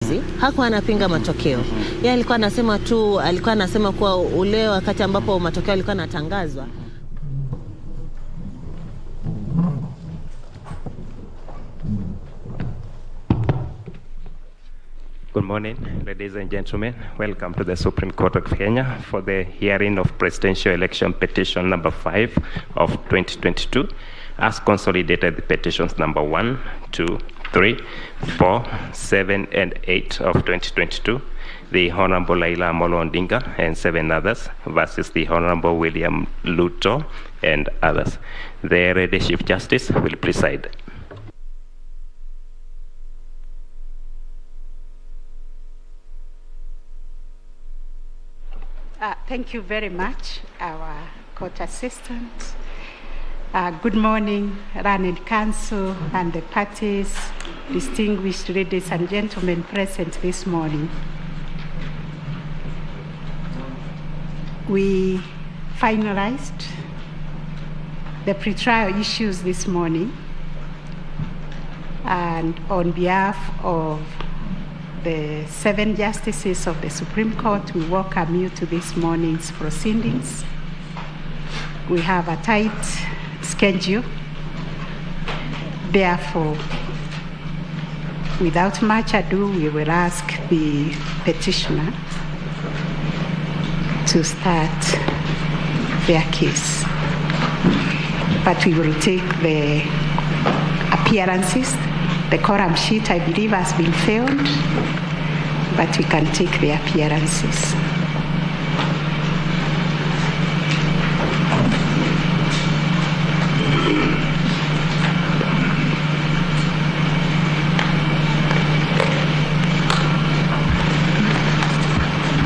uchaguzi, hakuwa anapinga matokeo. Yeye alikuwa anasema kuwa ule wakati ambapo matokeo yalikuwa yanatangazwa. Good morning, ladies and gentlemen. Welcome to the Supreme Court of Kenya for the hearing of Presidential Election Petition number 5 of 2022, as consolidated the petitions number 1, 2, 3, 4, 7, and 8 of 2022, the Honorable Laila Amolo Odinga and 7 others versus the Honorable William Luto and others. The Ready Chief Justice will preside. Thank you very much, our court assistant. Good morning, learned counsel and the parties, distinguished ladies and gentlemen present this morning. We finalized the pretrial issues this morning, and on behalf of the 7 justices of the Supreme Court, we welcome you to this morning's proceedings. We have a tight schedule. Therefore, without much ado, we will ask the petitioner to start their case. But we will take the appearances. The quorum sheet, I believe, has been filled, but we can take the appearances.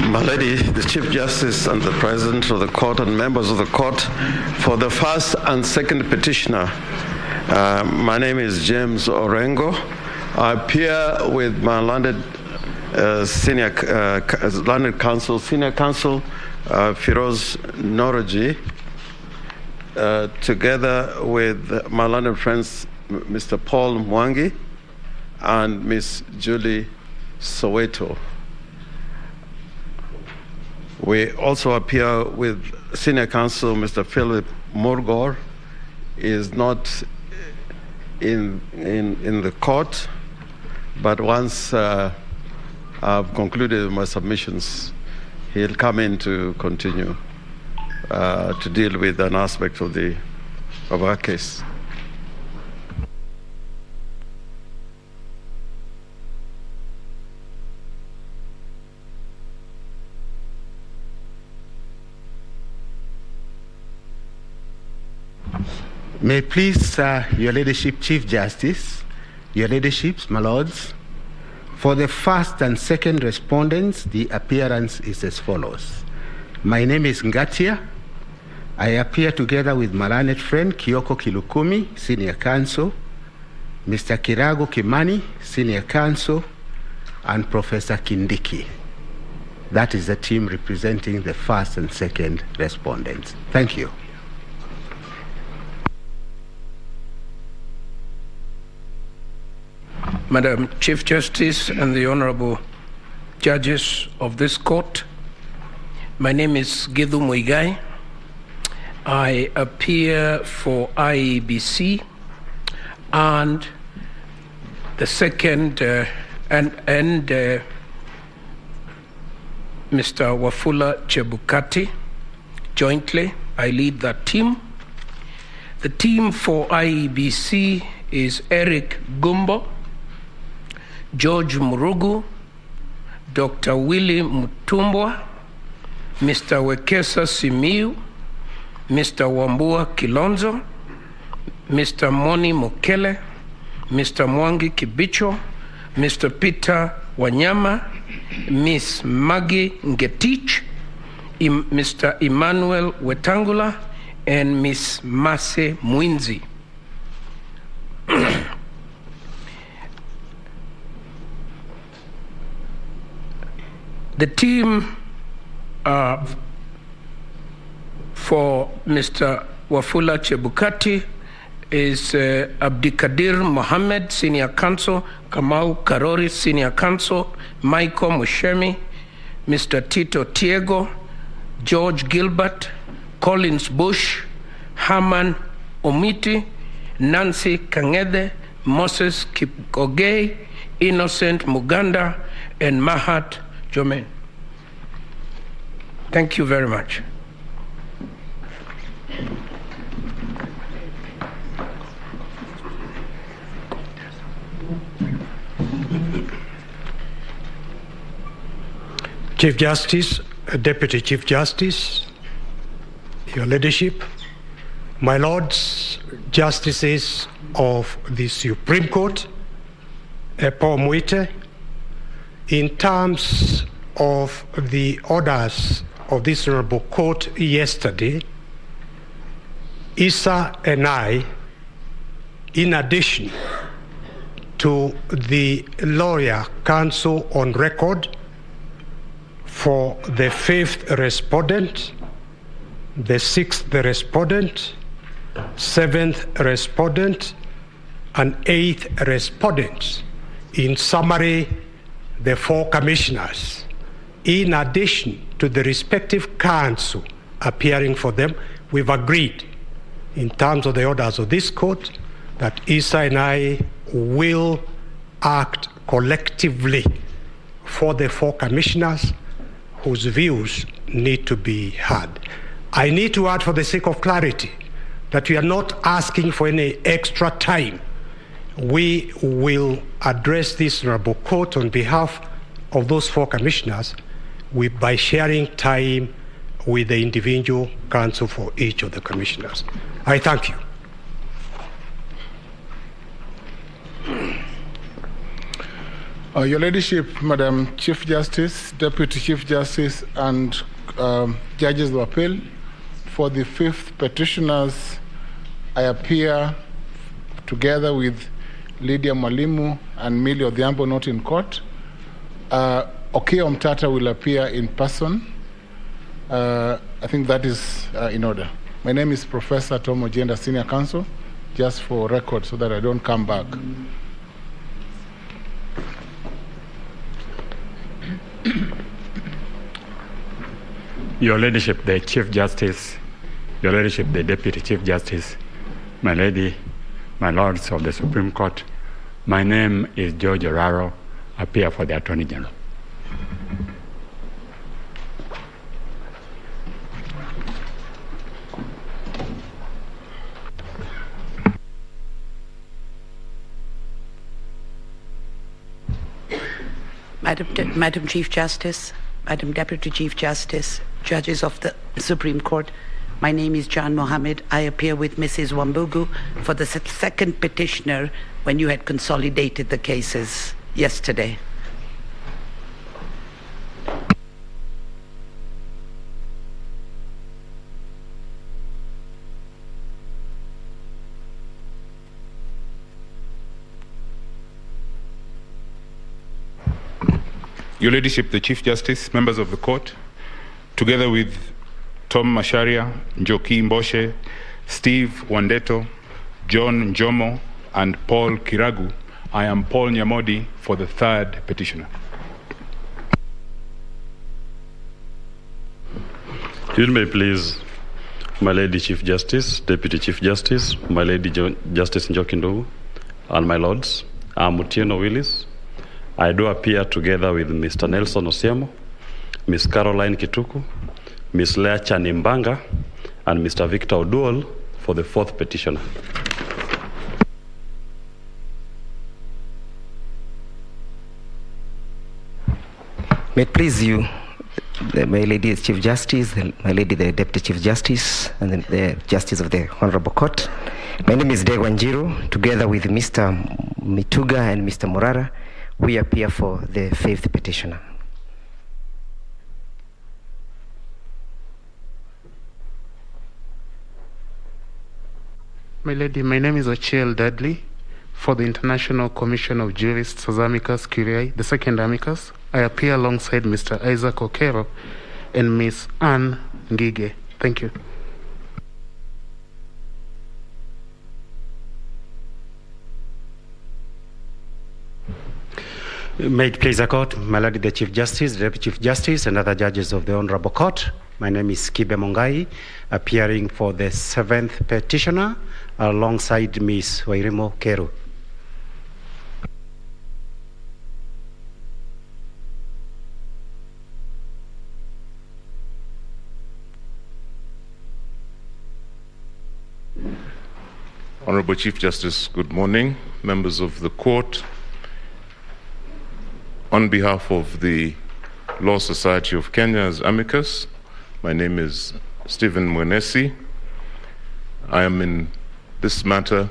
My Lady, the Chief Justice and the President of the Court and members of the Court, for the first and second petitioner, my name is James Orengo. I appear with my learned counsel, senior counsel, Firoz Noroji, together with my learned friends, Mr. Paul Mwangi and Miss Julie Soweto. We also appear with senior counsel, Mr. Philip Morgor, is not in the court, but once I've concluded my submissions, he'll come in to continue to deal with an aspect of our case. May it please Your Ladyship, Chief Justice, Your Ladyships, my lords, for the first and second respondents, the appearance is as follows. My name is Ngatia. I appear together with my learned friend Kioko Kilukumi, Senior Counsel, Mr. Kirago Kimani, Senior Counsel, and Professor Kindiki. That is the team representing the first and second respondents. Thank you. Madam Chief Justice and the Honorable Judges of this court, my name is Githu Muigai. I appear for IEBC and the second and Mr. Wafula Chebukati. Jointly, I lead that team. The team for IEBC is Eric Gumbo, George Murugu, Dr. Willie Mutumbwa, Mr. Wekesa Simiu, Mr. Wambua Kilonzo, Mr. Moni Mokele, Mr. Mwangi Kibicho, Mr. Peter Wanyama, Miss Maggie Ngetich, Mr. Emmanuel Wetangula, and Miss Mase Mwinzi. The team for Mr. Wafula Chebukati is Abdikadir Mohammed, Senior Counsel, Kamau Karori, Senior Counsel, Michael Mushemi, Mr. Tito Tiego, George Gilbert, Collins Bush, Herman Omiti, Nancy Kangede, Moses Kipkogei, Innocent Muganda, and Mahat Jomen. Thank you very much. Chief Justice, Deputy Chief Justice, Your Ladyship, my Lords, Justices of the Supreme Court, Paul Mwite, in terms of the orders of this Honorable Court yesterday, Issa and I, in addition to the lawyer counsel on record for the 5th respondent, the 6th respondent, 7th respondent, and 8th respondent. In summary, the 4 commissioners, in addition to the respective counsel appearing for them, we've agreed in terms of the orders of this court that Issa and I will act collectively for the 4 commissioners whose views need to be heard. I need to add, for the sake of clarity, that we are not asking for any extra time. We will address this Honorable Court on behalf of those 4 commissioners by sharing time with the individual counsel for each of the commissioners. I thank you. Your Ladyship, Madam Chief Justice, Deputy Chief Justice, and judges of appeal, for the 5th petitioners, I appear together with Lydia Mwalimu and Millie Odhiambo, not in court. Okiya Omtata will appear in person. I think that is in order. My name is Professor Tom Ojenda, Senior Counsel, just for record so that I don't come back. Your Ladyship, the Chief Justice, Your Ladyship, the Deputy Chief Justice, my Lady, my Lords of the Supreme Court, my name is George Oraro, appear for the Attorney General. Madam Chief Justice, Madam Deputy Chief Justice, judges of the Supreme Court, my name is John Mohammed. I appear with Mrs. Wambugu for the 2nd petitioner when you had consolidated the cases yesterday. Your Ladyship, the Chief Justice, members of the court, together with Tom Masharia, Njoki Mboshe, Steve Wandeto, John Njomo, and Paul Kiragu, I am Paul Nyamodi for the 3rd petitioner. You may please, my Lady Chief Justice, Deputy Chief Justice, my Lady Justice Njoki Ndogo, and my Lords, I'm Mutieno Willis. I do appear together with Mr. Nelson Osiemo, Ms. Caroline Kituku, Ms. Lea Chanimbanga, and Mr. Victor Oduol for the 4th petitioner. May it please you, my Lady Chief Justice, my Lady the Deputy Chief Justice, and the Justice of the Honorable Court. My name is Degwa Njiru, together with Mr. Mituga and Mr. Morara. We appear for the 5th petitioner. My Lady, my name is Ochiel Dudley for the International Commission of Jurists as Amicus Curiae, the 2nd amicus. I appear alongside Mr. Isaac Okero and Ms. Anne Ngige. Thank you. May it please the court, my lady the Chief Justice, the Deputy Chief Justice, and other judges of the Honorable Court. My name is Kibe Mongai, appearing for the 7th petitioner alongside Ms. Wairimo Keru. Honorable Chief Justice, good morning. Members of the court, on behalf of the Law Society of Kenya as amicus, my name is Stephen Mwenesi. I am in this matter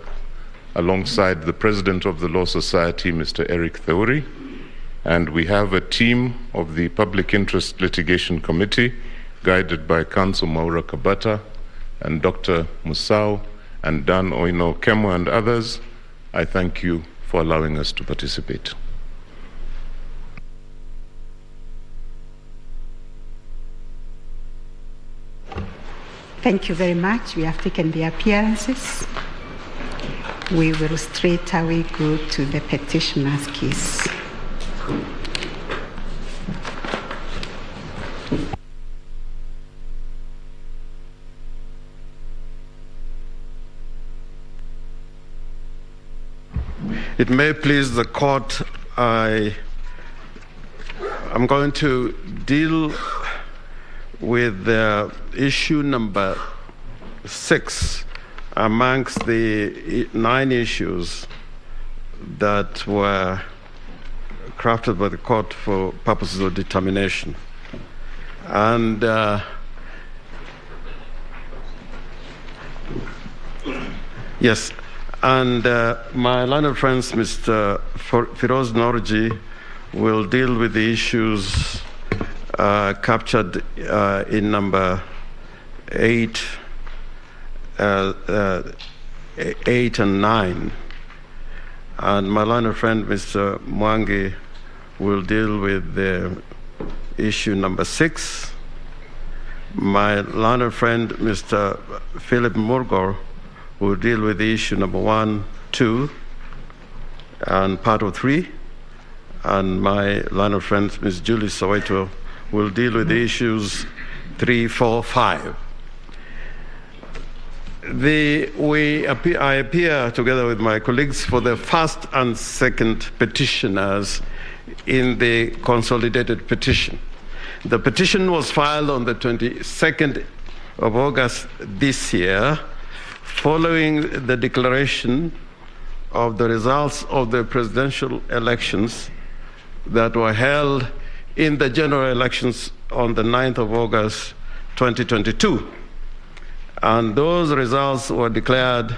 alongside the President of the Law Society, Mr. Eric Theuri, and we have a team of the Public Interest Litigation Committee guided by Counsel Maura Kabata and Dr. Musau and Dan Oino Kemo and others. I thank you for allowing us to participate. Thank you very much. We have taken the appearances. We will straight away go to the petitioner's case. It may please the court, I'm going to deal with issue number 6 amongst the 9 issues that were crafted by the court for purposes of determination. And yes. And my learned friends, Mr. Firoz Norji, will deal with the issues captured in number 8 and 9. And my learned friend, Mr. Mwangi, will deal with the issue number 6. My learned friend, Mr. Philip Murgor, will deal with the issue number 1, 2, and part of 3. And my learned friend, Ms. Julie Soweto, will deal with the issues 3, 4, 5. I appear together with my colleagues for the first and second petitioners in the consolidated petition. The petition was filed on the 22nd of August this year, following the declaration of the results of the presidential elections that were held in the general elections on the 9th of August 2022. And those results were declared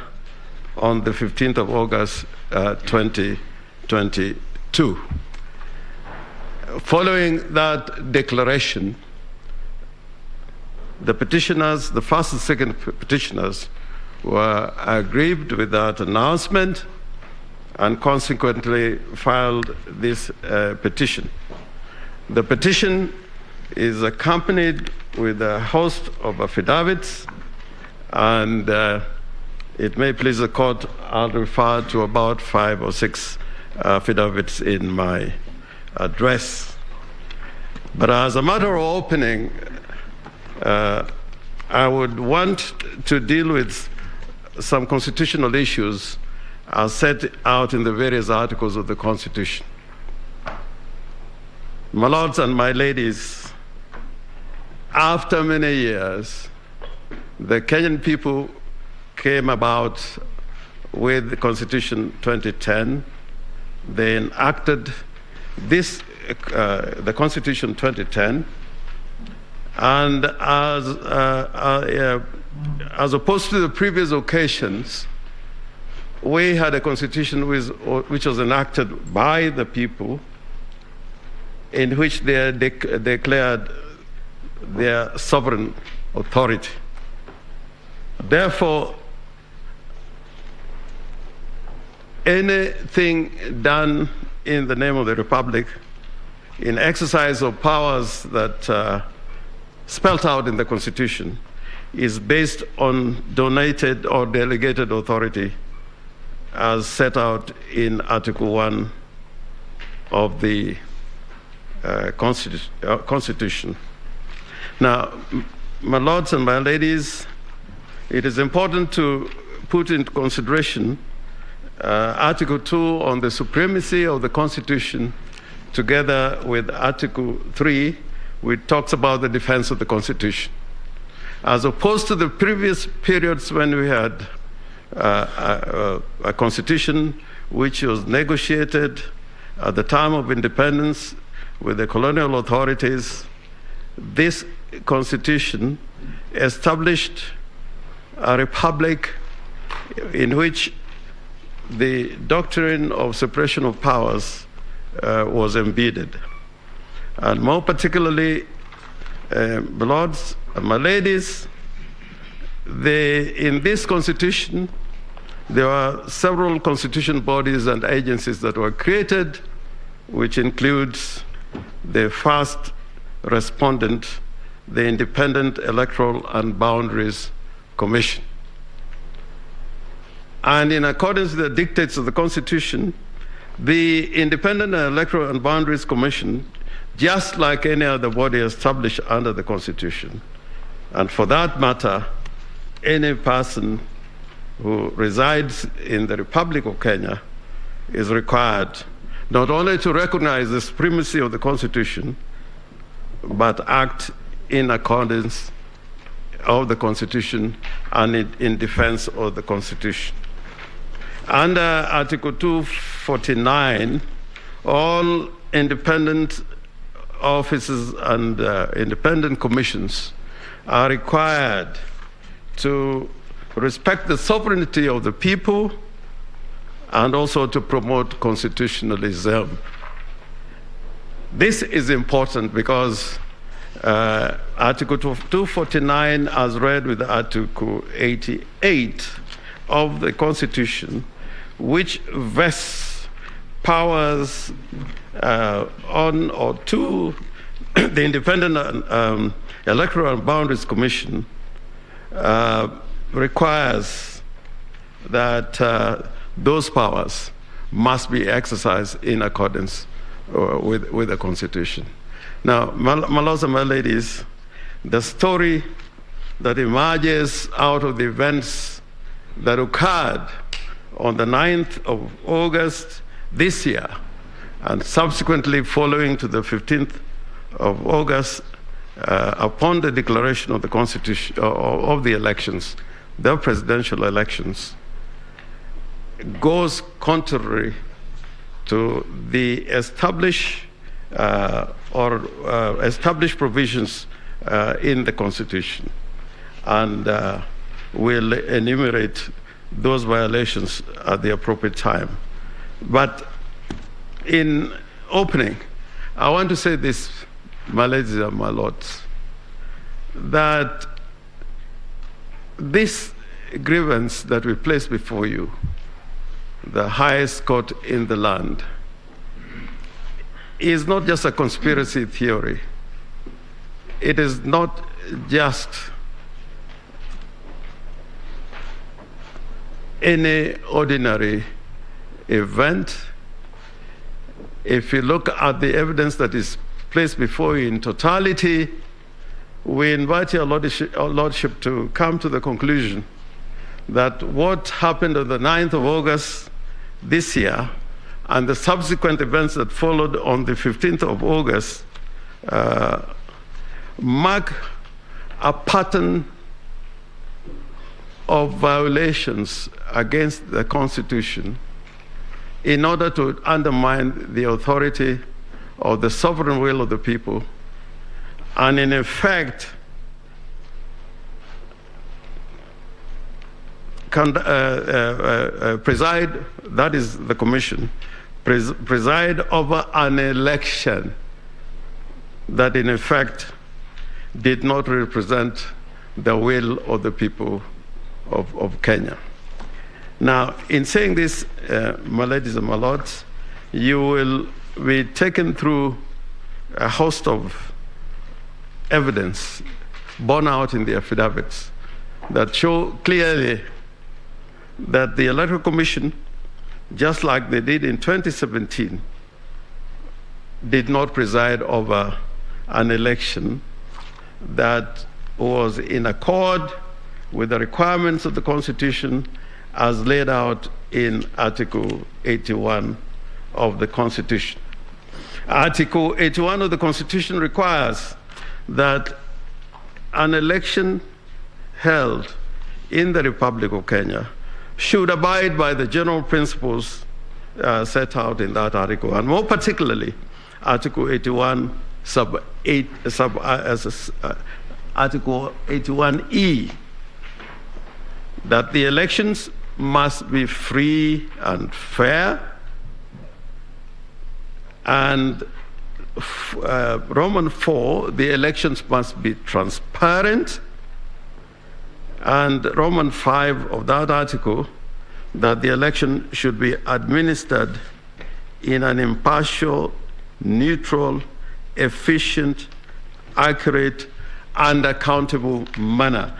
on the 15th of August 2022. Following that declaration, the petitioners, the first and second petitioners, were aggrieved with that announcement and consequently filed this petition. The petition is accompanied with a host of affidavits, and it may please the court, I'll refer to about 5 or 6 affidavits in my address. But as a matter of opening, I would want to deal with some constitutional issues are set out in the various articles of the Constitution. My lords and my ladies, after many years, the Kenyan people came about with the Constitution 2010. They enacted this, the Constitution 2010, and as opposed to the previous occasions, we had a constitution which was enacted by the people, in which they declared their sovereign authority. Therefore, anything done in the name of the Republic, in exercise of powers that spelled out in the Constitution, is based on donated or delegated authority as set out in Article 1 of the Constitution. Now, my lords and my ladies, it is important to put into consideration Article 2 on the supremacy of the Constitution, together with Article 3, which talks about the defense of the Constitution. As opposed to the previous periods when we had a Constitution which was negotiated at the time of independence with the colonial authorities, this Constitution established a republic in which the doctrine of separation of powers was embedded. And more particularly, my lords and my ladies, in this Constitution, there are several constitution bodies and agencies that were created, which includes the first respondent, the Independent Electoral and Boundaries Commission. And in accordance with the dictates of the Constitution, the Independent Electoral and Boundaries Commission, just like any other body established under the Constitution, and for that matter, any person who resides in the Republic of Kenya is required not only to recognize the supremacy of the Constitution, but act in accordance of the Constitution and in defense of the Constitution. Under Article 249, all independent offices and independent commissions are required to respect the sovereignty of the people and also to promote constitutionalism. This is important because Article 249, as read with Article 88 of the Constitution, which vests powers on or to the Independent Electoral and Boundaries Commission, requires that those powers must be exercised in accordance with the Constitution. Now, my lords and my ladies, the story that emerges out of the events that occurred on the 9th of August this year, and subsequently following to the 15th of August, upon the declaration of the Constitution, of the elections, the presidential elections, goes contrary to the established provisions in the Constitution, and will enumerate those violations at the appropriate time. But in opening, I want to say this, my ladies and my lords, that this grievance that we place before you, the highest court in the land, is not just a conspiracy theory. It is not just any ordinary event. If you look at the evidence that is placed before you in totality, we invite your lordship to come to the conclusion that what happened on the 9th of August this year and the subsequent events that followed on the 15th of August mark a pattern of violations against the Constitution in order to undermine the authority of the sovereign will of the people, and in effect preside, that is the commission, preside over an election that in effect did not represent the will of the people of Kenya. Now, in saying this, my ladies and my lords, you will be taken through a host of evidence borne out in the affidavits that show clearly that the Electoral Commission, just like they did in 2017, did not preside over an election that was in accord with the requirements of the Constitution as laid out in Article 81 of the Constitution. Article 81 of the Constitution requires that an election held in the Republic of Kenya should abide by the general principles set out in that article, and more particularly, Article 81 Article 81E, that the elections must be free and fair, and Roman 4, the elections must be transparent, and Roman 5 of that article, that the election should be administered in an impartial, neutral, efficient, accurate, and accountable manner.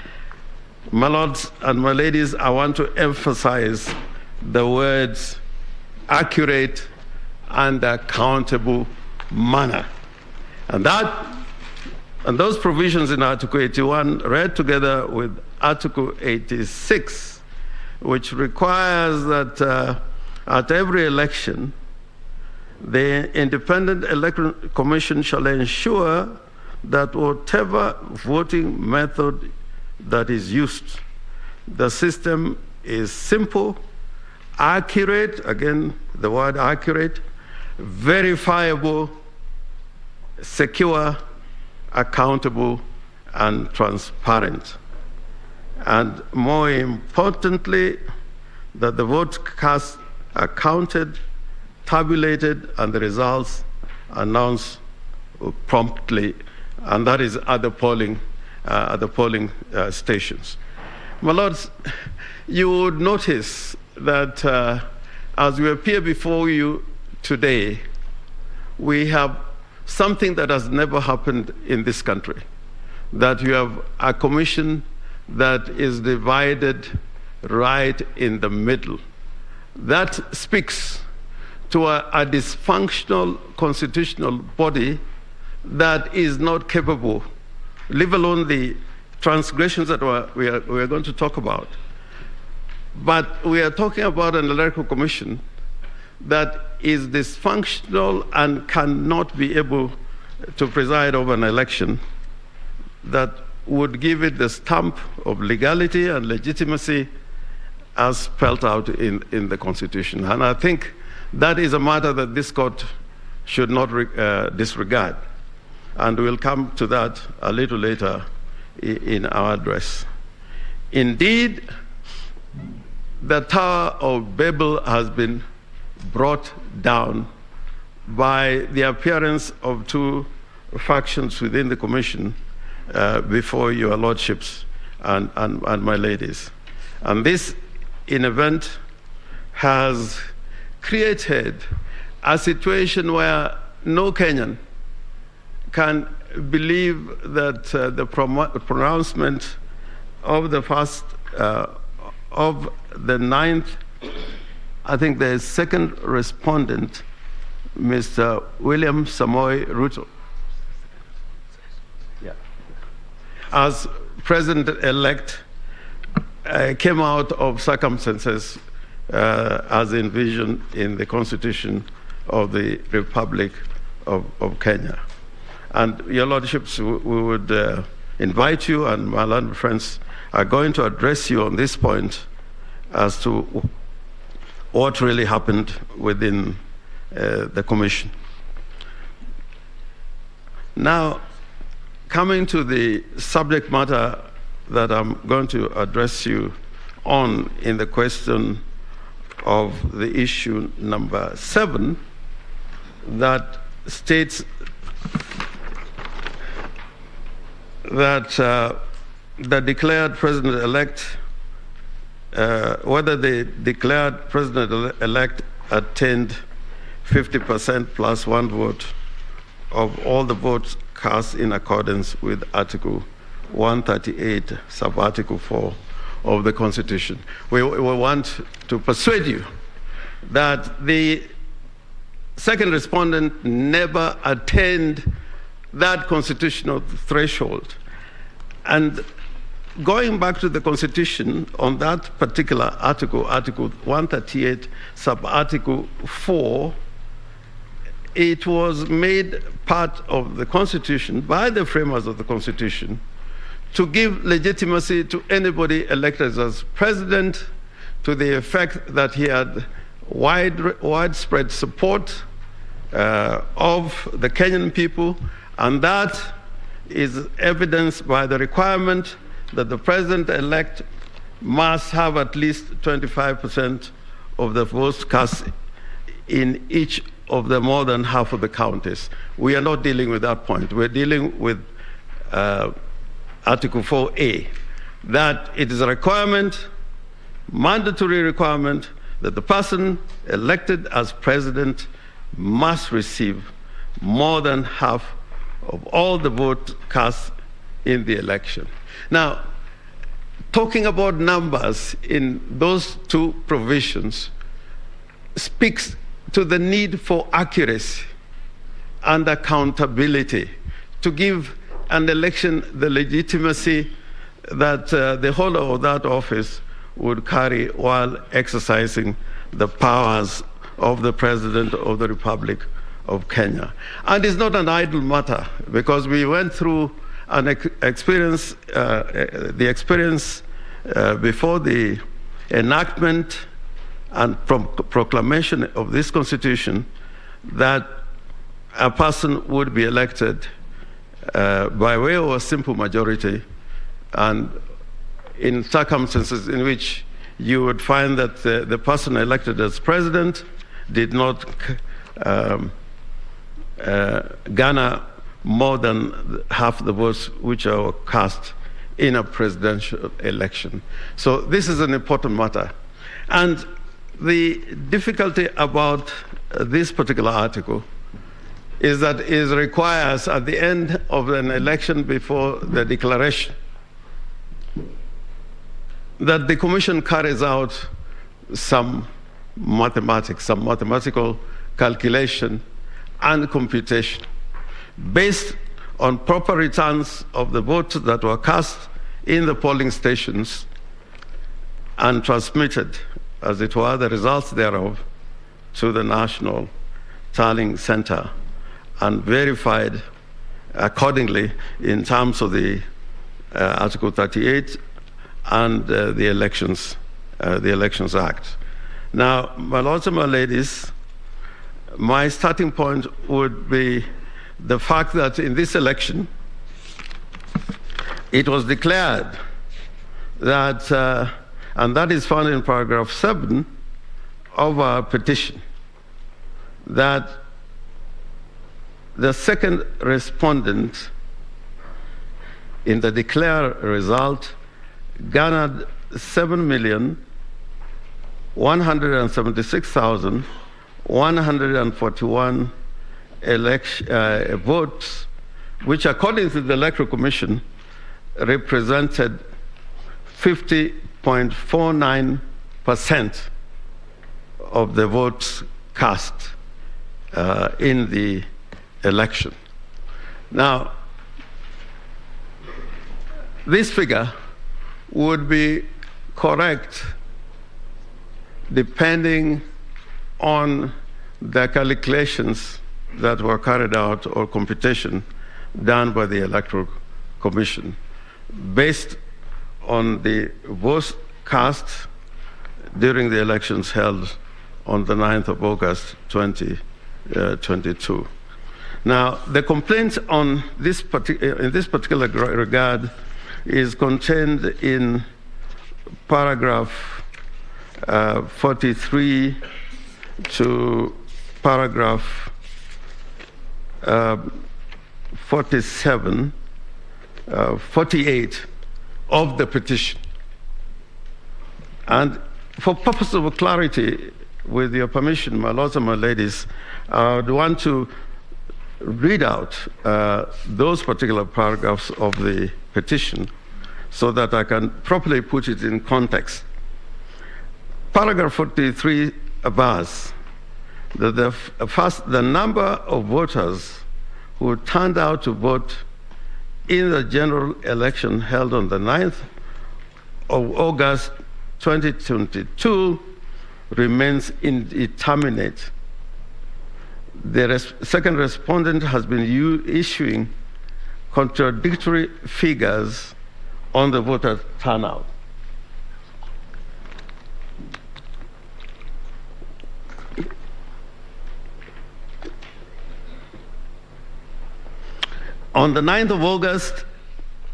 My lords and my ladies, I want to emphasize the words accurate and accountable manner. And those provisions in Article 81 read together with Article 86, which requires that at every election, the Independent Electoral Commission shall ensure that whatever voting method that is used, the system is simple, accurate, again, the word accurate, verifiable, secure, accountable, and transparent. And more importantly, that the votes cast are counted, tabulated, and the results announced promptly, and that is at the polling stations. My lords, you would notice that as we appear before you today, we have something that has never happened in this country, that you have a commission that is divided right in the middle. That speaks to a dysfunctional constitutional body that is not capable, leave alone the transgressions that we are going to talk about. But we are talking about an electoral commission that is dysfunctional and cannot be able to preside over an election that would give it the stamp of legality and legitimacy as spelled out in the Constitution. And I think that is a matter that this court should not disregard. And we'll come to that a little later in our address. Indeed, the Tower of Babel has been brought down by the appearance of two factions within the Commission before your lordships and my ladies. And this, in event, has created a situation where no Kenyan can believe that the pronouncement of the first, of the ninth, I think the second respondent, Mr. William Samoei Ruto, as president-elect, came out of circumstances as envisioned in the Constitution of the Republic of Kenya. And your lordships, we would invite you, and my learned friends are going to address you on this point as to what really happened within the Commission. Now, coming to the subject matter that I'm going to address you on in the question of the issue number 7, that states that the declared president-elect, whether the declared president-elect attained 50% plus 1 vote of all the votes cast in accordance with Article 138, sub-Article 4 of the Constitution. We want to persuade you that the second respondent never attained that constitutional threshold. And going back to the Constitution, on that particular article, Article 138, sub-article 4, it was made part of the Constitution by the framers of the Constitution to give legitimacy to anybody elected as president, to the effect that he had widespread support of the Kenyan people, and that is evidenced by the requirement that the president-elect must have at least 25% of the votes cast in each of the more than half of the counties. We are not dealing with that point. We're dealing with Article 4A, that it is a requirement, mandatory requirement, that the person elected as president must receive more than half of all the votes cast in the election. Now, talking about numbers in those two provisions speaks to the need for accuracy and accountability to give an election the legitimacy that the holder of that office would carry while exercising the powers of the President of the Republic of Kenya. And it's not an idle matter, because we went through an experience, before the enactment and proclamation of this Constitution, that a person would be elected by way of a simple majority, and in circumstances in which you would find that the person elected as president did not garner more than half the votes which are cast in a presidential election. So this is an important matter. And the difficulty about this particular article is that it requires, at the end of an election before the declaration, that the Commission carries out some mathematics, some mathematical calculation and computation based on proper returns of the votes that were cast in the polling stations and transmitted, as it were, the results thereof to the National Tallying Center and verified accordingly in terms of the Article 38 and the Elections Act. Now, my lords and my ladies, my starting point would be the fact that in this election, it was declared that, and that is found in paragraph 7 of our petition, that the second respondent in the declared result garnered 7,176,141 votes, which according to the Electoral Commission represented 50.49% of the votes cast in the election. Now, this figure would be correct depending on the calculations that were carried out or computation done by the Electoral Commission based on the votes cast during the elections held on the 9th of August 2022. Now, the complaint on this in this particular regard is contained in paragraph 43 to paragraph 48 of the petition. And for purpose of clarity, with your permission, my lords and my ladies, I would want to read out those particular paragraphs of the petition so that I can properly put it in context. Paragraph 43 bars that the number of voters who turned out to vote in the general election held on the 9th of August 2022 remains indeterminate. The second respondent has been issuing contradictory figures on the voter turnout. On the 9th of August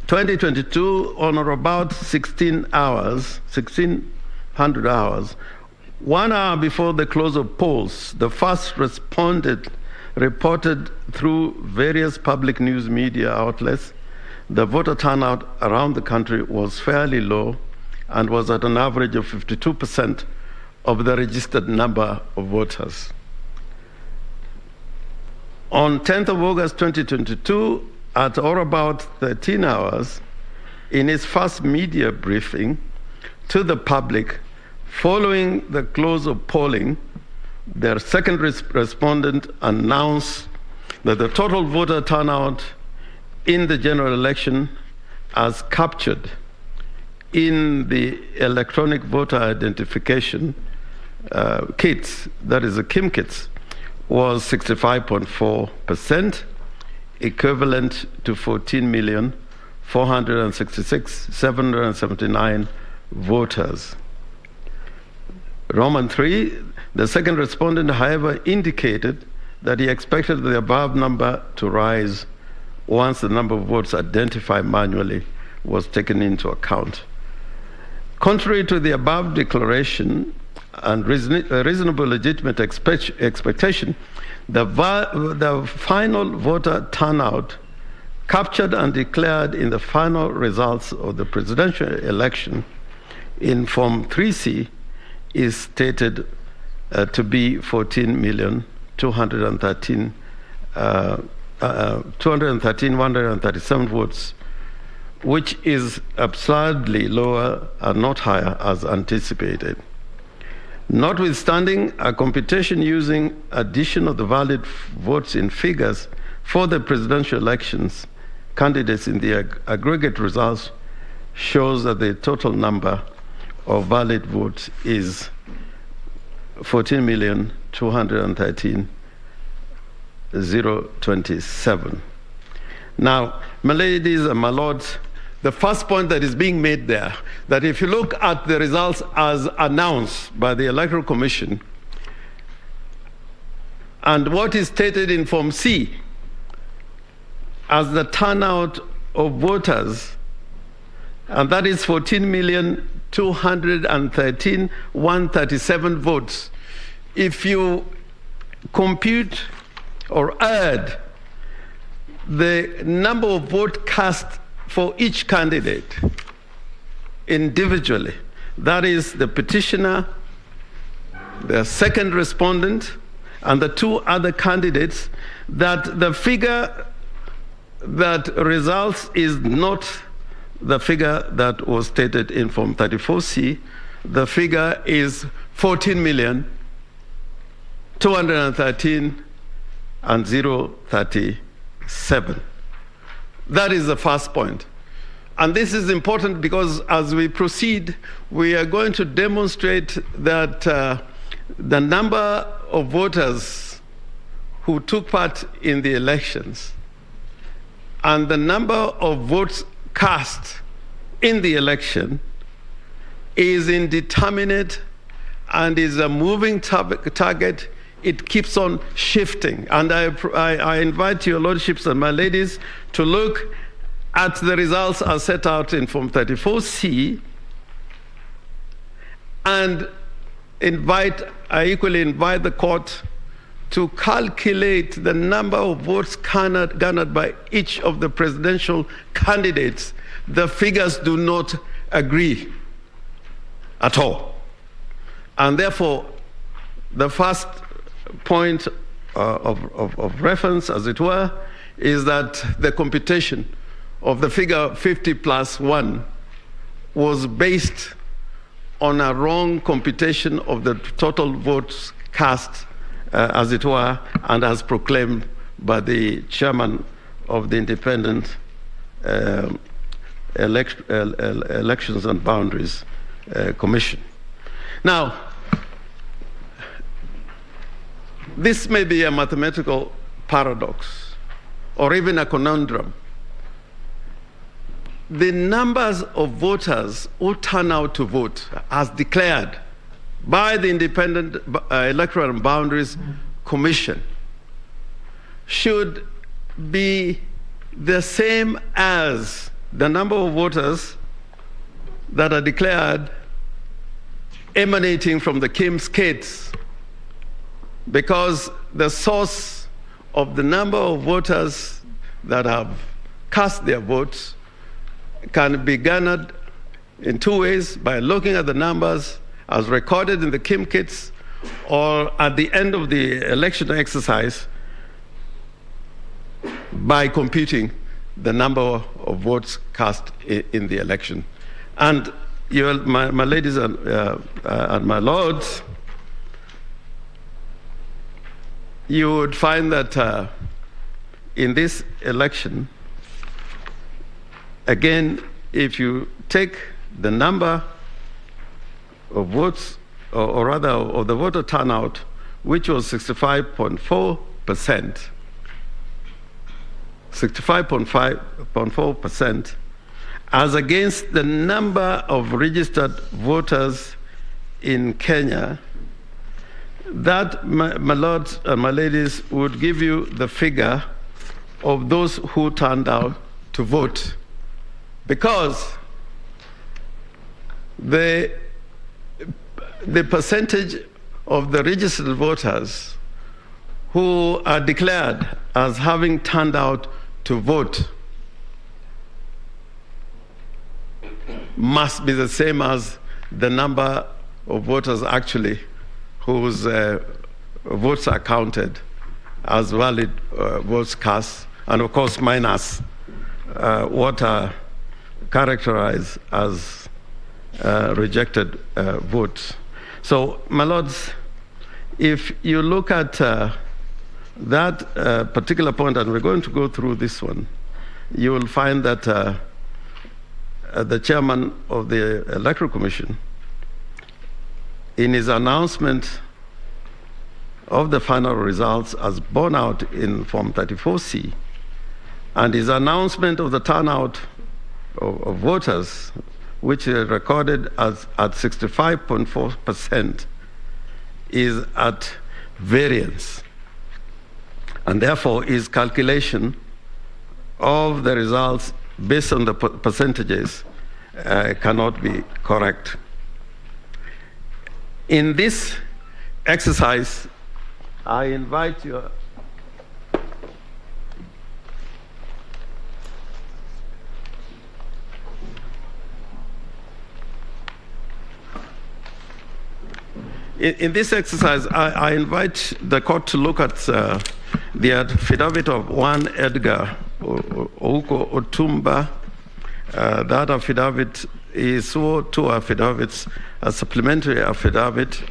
2022, on or about 1600 hours, 1 hour before the close of polls, the first respondent reported through various public news media outlets the voter turnout around the country was fairly low and was at an average of 52% of the registered number of voters. On 10th of August 2022, at or about 13 hours, in his first media briefing to the public following the close of polling, their second respondent announced that the total voter turnout in the general election as captured in the electronic voter identification kits, that is the KIM kits, was 65.4%, equivalent to 14,466,779 voters. Roman 3, the second respondent, however, indicated that he expected the above number to rise once the number of votes identified manually was taken into account. Contrary to the above declaration and reasonable legitimate expectation, the final voter turnout captured and declared in the final results of the presidential election in Form 3C is stated to be 213,137 votes, which is absurdly lower and not higher as anticipated. Notwithstanding, a computation using addition of the valid votes in figures for the presidential elections candidates in the aggregate results shows that the total number of valid votes is 14,213,027. Now, my ladies and my lords, the first point that is being made there, that if you look at the results as announced by the Electoral Commission and what is stated in Form C as the turnout of voters, and that is 14,213,137 votes. If you compute or add the number of votes cast for each candidate individually, that is the petitioner, the second respondent, and the two other candidates, that the figure that results is not the figure that was stated in Form 34C. The figure is 14,213,037. That is the first point. And this is important because as we proceed, we are going to demonstrate that the number of voters who took part in the elections and the number of votes cast in the election is indeterminate and is a moving target. It keeps on shifting. And I invite your lordships and my ladies to look at the results as set out in Form 34C, and I equally invite the court to calculate the number of votes garnered by each of the presidential candidates. The figures do not agree at all. And therefore, the first point of reference, as it were, is that the computation of the figure 50 plus 1 was based on a wrong computation of the total votes cast as it were, and as proclaimed by the chairman of the Independent Elections and Boundaries Commission. Now, this may be a mathematical paradox or even a conundrum. The numbers of voters who turn out to vote as declared by the Independent Electoral and Boundaries Commission should be the same as the number of voters that are declared emanating from the Kim's kids, because the source of the number of voters that have cast their votes can be garnered in two ways: by looking at the numbers as recorded in the Kim kits, or at the end of the election exercise by computing the number of votes cast in the election. And my ladies and my lords, you would find that in this election, again, if you take the number of votes, or rather of the voter turnout, which was 65.4%, 65.4%, as against the number of registered voters in Kenya, that, my lords and my ladies, would give you the figure of those who turned out to vote. Because the percentage of the registered voters who are declared as having turned out to vote must be the same as the number of voters actually whose votes are counted as valid votes cast, and of course minus what are characterized as rejected votes. So, my lords, if you look at that particular point, and we're going to go through this one, you will find that the chairman of the Electoral Commission, in his announcement of the final results as borne out in Form 34C, and his announcement of the turnout of voters, which is recorded as at 65.4%, is at variance. And therefore, his calculation of the results based on the percentages cannot be correct. In this exercise, I invite you. In this exercise, I invite the court to look at the affidavit of one Edgar Ouko Otumba. That affidavit is swore two affidavits, a supplementary affidavit,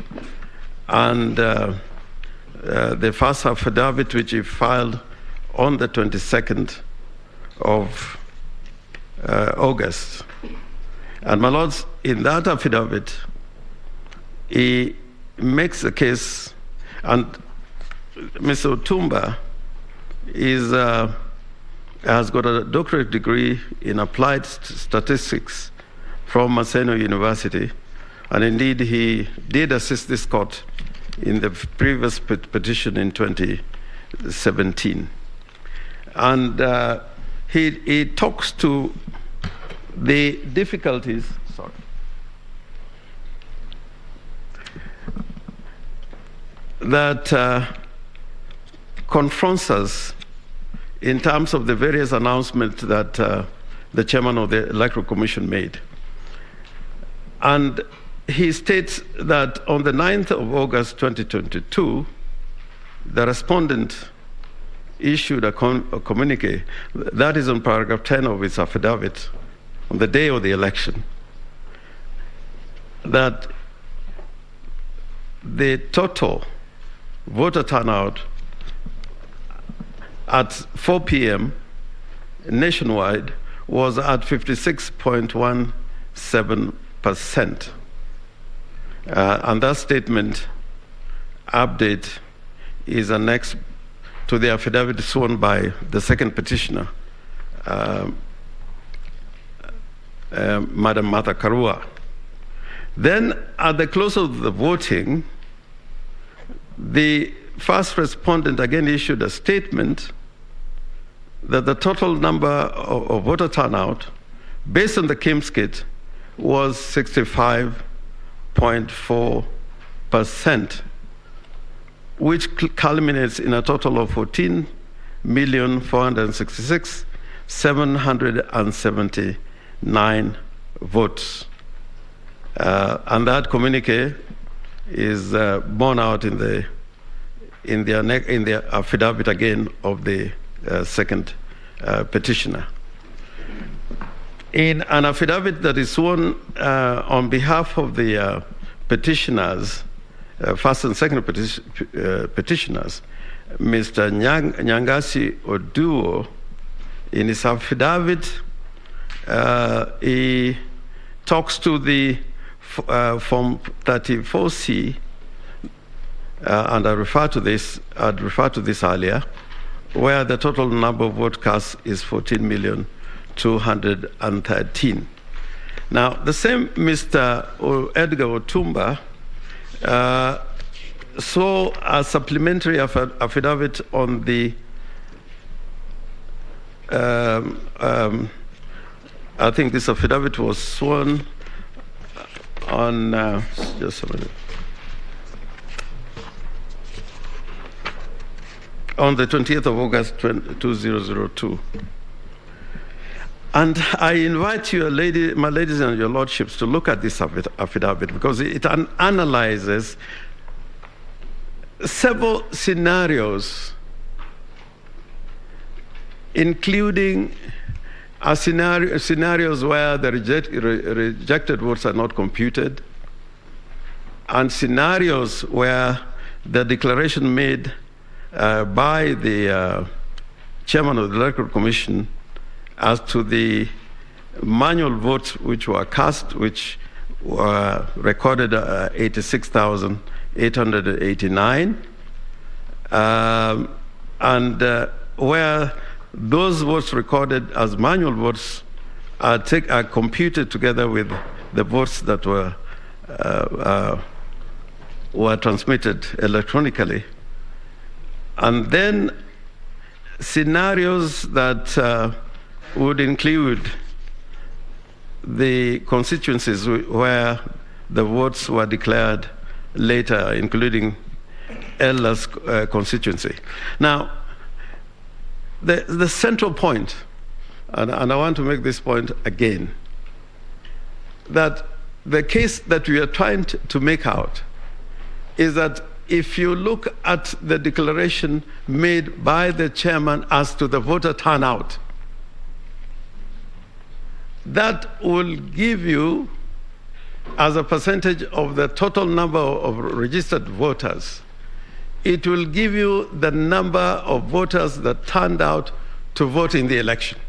and the first affidavit, which he filed on the 22nd of August. And my lords, in that affidavit, he makes a case, and Mr. Otumba has got a doctorate degree in applied statistics from Maseno University, and indeed he did assist this court in the previous petition in 2017. And he talks to the difficulties, that confronts us in terms of the various announcements that the chairman of the Electoral Commission made. And he states that on the 9th of August 2022, the respondent issued a communique, that is on paragraph 10 of his affidavit, on the day of the election, that the total voter turnout at 4 p.m. nationwide was at 56.17%. And that statement update is annexed to the affidavit sworn by the second petitioner, Madam Martha Karua. Then, at the close of the voting, the first respondent again issued a statement that the total number of voter turnout, based on the KIMS kit, was 65.4%, which culminates in a total of 14,466,779 votes. And that communique is borne out in the affidavit again of the second petitioner. In an affidavit that is sworn on behalf of the petitioners, first and second petitioners, Mr. Nyangasi Oduo, in his affidavit, he talks to the Form 34C, and I'd referred to this earlier, where the total number of vote cast is 14,213,000. Now, the same Mr. Edgar Otumba saw a supplementary affidavit on the I think this affidavit was sworn on just a minute, on the 20th of August 2002. And I invite you, my ladies and your lordships, to look at this affidavit, because it analyzes several scenarios, including scenarios where the rejected votes are not computed, and scenarios where the declaration made by the chairman of the Electoral Commission as to the manual votes which were cast, which were recorded 86,889, and where those votes recorded as manual votes are computed together with the votes that were transmitted electronically. And then scenarios that would include the constituencies where the votes were declared later, including Ella's constituency. Now, the central point, and I want to make this point again, that the case that we are trying to make out is that if you look at the declaration made by the chairman as to the voter turnout, that will give you, as a percentage of the total number of registered voters, it will give you the number of voters that turned out to vote in the election,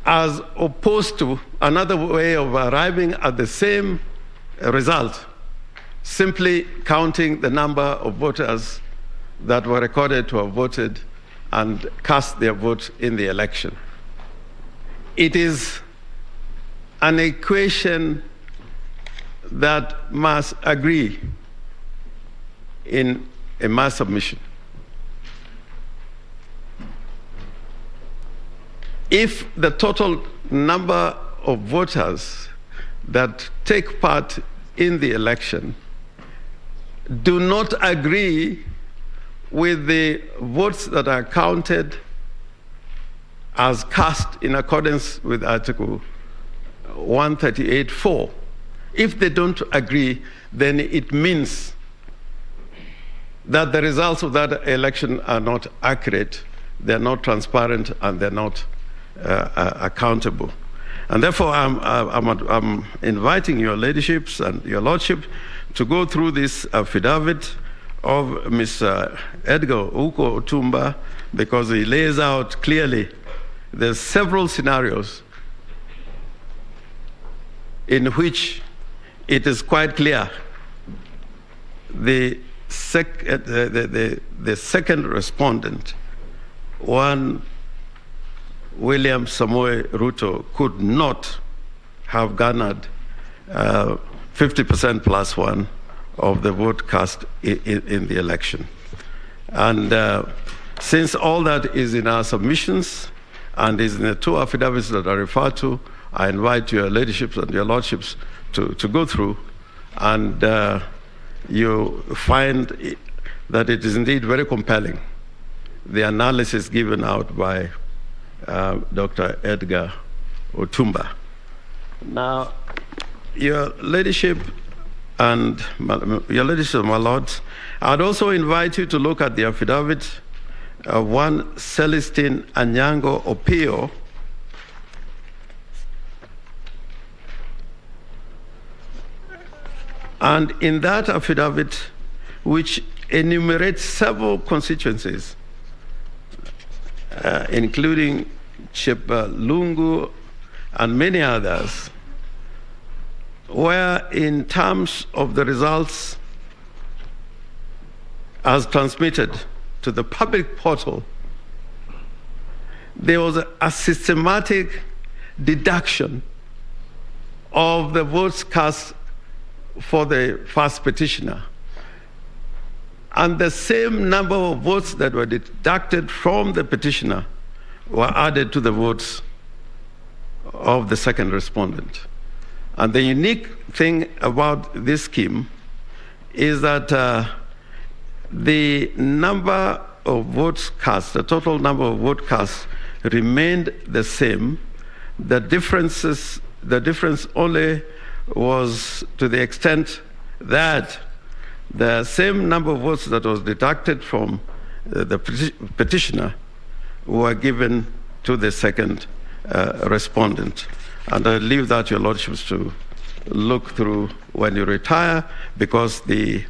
as opposed to another way of arriving at the same result, simply counting the number of voters that were recorded to have voted and cast their vote in the election. It is an equation that must agree in a mass submission. If the total number of voters that take part in the election do not agree with the votes that are counted as cast in accordance with Article 138(4), if they don't agree, then it means that the results of that election are not accurate, they're not transparent, and they're not accountable. And therefore, I'm inviting your ladyship and your lordship to go through this affidavit of Mr. Edgar Uko Otumba, because he lays out clearly there's several scenarios in which it is quite clear the second respondent, one William Samoei Ruto, could not have garnered 50% plus one of the vote cast in the election. And since all that is in our submissions and is in the two affidavits that are referred to, I invite your ladyship and your lordships to go through, and you find that it is indeed very compelling, the analysis given out by Dr. Edgar Otumba. Now, your ladyship and my lords, I'd also invite you to look at the affidavit of one Celestine Anyango Opio, and in that affidavit, which enumerates several constituencies, including Chepalungu and many others, where in terms of the results as transmitted to the public portal, there was a systematic deduction of the votes cast for the first petitioner, and the same number of votes that were deducted from the petitioner were added to the votes of the second respondent. And the unique thing about this scheme is that the number of votes cast, the total number of votes cast, remained the same. The difference only was to the extent that the same number of votes that was deducted from the petitioner were given to the second respondent. And I leave that to your lordships to look through when you retire, because the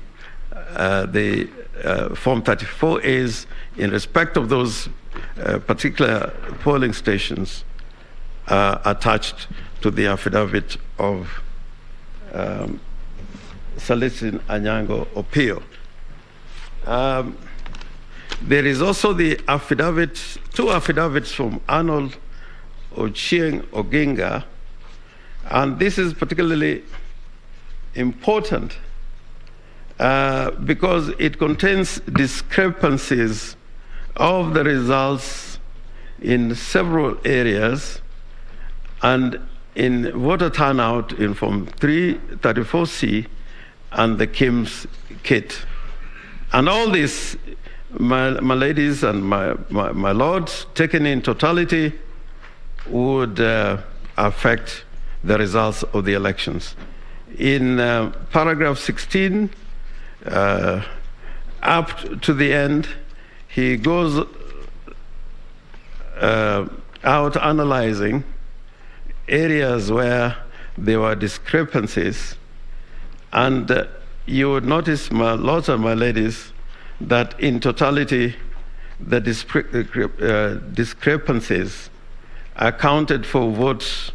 Form 34As in respect of those particular polling stations attached to the affidavit of Celestine Anyango Opio. There is also the affidavit, two affidavits from Arnold Ochieng Oginga, and this is particularly important because it contains discrepancies of the results in several areas, and in voter turnout in Form 334C and the KIMS kit. And all this, my ladies and my lords, taken in totality, would affect the results of the elections. In paragraph 16, up to the end, he goes out analyzing areas where there were discrepancies, and you would notice, my lords and my ladies, that in totality the discrepancies accounted for votes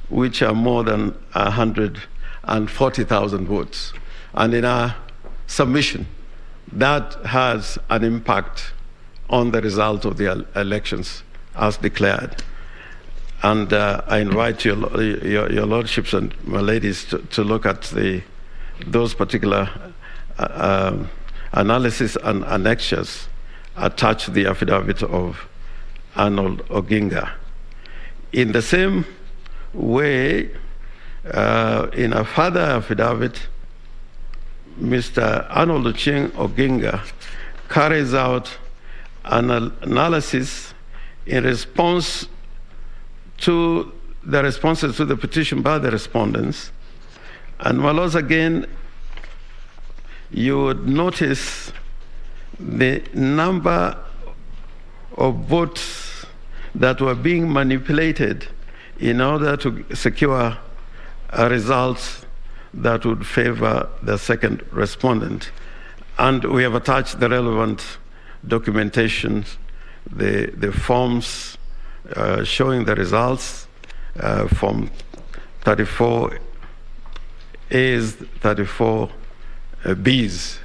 which are more than 140,000 votes. And in our submission, that has an impact on the result of the elections as declared. And I invite your lordships and my ladies to look at those particular analysis and annexures attached to the affidavit of Arnold Oginga. In the same way, in a further affidavit, Mr. Arnold Ochieng Oginga carries out an analysis in response to the responses to the petition by the respondents. And my lords, again, you would notice the number of votes that were being manipulated in order to secure a result that would favor the second respondent. And we have attached the relevant documentation, the forms showing the results, Form 34As, 34Bs,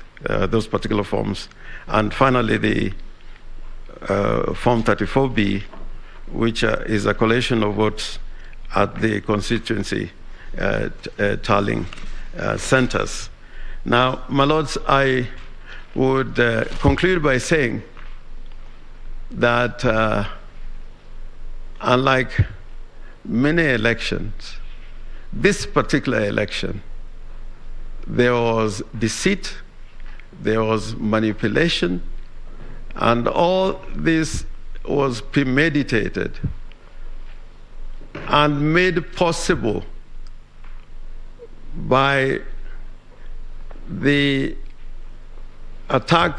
those particular forms. And finally, the Form 34B, which is a collation of votes at the constituency tallying centers. Now, my lords, I would conclude by saying that unlike many elections, this particular election, there was deceit, there was manipulation, and all this was premeditated and made possible by the attack,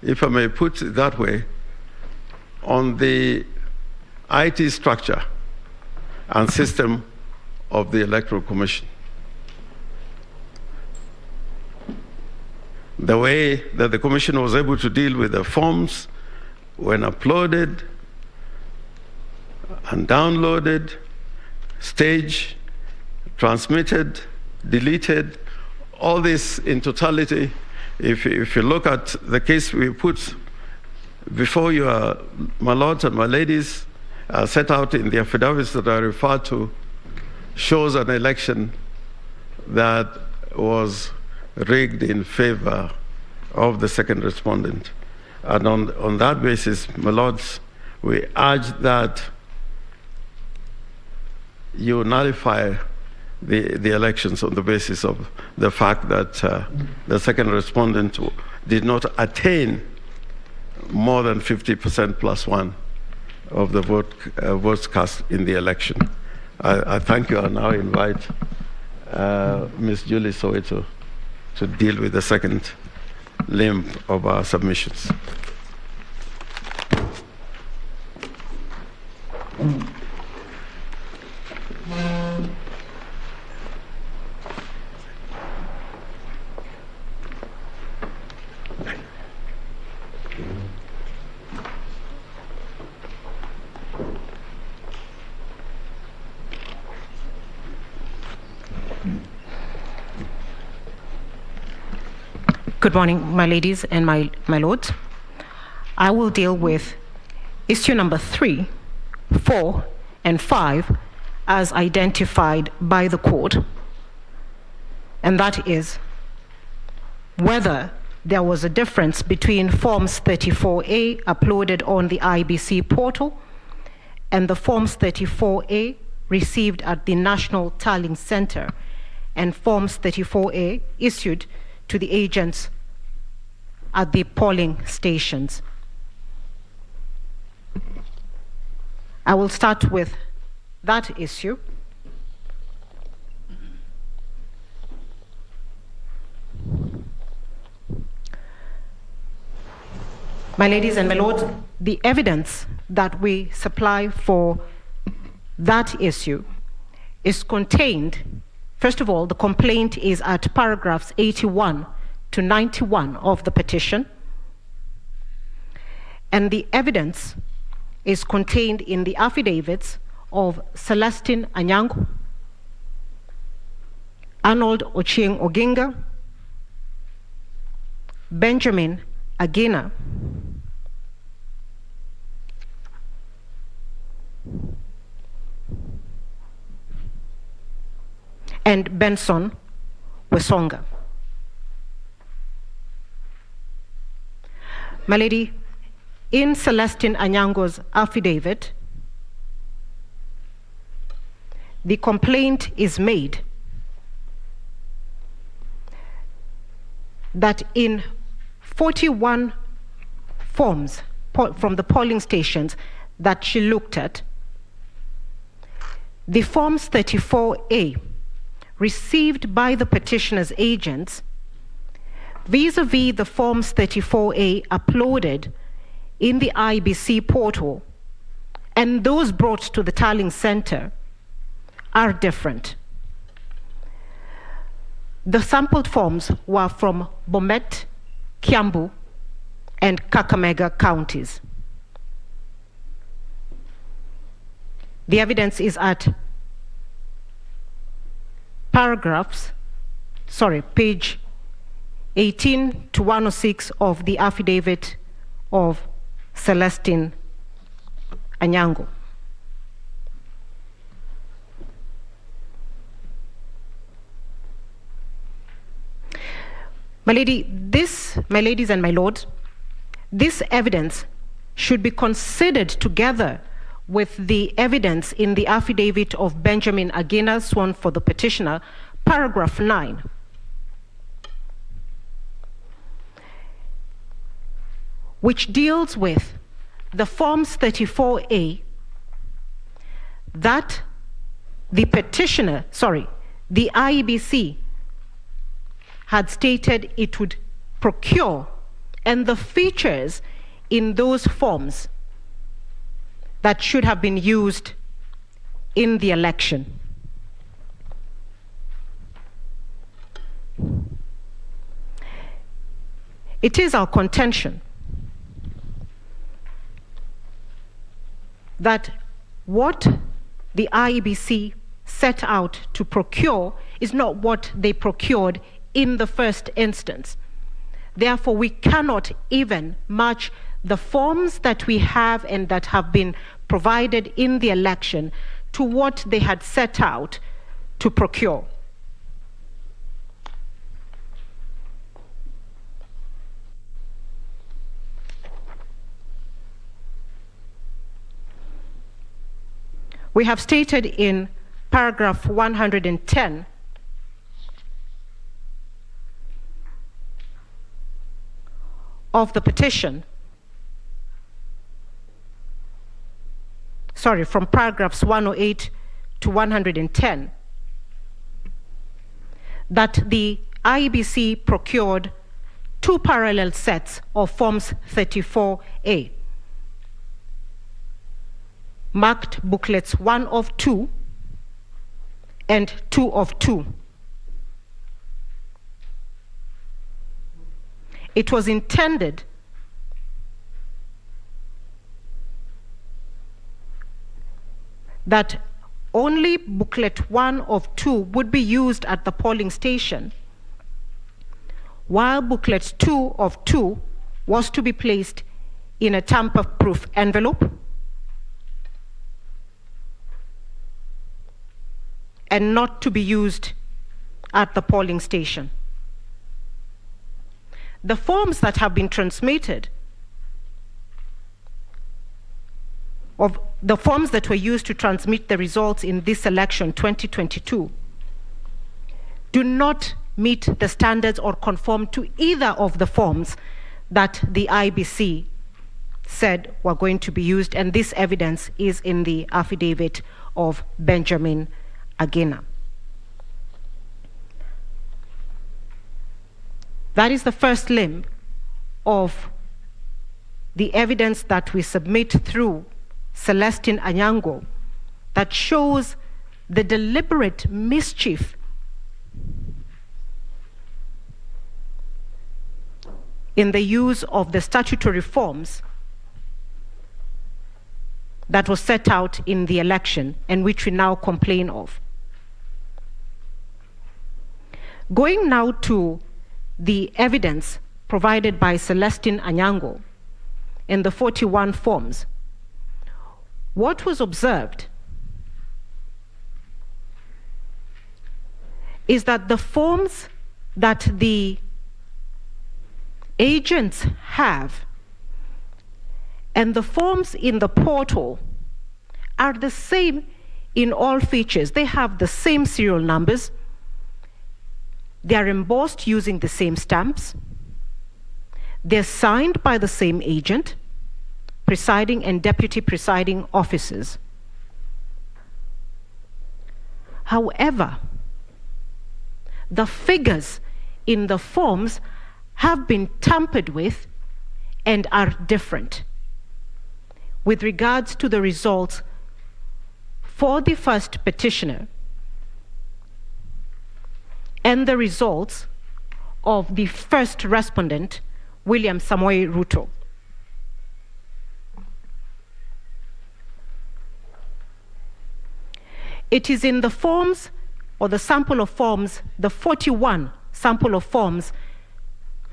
if I may put it that way, on the IT structure and system of the Electoral Commission. The way that the Commission was able to deal with the forms when uploaded and downloaded, staged, transmitted, deleted, all this in totality, if you look at the case we put before you, my lords and my ladies, set out in the affidavits that I referred to, shows an election that was rigged in favor of the second respondent. And on that basis, my lords, we urge that you nullify the elections on the basis of the fact that the second respondent did not attain more than 50% plus one of the votes cast in the election. I thank you. I now invite Ms. Julie Soweto to deal with the second limb of our submissions. Good morning, my ladies and my lords. I will deal with issue number 3, 4, and 5 as identified by the court, and that is whether there was a difference between Forms 34A uploaded on the IEBC portal and the Forms 34A received at the National Tallying Center and Forms 34A issued to the agents at the polling stations. I will start with that issue. My ladies and my lords, the evidence that we supply for that issue is contained. First of all, the complaint is at paragraphs 81 to 91 of the petition, and the evidence is contained in the affidavits of Celestine Anyango, Arnold Ochieng Oginga, Benjamin Agina, and Benson Wesonga. My lady, in Celestine Anyango's affidavit, the complaint is made that in 41 forms from the polling stations that she looked at, the Forms 34A received by the petitioner's agents vis-a-vis the Forms 34A uploaded in the IEBC portal and those brought to the tallying center are different. The sampled forms were from Bomet Kiambu, and Kakamega counties. The evidence is at page 18 to 106 of the affidavit of Celestine Anyango. My ladies and my lords, this evidence should be considered together with the evidence in the affidavit of Benjamin Agena, sworn for the petitioner, paragraph 9. Which deals with the Forms 34A that the IEBC had stated it would procure, and the features in those forms that should have been used in the election. It is our contention that what the IEBC set out to procure is not what they procured in the first instance. Therefore, we cannot even match the forms that we have and that have been provided in the election to what they had set out to procure. We have stated in paragraph 110 of the petition, from paragraphs 108 to 110, that the IEBC procured two parallel sets of Forms 34A, marked booklets 1 of 2 and 2 of 2. It was intended that only booklet 1 of 2 would be used at the polling station, while booklet 2 of 2 was to be placed in a tamper-proof envelope and not to be used at the polling station. The forms that have been transmitted, of the forms that were used to transmit the results in this election 2022, do not meet the standards or conform to either of the forms that the IEBC said were going to be used, and this evidence is in the affidavit of Benjamin Agena. That is the first limb of the evidence that we submit through Celestine Anyango that shows the deliberate mischief in the use of the statutory forms that was set out in the election and which we now complain of. Going now to the evidence provided by Celestine Anyango in the 41 forms, what was observed is that the forms that the agents have and the forms in the portal are the same in all features. They have the same serial numbers. They are embossed using the same stamps. They're signed by the same agent, presiding and deputy presiding officers. However, the figures in the forms have been tampered with and are different with regards to the results for the first petitioner and the results of the first respondent, William Samoei Ruto. It is in the forms, or the sample of forms, the 41 sample of forms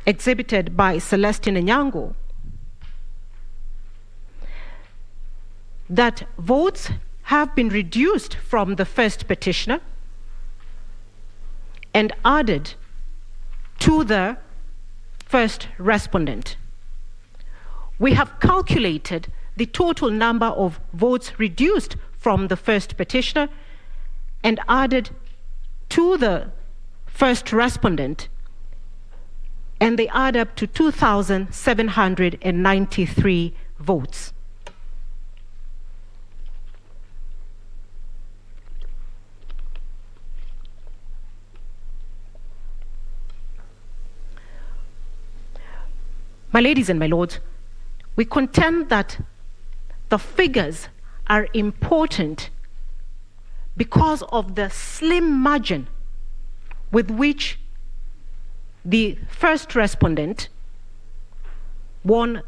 exhibited by Celestine Anyango, that votes have been reduced from the first petitioner and added to the first respondent. We have calculated the total number of votes reduced from the first petitioner and added to the first respondent, and they add up to 2,793 votes. My ladies and my lords, we contend that the figures are important because of the slim margin with which the first respondent won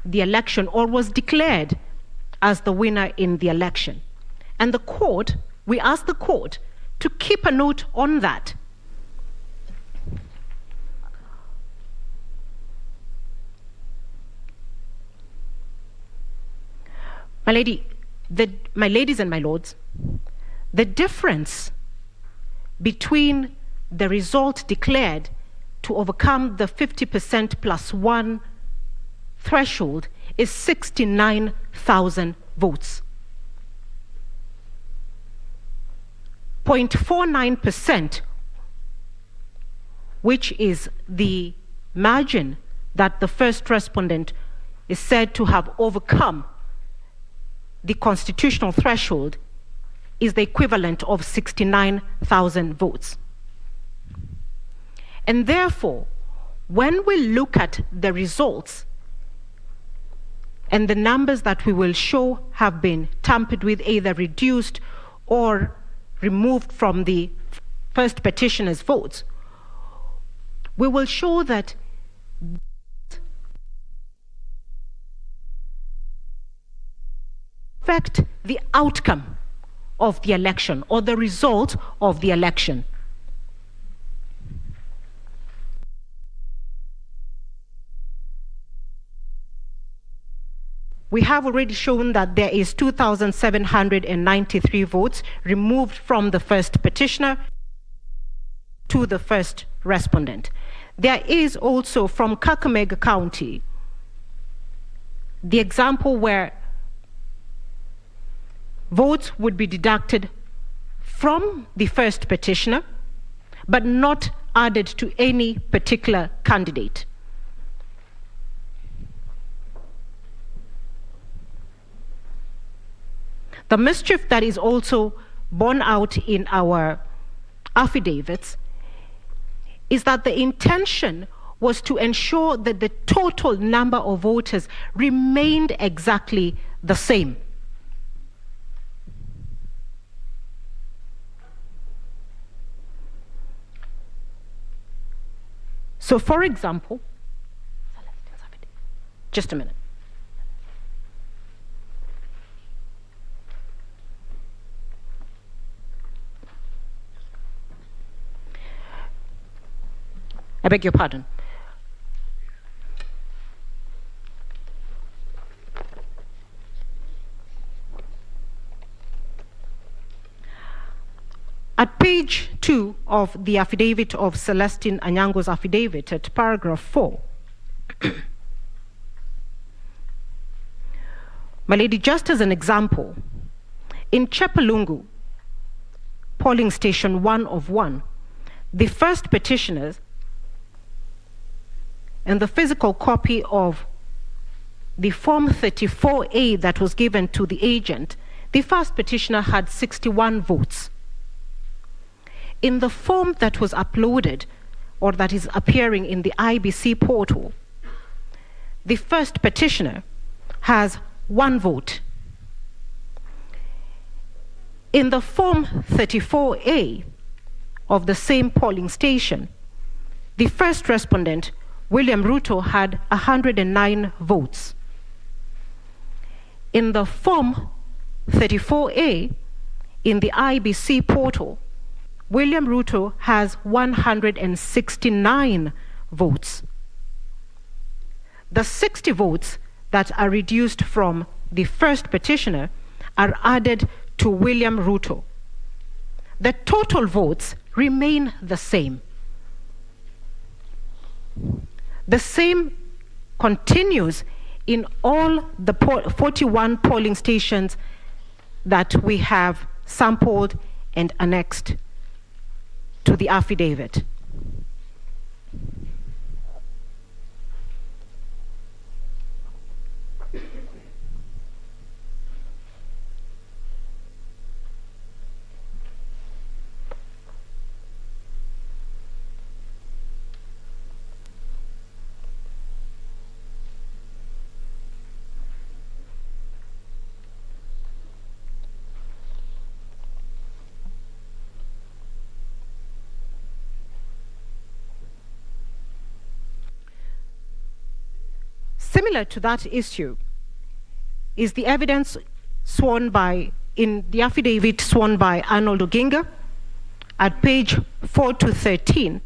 the election or was declared as the winner in the election. And the court, we asked the court to keep a note on that. My ladies and my lords, the difference between the result declared to overcome the 50% plus one threshold is 69,000 votes. 0.49%, which is the margin that the first respondent is said to have overcome the constitutional threshold, is the equivalent of 69,000 votes. And therefore, when we look at the results and the numbers that we will show have been tampered with, either reduced or removed from the first petitioner's votes, we will show that affect the outcome of the election or the result of the election. We have already shown that there is 2,793 votes removed from the first petitioner to the first respondent. There is also from Kakamega County the example where votes would be deducted from the first petitioner, but not added to any particular candidate. The mischief that is also borne out in our affidavits is that the intention was to ensure that the total number of voters remained exactly the same. So, for example, just a minute. I beg your pardon. At page 2 of the affidavit of Celestine Anyango's affidavit, at paragraph 4, my lady, just as an example, in Chepalungu, polling station 1 of 1, the first petitioners and the physical copy of the Form 34A that was given to the agent, the first petitioner had 61 votes. In the form that was uploaded, or that is appearing in the IEBC portal, the first petitioner has 1 vote. In the Form 34A of the same polling station, the first respondent William Ruto had 109 votes. In the Form 34A in the IEBC portal, William Ruto has 169 votes. The 60 votes that are reduced from the first petitioner are added to William Ruto. The total votes remain the same. The same continues in all the 41 polling stations that we have sampled and annexed to the affidavit. Similar to that issue is the evidence sworn by, in the affidavit sworn by Arnold Oginga at page 4 to 13,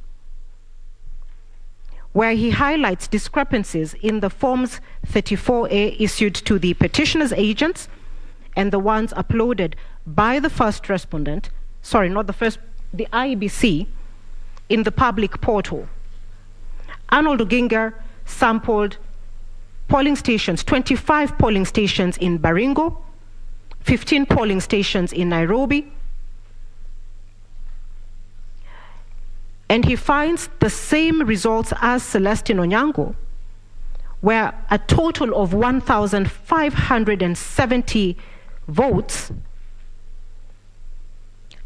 where he highlights discrepancies in the Forms 34A issued to the petitioner's agents and the ones uploaded by the first respondent, sorry, not the first, the IEBC, in the public portal. Arnold Oginga sampled polling stations, 25 polling stations in Baringo, 15 polling stations in Nairobi, and he finds the same results as Celestine Onyango, where a total of 1,570 votes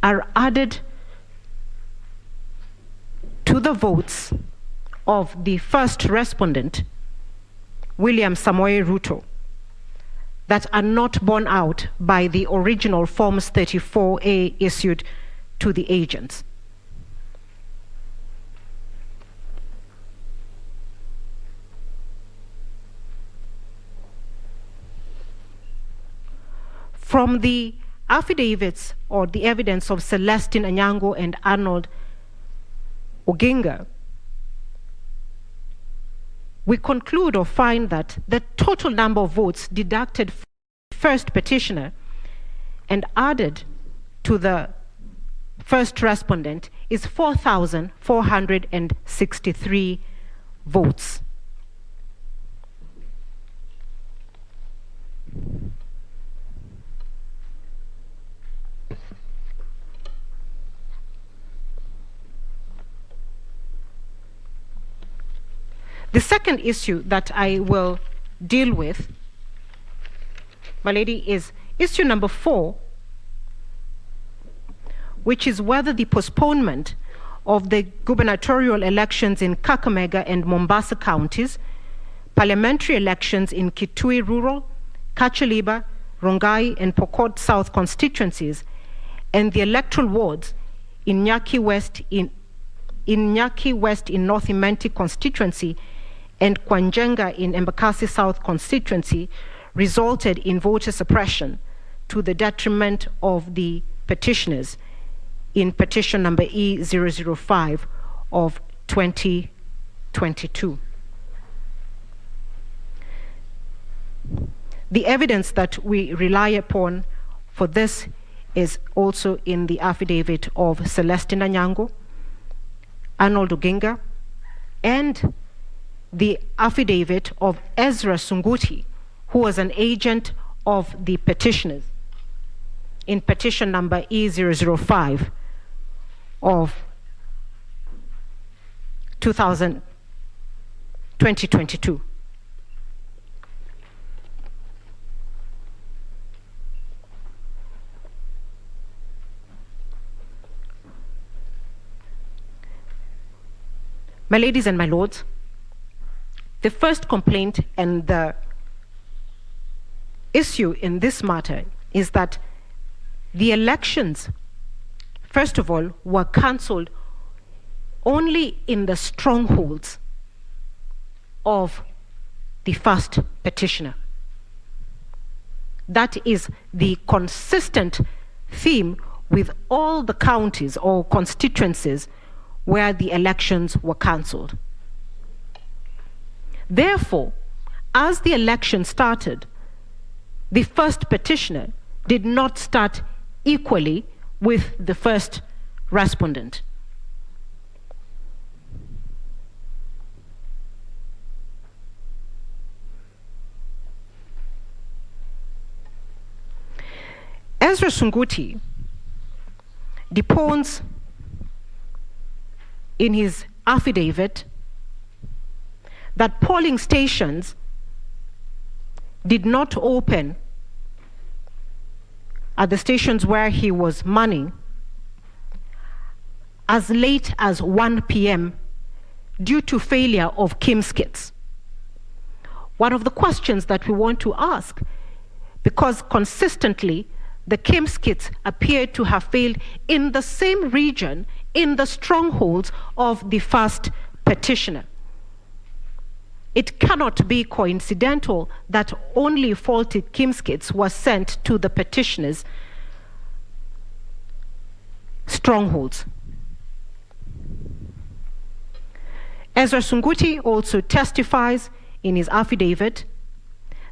are added to the votes of the first respondent, William Samoei Ruto, that are not borne out by the original Forms 34A issued to the agents. From the affidavits or the evidence of Celestine Onyango and Arnold Oginga, we conclude or find that the total number of votes deducted from the first petitioner and added to the first respondent is 4,463 votes. The second issue that I will deal with, my lady, is issue number 4, which is whether the postponement of the gubernatorial elections in Kakamega and Mombasa counties, parliamentary elections in Kitui Rural, Kachaliba, Rongai, and Pokot South constituencies, and the electoral wards in Nyaki West in North Imenti constituency and Kwanjenga in Embakasi South constituency resulted in voter suppression to the detriment of the petitioners in petition number E005 of 2022. The evidence that we rely upon for this is also in the affidavit of Celestine Onyango, Arnold Oginga, and the affidavit of Ezra Sunguti, who was an agent of the petitioners in petition number E005 of 2022. My ladies and my lords, the first complaint and the issue in this matter is that the elections, first of all, were cancelled only in the strongholds of the first petitioner. That is the consistent theme with all the counties or constituencies where the elections were cancelled. Therefore, as the election started, the first petitioner did not start equally with the first respondent. Ezra Sunguti deposed in his affidavit that polling stations did not open at the stations where he was manning as late as 1 p.m. due to failure of KIMS kits. One of the questions that we want to ask, because consistently the KIMS kits appear to have failed in the same region, in the strongholds of the first petitioner. It cannot be coincidental that only faulty KIMS kits were sent to the petitioner's strongholds. Ezra Sunguti also testifies in his affidavit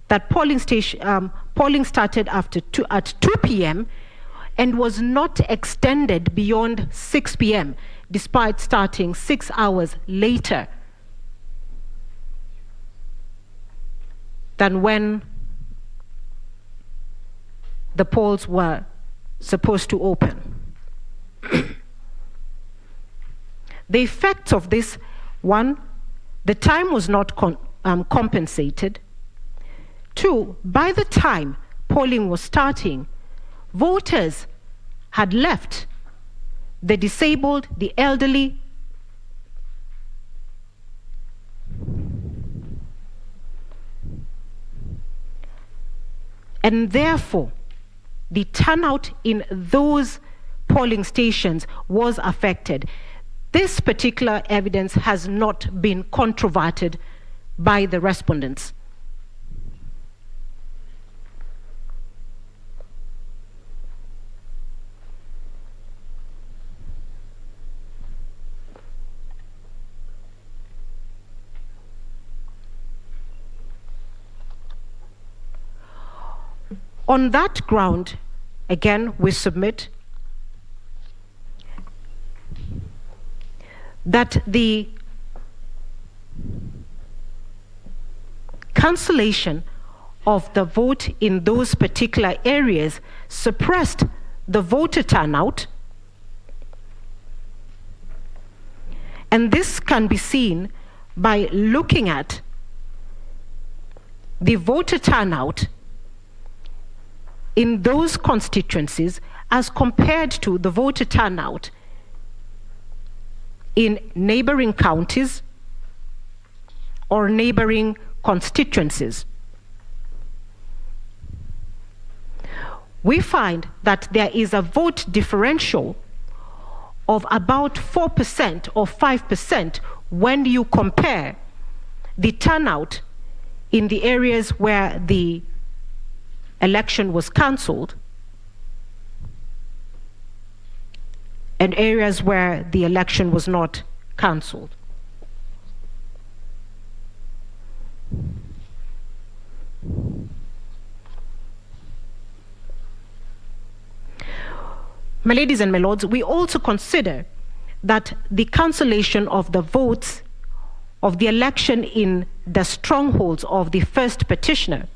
that polling started at 2 p.m. and was not extended beyond 6 p.m. despite starting 6 hours later than when the polls were supposed to open. The effects of this: one, the time was not compensated. Two, by the time polling was starting, voters had left. The disabled, the elderly, and therefore the turnout in those polling stations was affected. This particular evidence has not been controverted by the respondents. On that ground, again, we submit that the cancellation of the vote in those particular areas suppressed the voter turnout, and this can be seen by looking at the voter turnout in those constituencies as compared to the voter turnout in neighboring counties or neighboring constituencies. We find that there is a vote differential of about 4% or 5% when you compare the turnout in the areas where the election was cancelled and areas where the election was not cancelled. My ladies and my lords, we also consider that the cancellation of the votes of the election in the strongholds of the first petitioner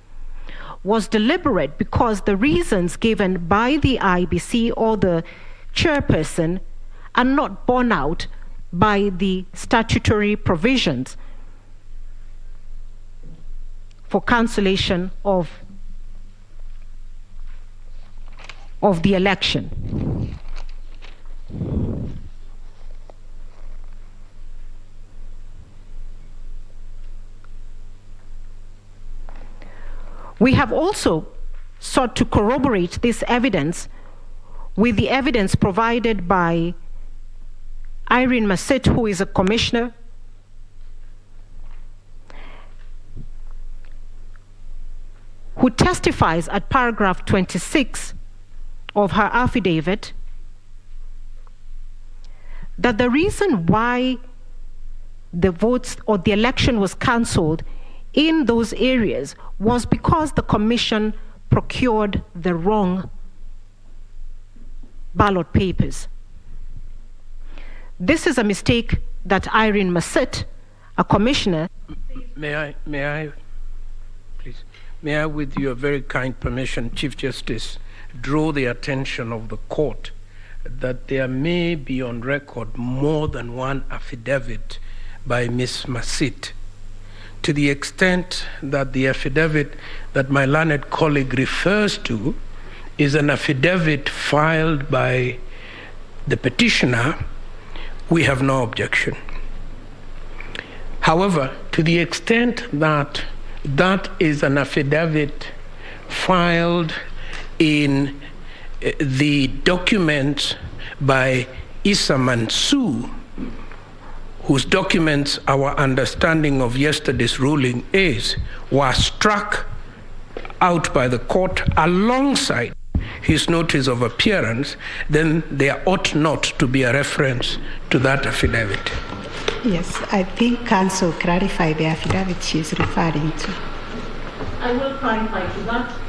was deliberate because the reasons given by the IEBC or the chairperson are not borne out by the statutory provisions for cancellation of the election. We have also sought to corroborate this evidence with the evidence provided by Irene Masit, who is a commissioner, who testifies at paragraph 26 of her affidavit that the reason why the votes or the election was cancelled in those areas was because the commission procured the wrong ballot papers. This is a mistake that Irene Massit, a commissioner... May I, please, may I, with your very kind permission, Chief Justice, draw the attention of the court that there may be on record more than one affidavit by Ms. Massit, to the extent that the affidavit that my learned colleague refers to is an affidavit filed by the petitioner. We have no objection. However, to the extent that that is an affidavit filed in the documents by Issa Mansour, whose documents our understanding of yesterday's ruling is, were struck out by the court alongside his notice of appearance, then there ought not to be a reference to that affidavit. Yes, I think counsel clarify the affidavit she is referring to. I will clarify to that.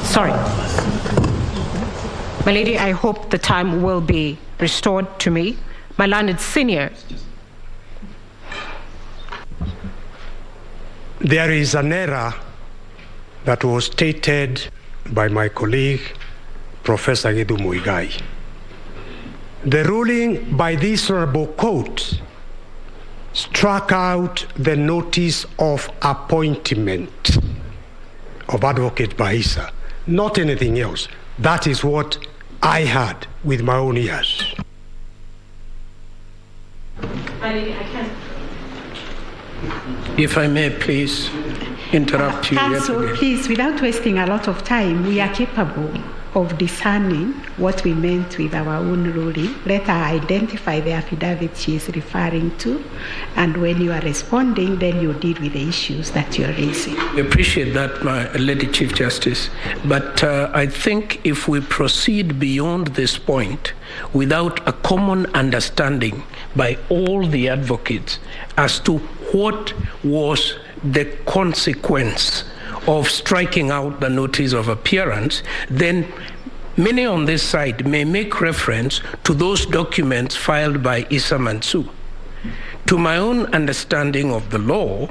Sorry. My lady, I hope the time will be restored to me. My learned senior. There is an error that was stated by my colleague, Professor Gedu Muigai. The ruling by this honorable court struck out the notice of appointment of Advocate Baisa, not anything else. That is what I heard with my own ears. If I may please interrupt you. Counsel, please, without wasting a lot of time, we are capable of discerning what we meant with our own ruling. Let her identify the affidavit she is referring to, and when you are responding, then you deal with the issues that you're raising. We appreciate that, my Lady Chief Justice, but I think if we proceed beyond this point without a common understanding by all the advocates as to what was the consequence of striking out the notice of appearance, then many on this side may make reference to those documents filed by Issa Mansour. To my own understanding of the law,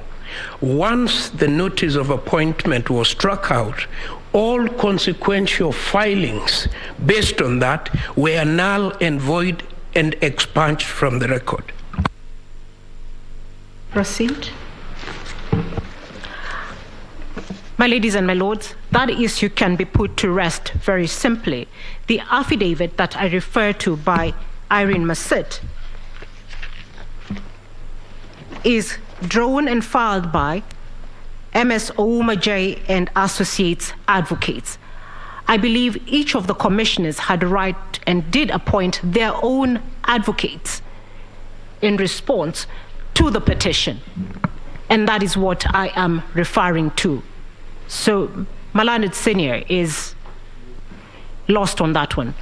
once the notice of appointment was struck out, all consequential filings based on that were null and void and expunged from the record. Proceed. My ladies and my lords, that issue can be put to rest very simply. The affidavit that I refer to by Irene Massit is drawn and filed by MS Ouma J and Associates Advocates. I believe each of the commissioners had a right and did appoint their own advocates in response to the petition. And that is what I am referring to. So Malanid Senior is lost on that one.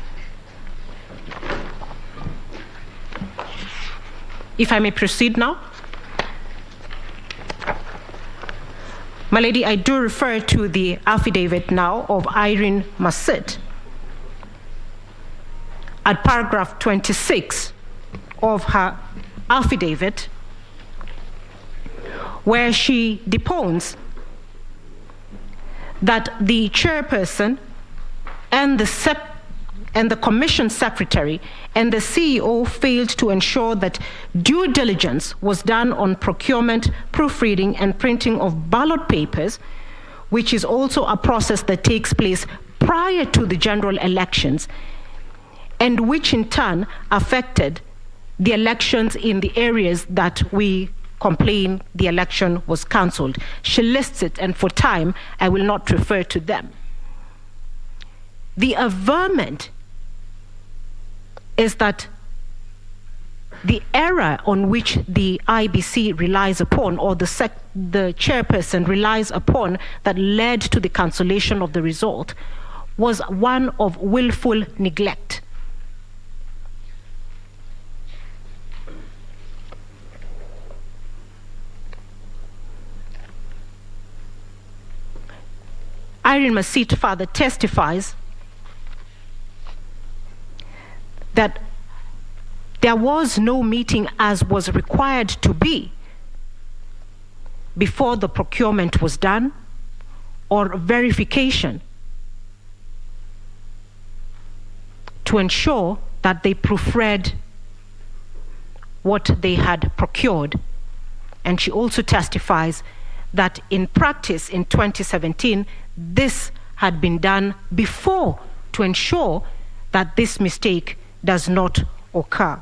If I may proceed now. My lady, I do refer to the affidavit now of Irene Massit at paragraph 26 of her affidavit, where she deposed that the chairperson and the commission secretary and the CEO failed to ensure that due diligence was done on procurement, proofreading, and printing of ballot papers, which is also a process that takes place prior to the general elections, and which in turn affected the elections in the areas that we complain the election was cancelled. She lists it, and for time, I will not refer to them. The averment is that the error on which the IEBC relies upon, or the chairperson relies upon, that led to the cancellation of the result was one of willful neglect. Irene Masit further testifies that there was no meeting as was required to be before the procurement was done, or verification to ensure that they proofread what they had procured. And she also testifies that in practice in 2017, this had been done before to ensure that this mistake does not occur.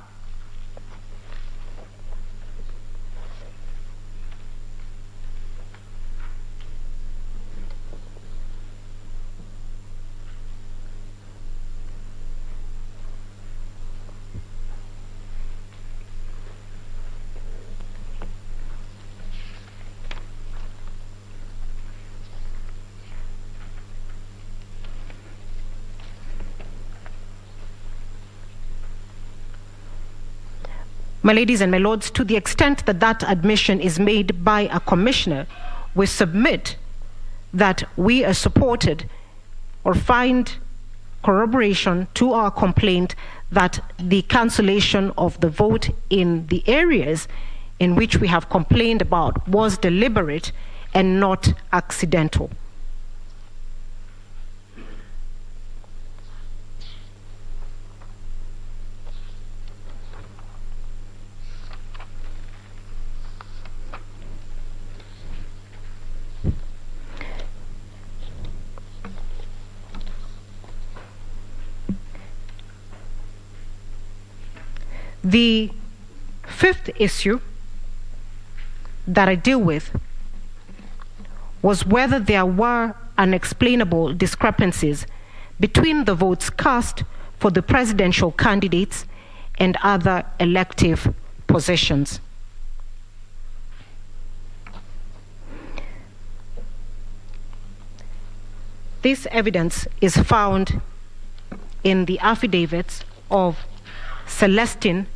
My ladies and my lords, to the extent that that admission is made by a commissioner, we submit that we are supported or find corroboration to our complaint that the cancellation of the vote in the areas in which we have complained about was deliberate and not accidental. The fifth issue that I deal with was whether there were unexplainable discrepancies between the votes cast for the presidential candidates and other elective positions. This evidence is found in the affidavits of Celestine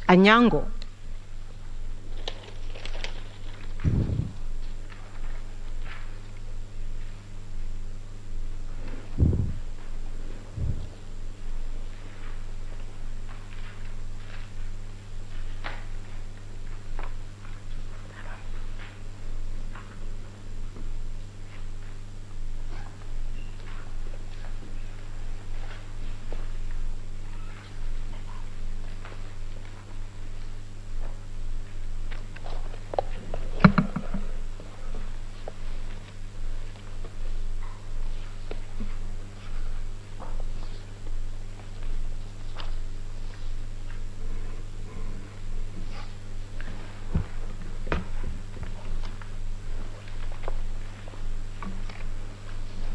Anyango,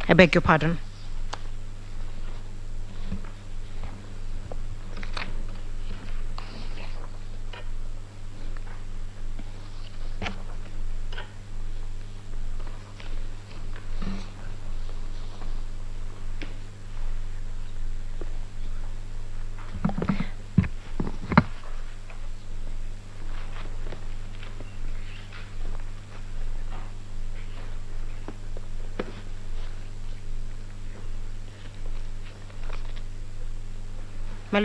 I beg your pardon. My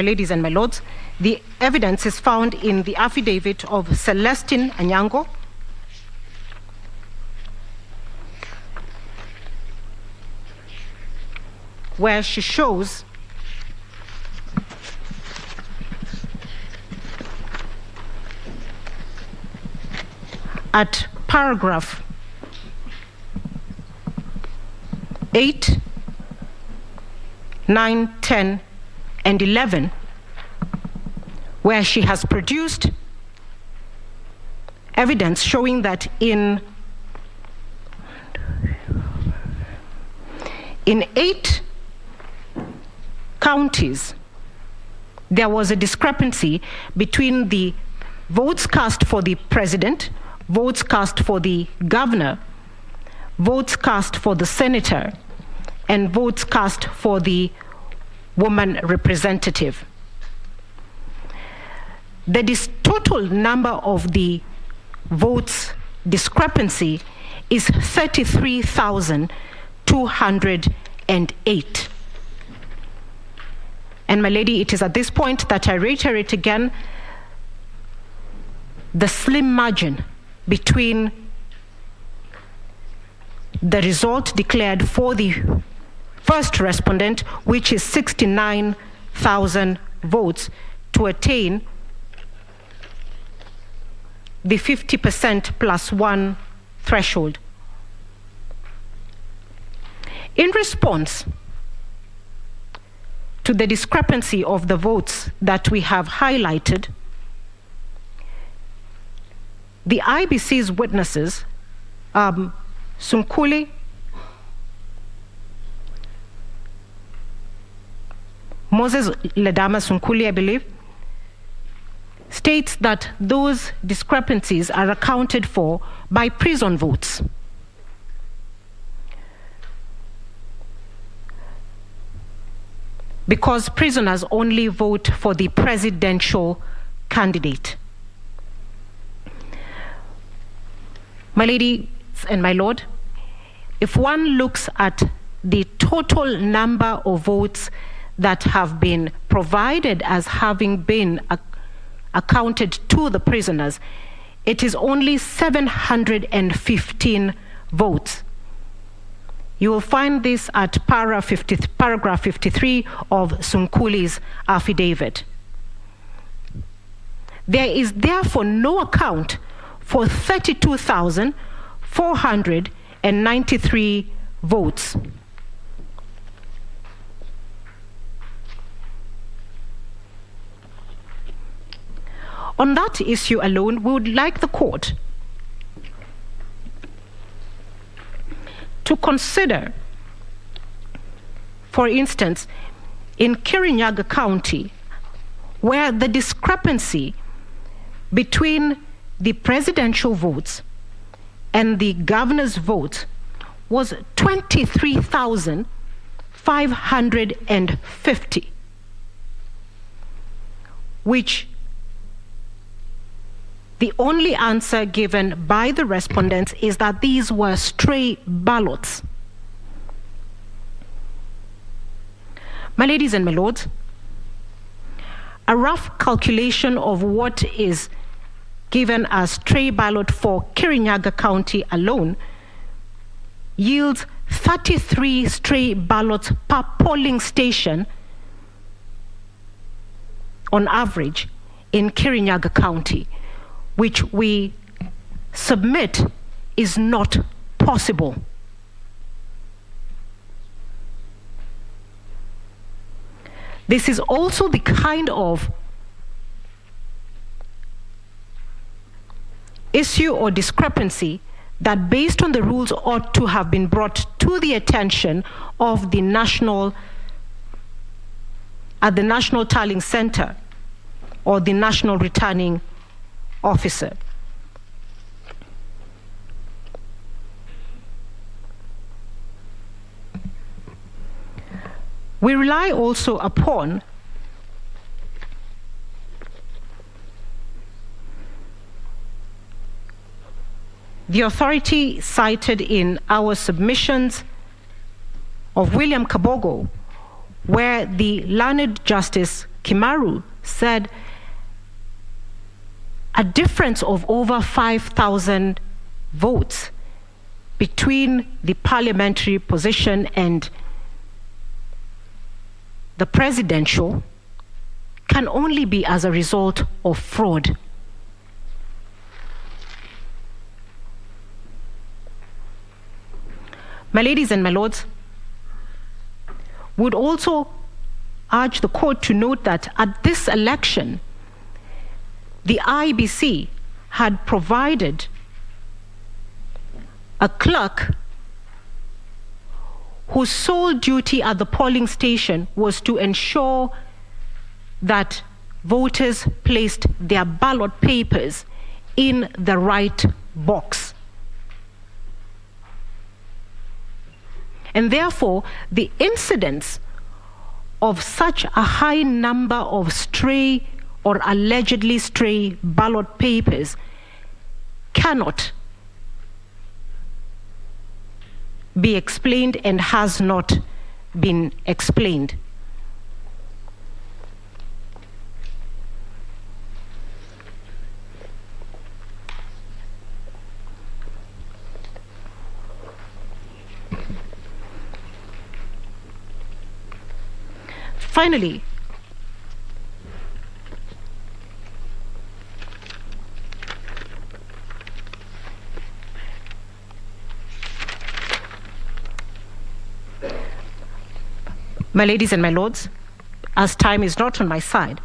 ladies and my lords, the evidence is found in the affidavit of Celestine Anyango, where she shows at paragraph 8, 9, 10, and 11, where she has produced evidence showing that in 8 counties, there was a discrepancy between the votes cast for the president, votes cast for the governor, votes cast for the senator, and votes cast for the woman representative. The total number of the votes discrepancy is 33,208. And my lady, it is at this point that I reiterate again the slim margin between the result declared for the first respondent, which is 69,000 votes, to attain the 50% plus 1 threshold. In response to the discrepancy of the votes that we have highlighted, the IEBC's witnesses, Sunkuli, Moses Ledama Sunkuli, I believe, states that those discrepancies are accounted for by prison votes. Because prisoners only vote for the presidential candidate. My lady and my lord, if one looks at the total number of votes that have been provided as having been accounted to the prisoners, it is only 715 votes. You will find this at paragraph 53 of Sunkuli's affidavit. There is therefore no account for 32,493 votes. On that issue alone, we would like the court to consider, for instance, in Kirinyaga County, where the discrepancy between the presidential votes and the governor's vote was 23,550, which the only answer given by the respondents is that these were stray ballots. My ladies and my lords, a rough calculation of what is given as stray ballot for Kirinyaga County alone yields 33 stray ballots per polling station on average in Kirinyaga County, which we submit is not possible. This is also the kind of issue or discrepancy that, based on the rules, ought to have been brought to the attention of the National Tallying Center or the National Returning Officer. We rely also upon the authority cited in our submissions of William Kabogo, where the learned Justice Kimaru said a difference of over 5,000 votes between the parliamentary position and the presidential can only be as a result of fraud. My ladies and my lords, would also urge the court to note that at this election, the IEBC had provided a clerk whose sole duty at the polling station was to ensure that voters placed their ballot papers in the right box. And therefore, the incidence of such a high number of stray or allegedly stray ballot papers cannot be explained and has not been explained. Finally, my ladies and my lords, as time is not on my side,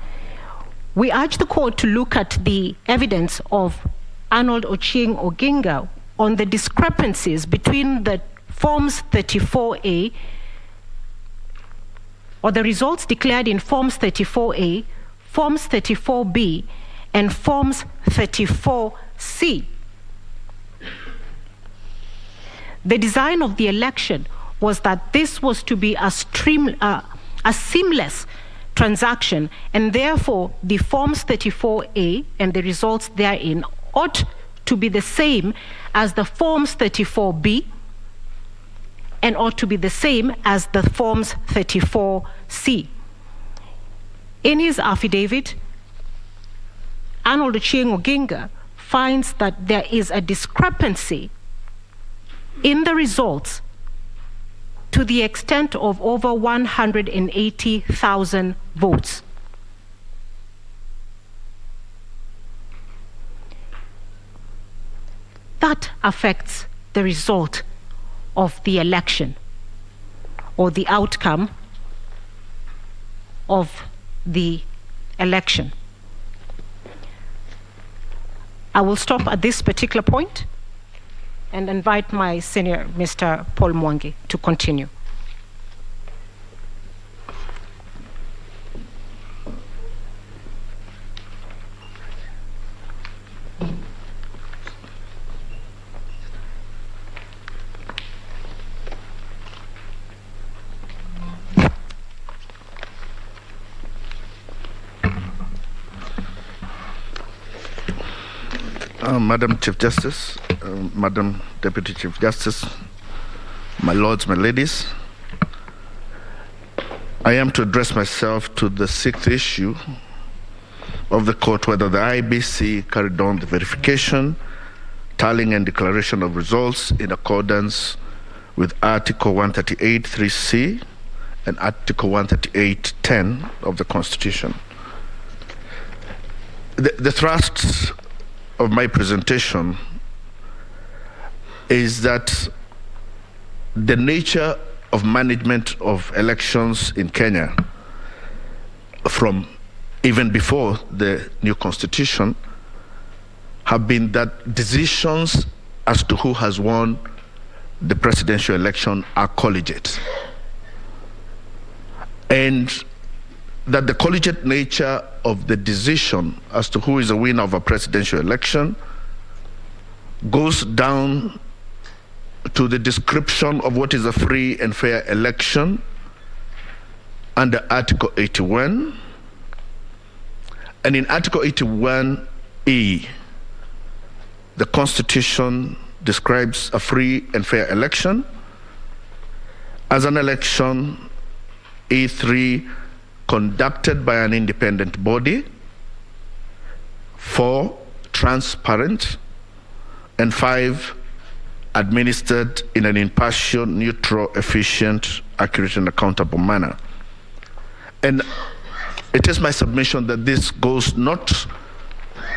we urge the court to look at the evidence of Arnold Ochieng Oginga on the discrepancies between the Forms 34A or the results declared in Forms 34A, Forms 34B, and Forms 34C. The design of the election was that this was to be a seamless transaction, and therefore the Forms 34A and the results therein ought to be the same as the Forms 34B and ought to be the same as the Forms 34C. In his affidavit, Arnold Ochieng Oginga finds that there is a discrepancy in the results to the extent of over 180,000 votes. That affects the result of the election or the outcome of the election. I will stop at this particular point and invite my senior, Mr. Paul Mwangi, to continue. Madam Chief Justice, Madam Deputy Chief Justice, my lords, my ladies, I am to address myself to the sixth issue of the court, whether the IEBC carried on the verification, tallying and declaration of results in accordance with Article 138(3)(c) and Article 138(10) of the Constitution. The thrust of my presentation is that the nature of management of elections in Kenya from even before the new constitution have been that decisions as to who has won the presidential election are collegiate, and that the collegiate nature of the decision as to who is the winner of a presidential election goes down to the description of what is a free and fair election under Article 81. And in Article 81E, the Constitution describes a free and fair election as an election, E3, conducted by an independent body, 4, transparent, and 5, administered in an impartial, neutral, efficient, accurate, and accountable manner. And it is my submission that this goes not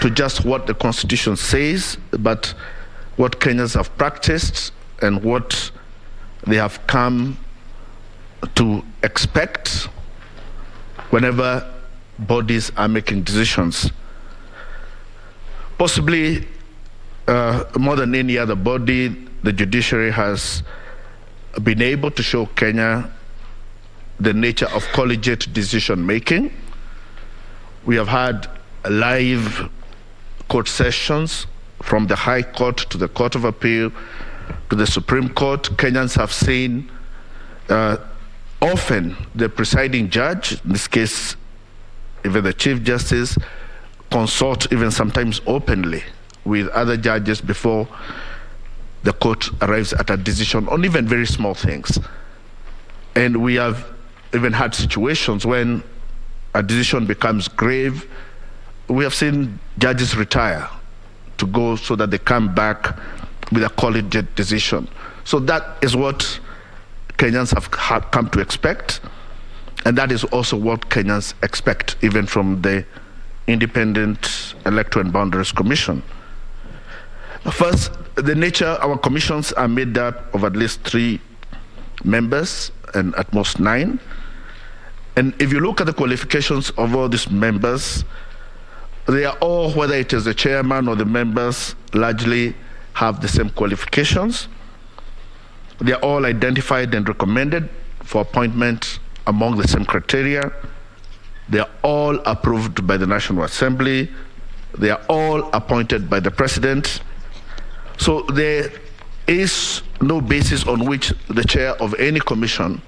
to just what the Constitution says, but what Kenyans have practiced and what they have come to expect whenever bodies are making decisions. Possibly more than any other body, the judiciary has been able to show Kenya the nature of collegiate decision making. We have had live court sessions from the High Court to the Court of Appeal to the Supreme Court. Kenyans have seen often the presiding judge, in this case even the Chief Justice, consult even sometimes openly with other judges before the court arrives at a decision on even very small things. And we have even had situations when a decision becomes grave. We have seen judges retire to go so that they come back with a collegiate decision. So that is what Kenyans have come to expect, and that is also what Kenyans expect even from the Independent Electoral and Boundaries Commission. First, the nature, our commissions are made up of at least 3 members and at most 9. And if you look at the qualifications of all these members, they are all, whether it is the chairman or the members, largely have the same qualifications. They are all identified and recommended for appointment among the same criteria. They are all approved by the National Assembly. They are all appointed by the President. So there is no basis on which the chair of any commission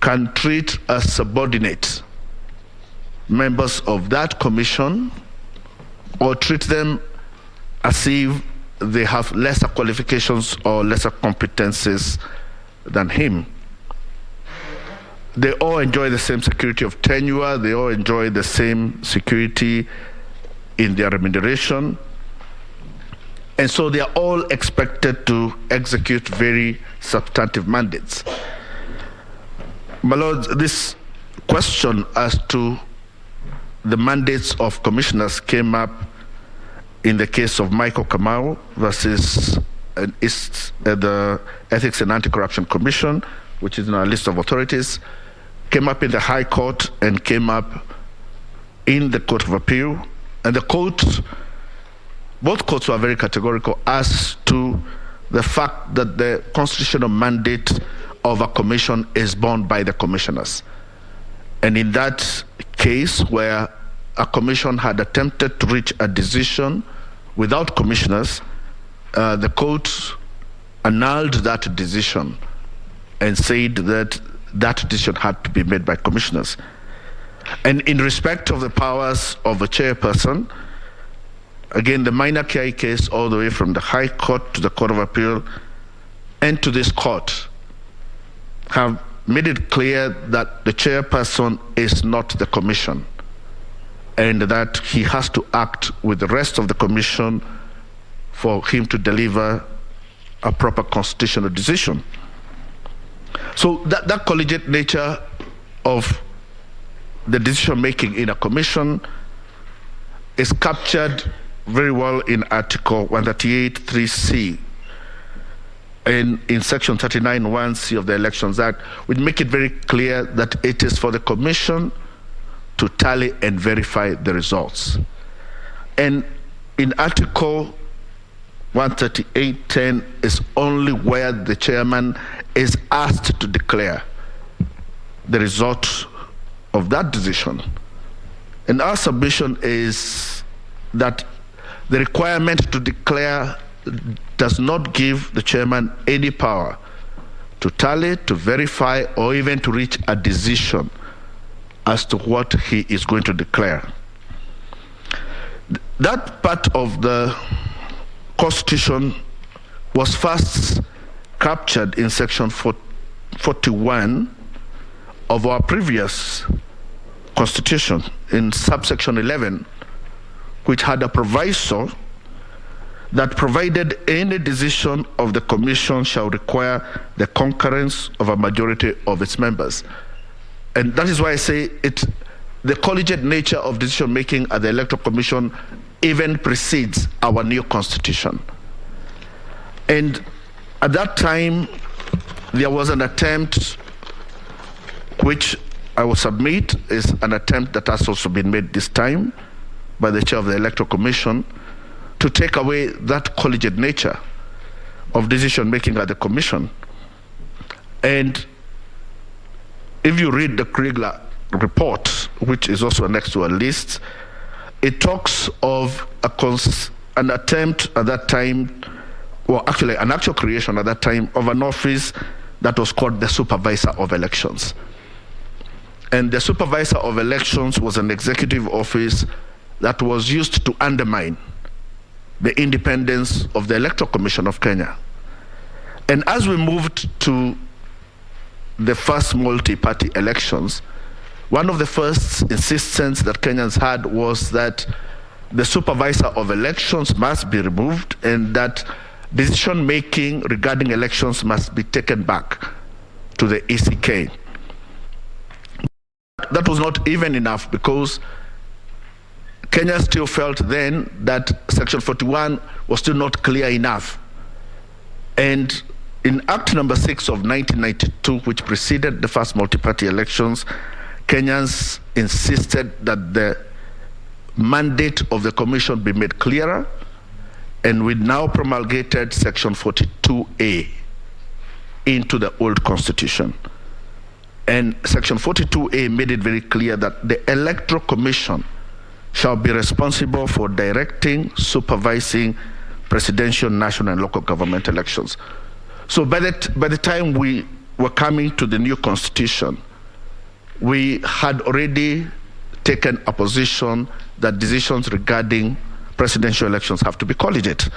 can treat as subordinate members of that commission or treat them as if they have lesser qualifications or lesser competencies than him. They all enjoy the same security of tenure. They all enjoy the same security in their remuneration. And so they are all expected to execute very substantive mandates. My Lord, this question as to the mandates of commissioners came up in the case of Michael Kamau versus the Ethics and Anti-Corruption Commission, which is in our list of authorities, came up in the High Court and came up in the Court of Appeal. And the court, both courts were very categorical as to the fact that the constitutional mandate of a commission is borne by the commissioners. And in that case where a commission had attempted to reach a decision without commissioners, the court annulled that decision and said that that decision had to be made by commissioners. And in respect of the powers of a chairperson, again, the minor KI case all the way from the High Court to the Court of Appeal and to this court have made it clear that the chairperson is not the commission and that he has to act with the rest of the commission for him to deliver a proper constitutional decision. So that collegiate nature of the decision making in a commission is captured very well in Article 138(3)(c) and in Section 39(1)(c) of the Elections Act, which make it very clear that it is for the commission to tally and verify the results. And in Article 138(10) is only where the chairman is asked to declare the result of that decision. And our submission is that the requirement to declare does not give the chairman any power to tally, to verify, or even to reach a decision as to what he is going to declare. That part of the Constitution was first captured in Section 41 of our previous Constitution, in subsection 11, which had a proviso that provided any decision of the commission shall require the concurrence of a majority of its members. And that is why I say the collegiate nature of decision making at the Electoral Commission even precedes our new constitution. And at that time, there was an attempt, which I will submit is an attempt that has also been made this time by the chair of the Electoral Commission, to take away that collegiate nature of decision making at the Commission. And if you read the Kriegler report, which is also next to our list, it talks of an attempt at that time, or actually an actual creation at that time, of an office that was called the Supervisor of Elections. And the Supervisor of Elections was an executive office that was used to undermine the independence of the Electoral Commission of Kenya. And as we moved to the first multi-party elections, one of the first insistence that Kenyans had was that the Supervisor of Elections must be removed and that decision-making regarding elections must be taken back to the ECK. That was not even enough, because Kenya still felt then that Section 41 was still not clear enough. And in Act number 6 of 1992, which preceded the first multi-party elections, Kenyans insisted that the mandate of the Commission be made clearer, and we now promulgated Section 42A into the old Constitution. And Section 42A made it very clear that the Electoral Commission shall be responsible for directing, supervising presidential, national, and local government elections. So by the time we were coming to the new Constitution, we had already taken a position that decisions regarding presidential elections have to be collegiate.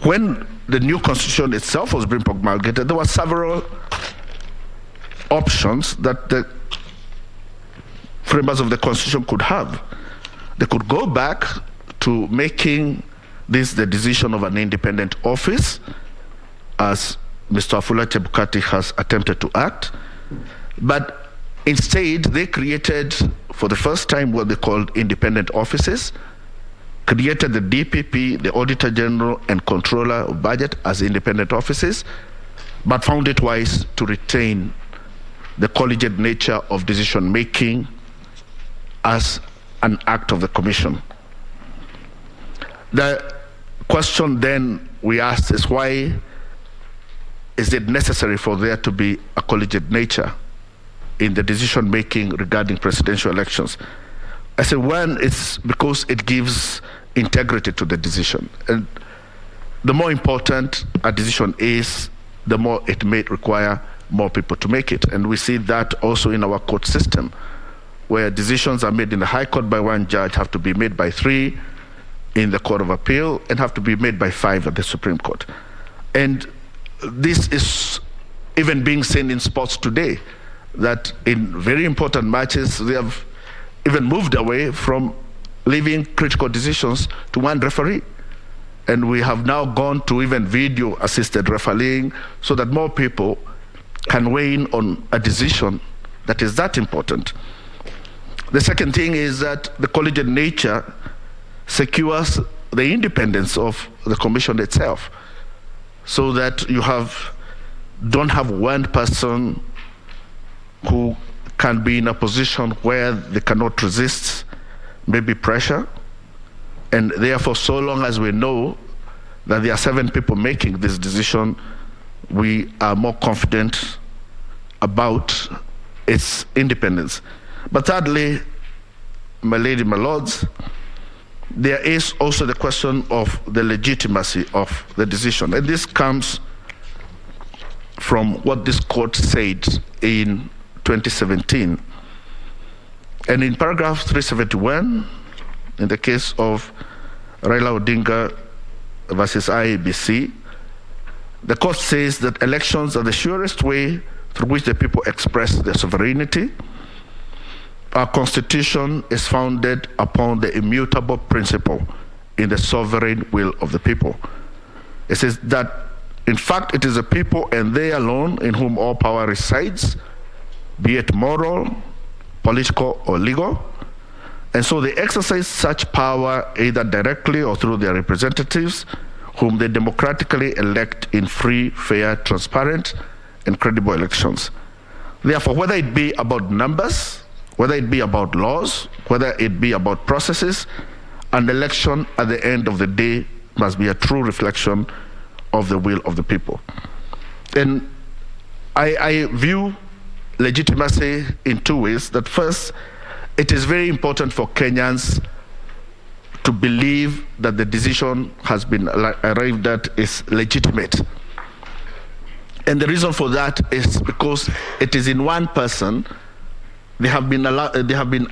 When the new Constitution itself was being promulgated, there were several options that the framers of the Constitution could have. They could go back to making this the decision of an independent office, as Mr. Afula Chebukati has attempted to act. But instead, they created, for the first time, what they called independent offices, created the DPP, the Auditor General, and Controller of Budget as independent offices, but found it wise to retain the collegiate nature of decision-making as an act of the Commission. The question then we asked is, why is it necessary for there to be a collegiate nature in the decision-making regarding presidential elections? I said, one, it's because it gives integrity to the decision. And the more important a decision is, the more it may require more people to make it. And we see that also in our court system, where decisions are made in the High Court by one judge have to be made by 3 in the Court of Appeal and have to be made by 5 at the Supreme Court. And this is even being seen in sports today, that in very important matches, they have even moved away from leaving critical decisions to one referee. And we have now gone to even video-assisted refereeing so that more people can weigh in on a decision that is that important. The second thing is that the collegiate nature secures the independence of the Commission itself, so that you don't have one person who can be in a position where they cannot resist maybe pressure. And therefore, so long as we know that there are 7 people making this decision, we are more confident about its independence. But thirdly, my lady, my lords, there is also the question of the legitimacy of the decision. And this comes from what this court said in 2017. And in paragraph 371, in the case of Raila Odinga versus IEBC, the court says that elections are the surest way through which the people express their sovereignty. Our Constitution is founded upon the immutable principle in the sovereign will of the people. It says that, in fact, it is the people and they alone in whom all power resides, be it moral, political, or legal. And so they exercise such power either directly or through their representatives, whom they democratically elect in free, fair, transparent, and credible elections. Therefore, whether it be about numbers, whether it be about laws, whether it be about processes, an election at the end of the day must be a true reflection of the will of the people. And I view legitimacy in two ways. That first, it is very important for Kenyans to believe that the decision has been arrived at is legitimate. And the reason for that is because it is in one person. They have been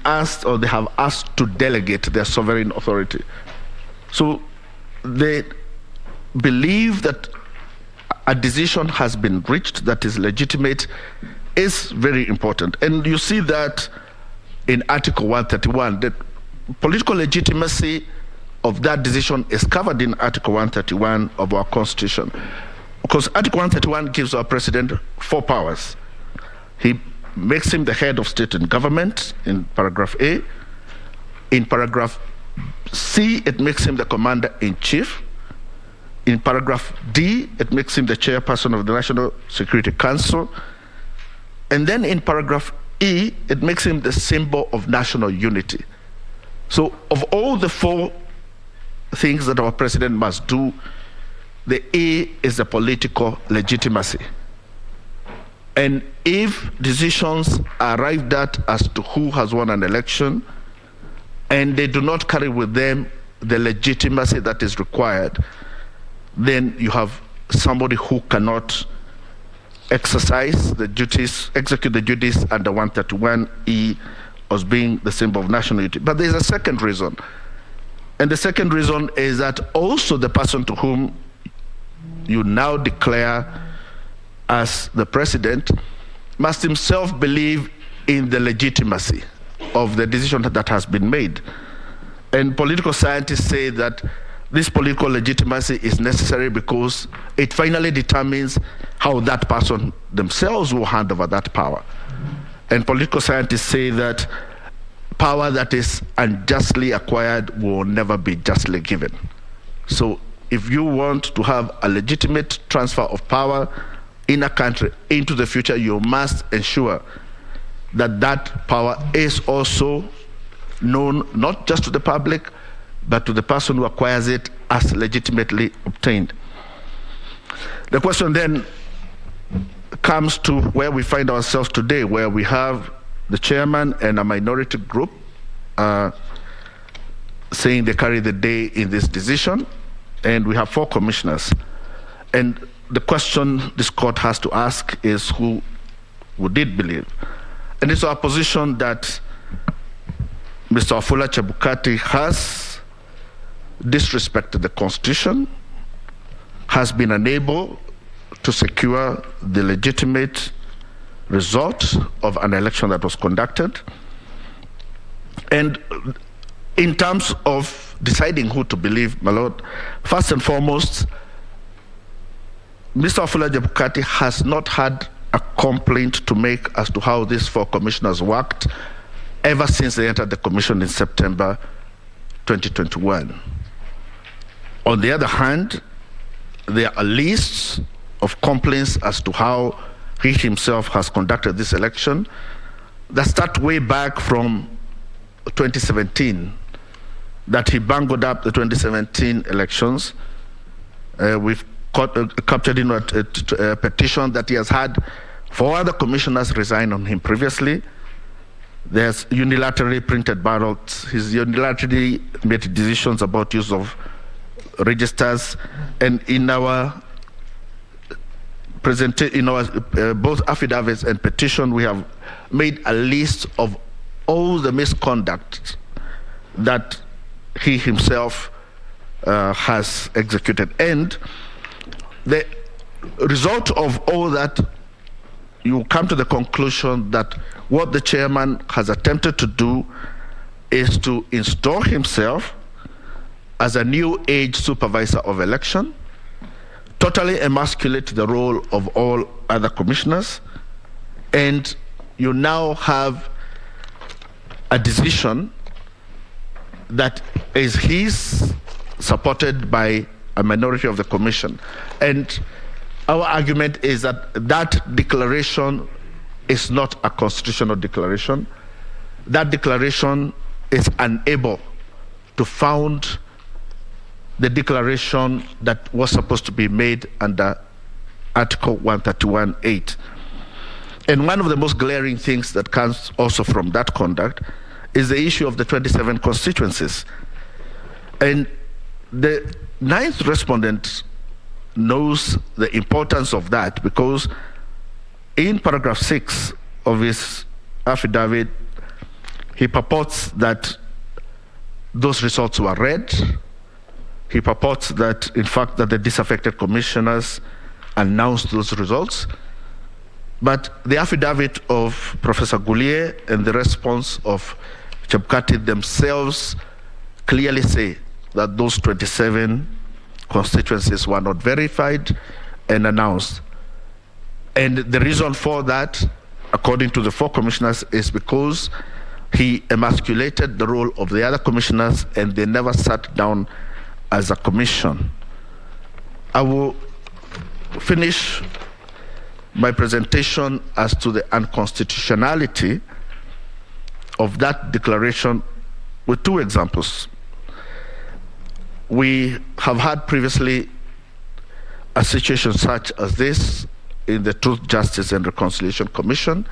asked to delegate their sovereign authority. So they believe that a decision has been reached that is legitimate is very important. And you see that in Article 131, that political legitimacy of that decision is covered in Article 131 of our Constitution. Because Article 131 gives our president 4 powers. He makes him the head of state and government in paragraph A. In paragraph C, it makes him the commander-in-chief. In paragraph D, it makes him the chairperson of the National Security Council. And then in paragraph E, it makes him the symbol of national unity. So of all the 4 things that our president must do, the A is the political legitimacy. And if decisions are arrived at as to who has won an election, and they do not carry with them the legitimacy that is required, then you have somebody who cannot exercise the duties, execute the duties under 131E as being the symbol of national unity. But there's a second reason. And the second reason is that also the person to whom you now declare as the president must himself believe in the legitimacy of the decision that has been made. And political scientists say that this political legitimacy is necessary because it finally determines how that person themselves will hand over that power. And political scientists say that power that is unjustly acquired will never be justly given. So if you want to have a legitimate transfer of power in a country into the future, you must ensure that that power is also known not just to the public, but to the person who acquires it as legitimately obtained. The question then comes to where we find ourselves today, where we have the chairman and a minority group saying they carry the day in this decision, and we have 4 commissioners. And the question this court has to ask is who did believe. And it's our position that Mr. Wafula Chebukati has disrespected the Constitution, has been unable to secure the legitimate result of an election that was conducted. And in terms of deciding who to believe, my lord, first and foremost, Mr. Wafula Chebukati has not had a complaint to make as to how these 4 commissioners worked ever since they entered the commission in September 2021. On the other hand, there are lists of complaints as to how he himself has conducted this election that start way back from 2017, that he bungled up the 2017 elections. We've captured in a petition that he has had 4 other commissioners resign on him previously. There's unilaterally printed ballots. He's unilaterally made decisions about use of registers. And in our both affidavits and petition, we have made a list of all the misconduct that he himself has executed. And the result of all that, you come to the conclusion that what the chairman has attempted to do is to install himself as a new age supervisor of election, totally emasculate the role of all other commissioners, and you now have a decision that is his, supported by a minority of the commission. And our argument is that that declaration is not a constitutional declaration. That declaration is unable to found the declaration that was supposed to be made under Article 131.8. And one of the most glaring things that comes also from that conduct is the issue of the 27 constituencies. And the ninth respondent knows the importance of that, because in paragraph 6 of his affidavit, he purports that those results were read. He purports that, in fact, that the disaffected commissioners announced those results. But the affidavit of Professor Goulier and the response of Chebukati themselves clearly say that those 27 constituencies were not verified and announced. And the reason for that, according to the 4 commissioners, is because he emasculated the role of the other commissioners and they never sat down as a commission. I will finish my presentation as to the unconstitutionality of that declaration with 2 examples. We have had previously a situation such as this in the Truth, Justice and Reconciliation Commission.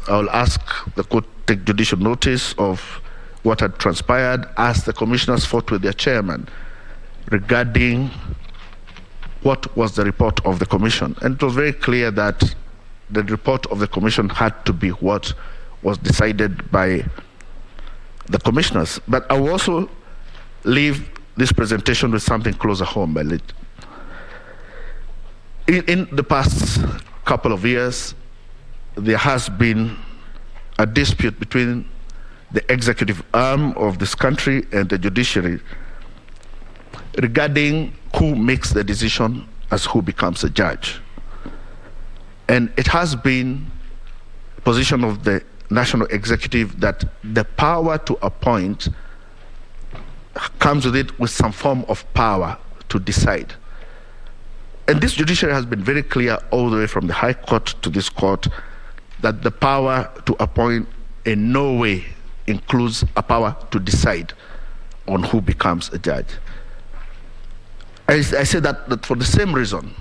I'll ask the court to take judicial notice of what had transpired as the commissioners fought with their chairman regarding what was the report of the commission. And it was very clear that the report of the commission had to be what was decided by the commissioners. But I will also leave this presentation with something closer home. In the past couple of years, there has been a dispute between the executive arm of this country and the judiciary regarding who makes the decision as who becomes a judge. And it has been the position of the national executive that the power to appoint comes with it with some form of power to decide. And this judiciary has been very clear all the way from the High Court to this court that the power to appoint in no way includes a power to decide on who becomes a judge. I say that for the same reason,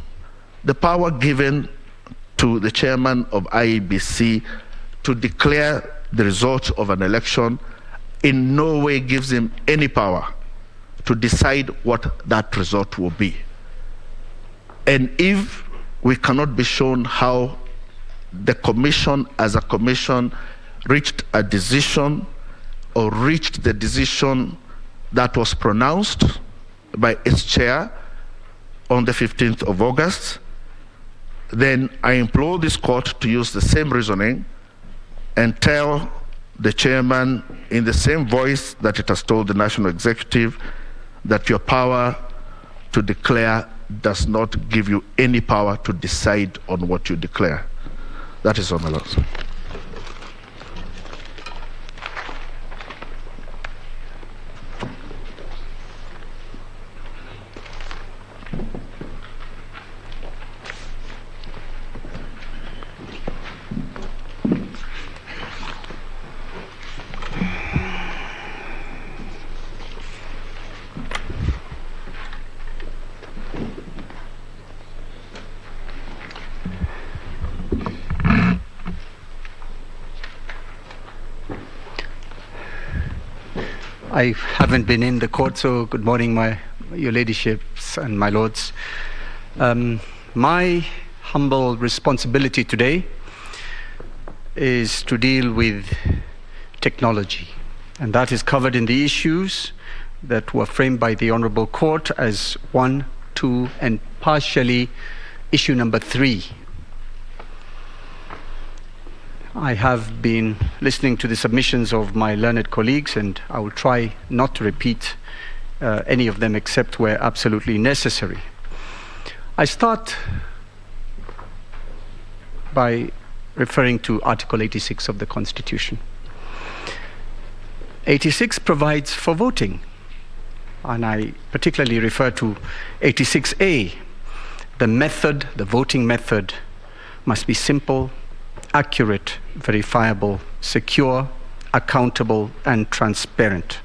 the power given to the chairman of IEBC to declare the results of an election in no way gives him any power to decide what that result will be. And if we cannot be shown how the commission as a commission reached a decision or reached the decision that was pronounced by its chair on the 15th of August, then I implore this court to use the same reasoning and tell the chairman in the same voice that it has told the national executive that your power to declare does not give you any power to decide on what you declare. That is all, my lords. I haven't been in the court, so good morning, your ladyships and my lords. My humble responsibility today is to deal with technology, and that is covered in the issues that were framed by the Honorable Court as 1, 2, and partially issue number 3. I have been listening to the submissions of my learned colleagues, and I will try not to repeat any of them except where absolutely necessary. I start by referring to Article 86 of the Constitution. 86 provides for voting, and I particularly refer to 86A. The method, the voting method, must be simple, accurate, verifiable, secure, accountable, and transparent.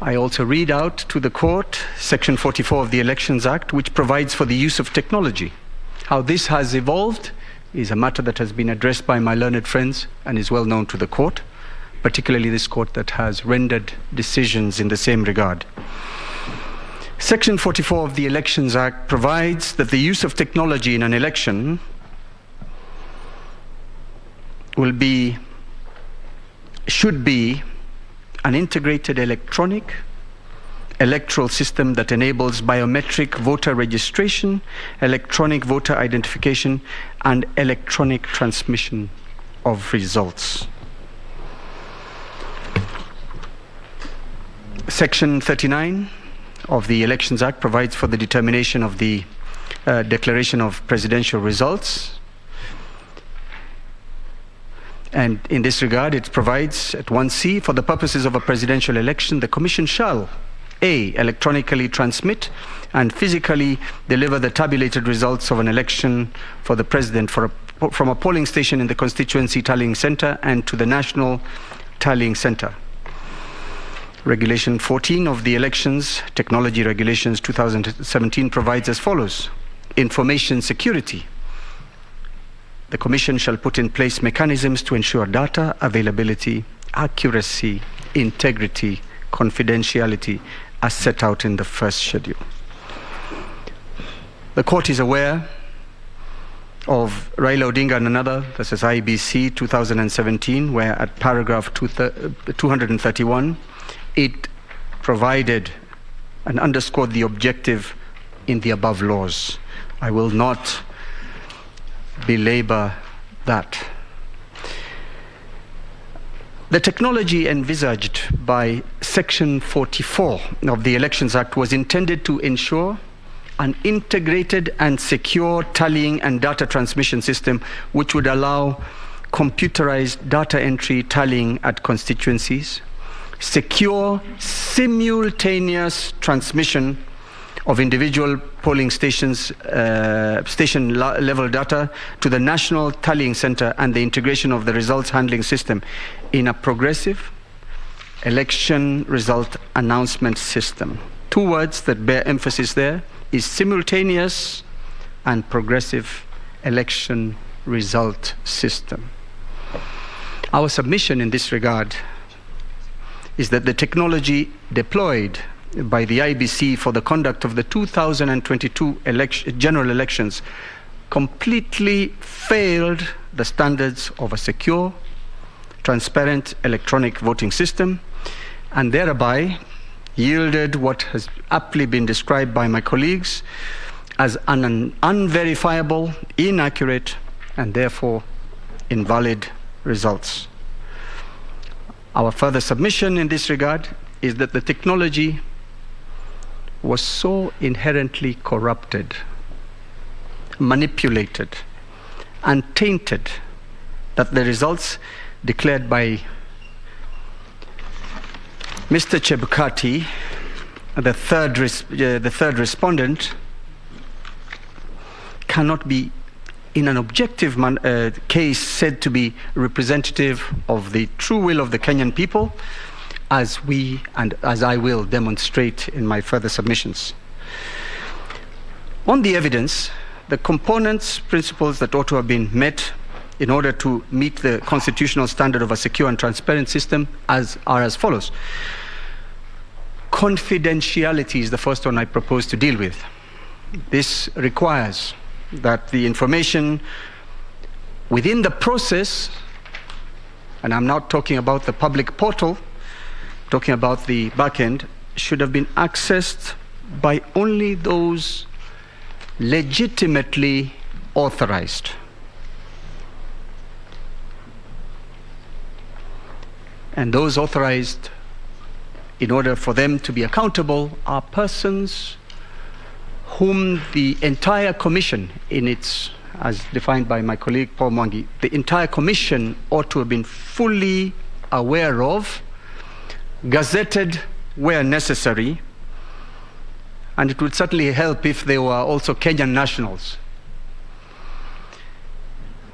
I also read out to the court Section 44 of the Elections Act, which provides for the use of technology. How this has evolved is a matter that has been addressed by my learned friends and is well known to the court, particularly this court that has rendered decisions in the same regard. Section 44 of the Elections Act provides that the use of technology in an election should be an integrated electronic electoral system that enables biometric voter registration, electronic voter identification, and electronic transmission of results. Section 39 of the Elections Act provides for the determination of the declaration of presidential results. And in this regard, it provides at 1C, for the purposes of a presidential election, the Commission shall A, electronically transmit and physically deliver the tabulated results of an election for the president from a polling station in the constituency tallying center and to the national tallying center. Regulation 14 of the Elections Technology Regulations 2017 provides as follows. Information security. The Commission shall put in place mechanisms to ensure data availability, accuracy, integrity, confidentiality, as set out in the first schedule. The court is aware of Raila Odinga and another versus IEBC 2017, where at paragraph 231, it provided and underscored the objective in the above laws. I will not belabor that. The technology envisaged by Section 44 of the Elections Act was intended to ensure an integrated and secure tallying and data transmission system which would allow computerized data entry tallying at constituencies, secure simultaneous transmission of individual polling stations, station level data to the national tallying center, and the integration of the results handling system in a progressive election result announcement system. Two words that bear emphasis there is simultaneous and progressive election result system. Our submission in this regard is that the technology deployed by the IEBC for the conduct of the 2022 general elections completely failed the standards of a secure, transparent electronic voting system, and thereby yielded what has aptly been described by my colleagues as an unverifiable, inaccurate, and therefore invalid results. Our further submission in this regard is that the technology was so inherently corrupted, manipulated, and tainted that the results declared by Mr. Chebukati, the third respondent, cannot be in an objective case said to be representative of the true will of the Kenyan people, as we and as I will demonstrate in my further submissions. On the evidence, the components, principles that ought to have been met in order to meet the constitutional standard of a secure and transparent system are as follows. Confidentiality is the first one I propose to deal with. This requires that the information within the process, and I'm not talking about the public portal, talking about the back end, should have been accessed by only those legitimately authorized. And those authorized, in order for them to be accountable, are persons whom the entire commission, in its, as defined by my colleague Paul Mwangi, the entire commission ought to have been fully aware of, gazetted where necessary, and it would certainly help if they were also Kenyan nationals.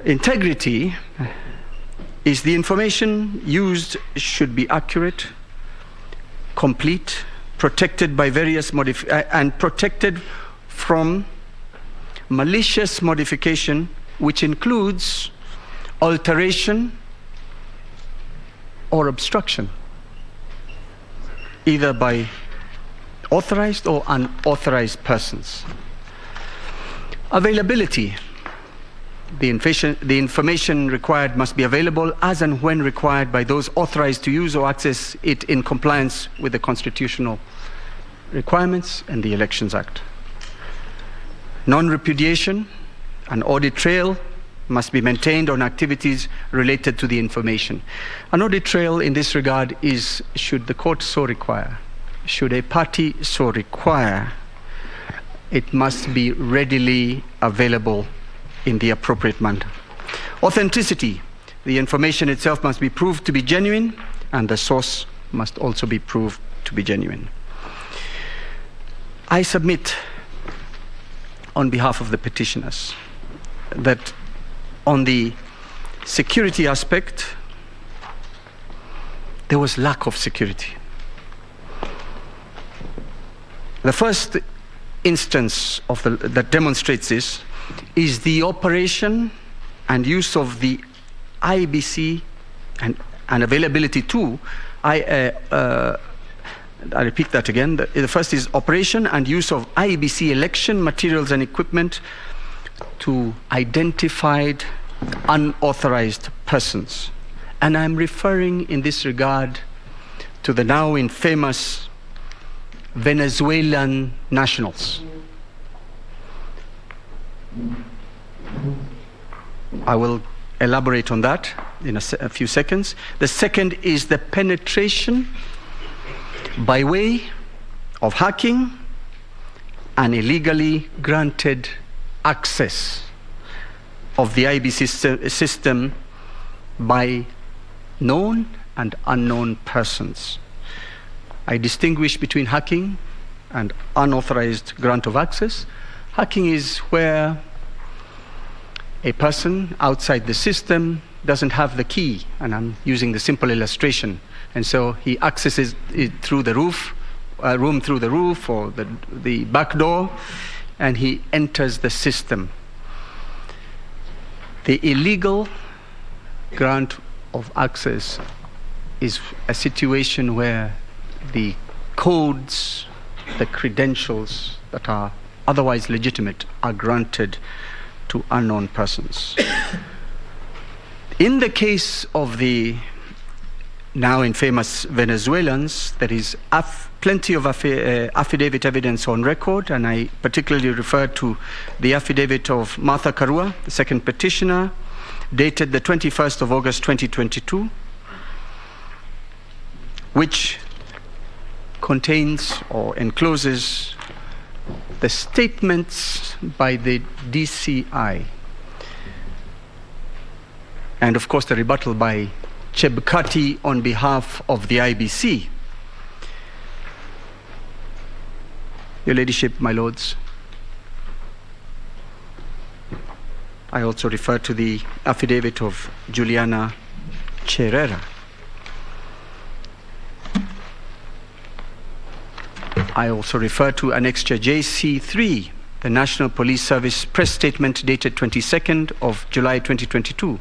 Integrity is the information used should be accurate, complete, protected by various and protected from malicious modification, which includes alteration or obstruction, either by authorized or unauthorized persons. Availability. The information required must be available as and when required by those authorized to use or access it in compliance with the constitutional requirements and the Elections Act. Non-repudiation. An audit trail must be maintained on activities related to the information. An audit trail in this regard is, should the court so require, should a party so require, it must be readily available in the appropriate manner. Authenticity. The information itself must be proved to be genuine, and the source must also be proved to be genuine. I submit on behalf of the petitioners that on the security aspect, there was lack of security. The first instance of that demonstrates this is the operation and use of the IEBC and availability to, I repeat that again. The first is operation and use of IEBC election materials and equipment to identified unauthorized persons. And I'm referring in this regard to the now infamous Venezuelan nationals. I will elaborate on that in a few seconds. The second is the penetration by way of hacking and illegally granted access of the IEBC system by known and unknown persons. I distinguish between hacking and unauthorized grant of access. Hacking is where a person outside the system doesn't have the key, and I'm using the simple illustration, and so he accesses it through the roof, room through the roof or the back door, and he enters the system. The illegal grant of access is a situation where the codes, the credentials that are otherwise legitimate are granted to unknown persons. In the case of the now infamous Venezuelans, there is plenty of affidavit evidence on record, and I particularly refer to the affidavit of Martha Karua, the second petitioner, dated the 21st of August 2022, which contains or encloses the statements by the DCI, and of course the rebuttal by Chebukati on behalf of the IEBC. Your Ladyship, my Lords, I also refer to the affidavit of Juliana Cherera. I also refer to Annexure JC3, the National Police Service press statement dated 22nd of July 2022.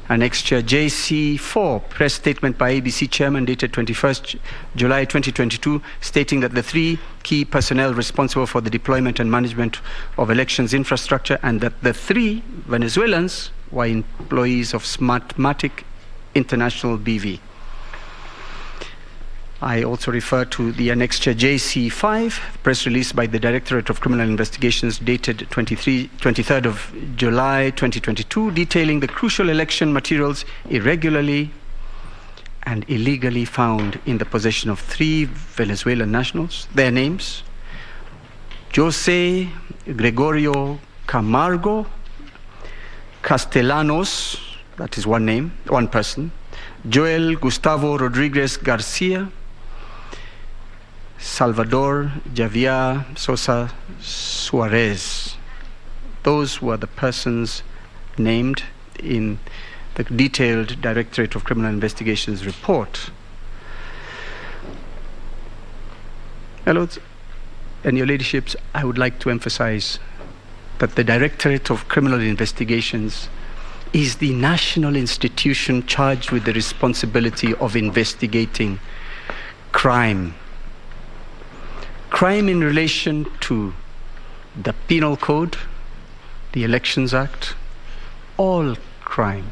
Annexure JC4, press statement by IEBC chairman dated 21st July 2022, stating that the 3 key personnel responsible for the deployment and management of elections infrastructure and that the 3 Venezuelans were employees of Smartmatic International BV. I also refer to the Annexure JC5, press release by the Directorate of Criminal Investigations dated 23rd of July 2022, detailing the crucial election materials irregularly and illegally found in the possession of 3 Venezuelan nationals. Their names: Jose Gregorio Camargo Castellanos, that is one name, one person; Joel Gustavo Rodriguez Garcia; Salvador Javier Sosa Suarez. Those were the persons named in the detailed Directorate of Criminal Investigations report. My Lords and Your Ladyships, I would like to emphasize that the Directorate of Criminal Investigations is the national institution charged with the responsibility of investigating crime. Crime in relation to the Penal Code, the Elections Act, all crime.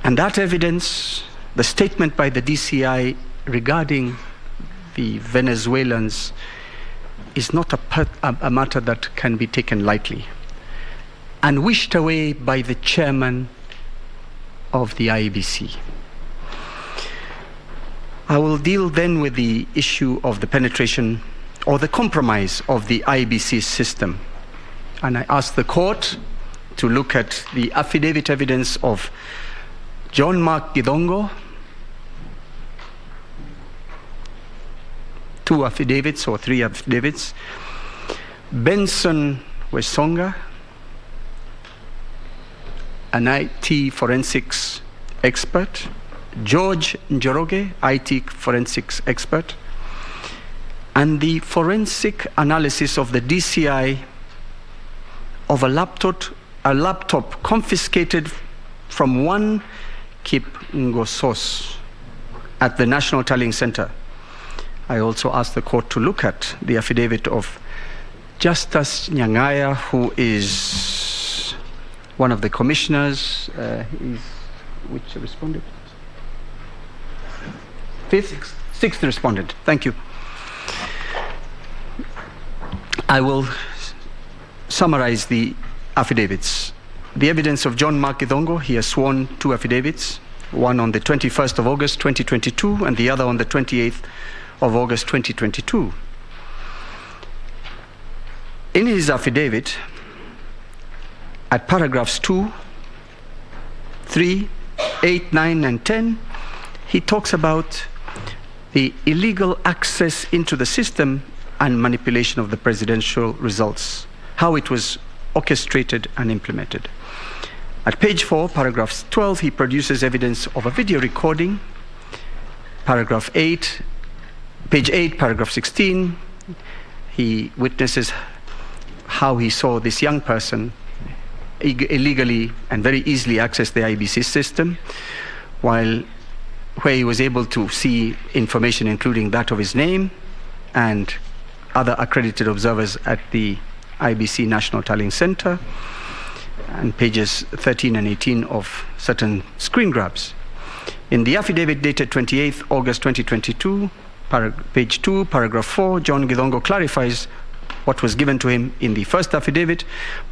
And that evidence, the statement by the DCI regarding the Venezuelans, is not a matter that can be taken lightly and wished away by the chairman of the IEBC. I will deal then with the issue of the penetration or the compromise of the IEBC system. And I ask the court to look at the affidavit evidence of John Mark Gidongo, 2 affidavits or 3 affidavits, Benson Wesonga, an IT forensics expert, George Njoroge, IT forensics expert, and the forensic analysis of the DCI of a laptop confiscated from one Kip Ngosos at the National Tallying Center. I also asked the court to look at the affidavit of Justice Nyangaya, who is one of the commissioners. Which responded? Sixth respondent. Thank you. I will summarize the affidavits. The evidence of John Mark Gidongo, he has sworn 2 affidavits, one on the 21st of August 2022 and the other on the 28th of August 2022. In his affidavit, at paragraphs 2, 3, 8, 9, and 10, he talks about the illegal access into the system and manipulation of the presidential results, how it was orchestrated and implemented. At page 4, paragraph 12, he produces evidence of a video recording. Paragraph 8, page 8, paragraph 16, he witnesses how he saw this young person illegally and very easily access the IEBC system, where he was able to see information including that of his name and other accredited observers at the IEBC National Tallying Center, and pages 13 and 18 of certain screen grabs. In the affidavit dated 28th August 2022, page 2, paragraph 4, John Gidongo clarifies what was given to him in the first affidavit,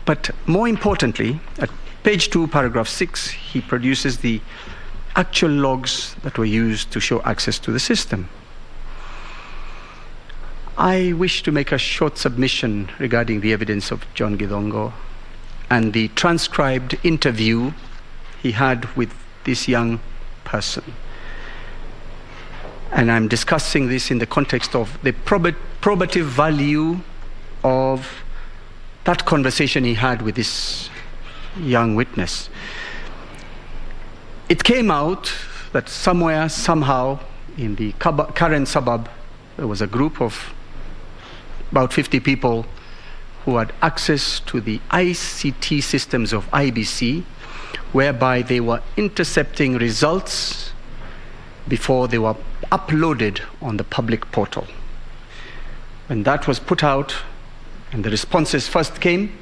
but more importantly, at page 2, paragraph 6, he produces the actual logs that were used to show access to the system. I wish to make a short submission regarding the evidence of John Gidongo and the transcribed interview he had with this young person. And I'm discussing this in the context of the probative value of that conversation he had with this young witness. It came out that somewhere, somehow, in the current suburb, there was a group of about 50 people who had access to the ICT systems of IEBC, whereby they were intercepting results before they were uploaded on the public portal. When that was put out and the responses first came,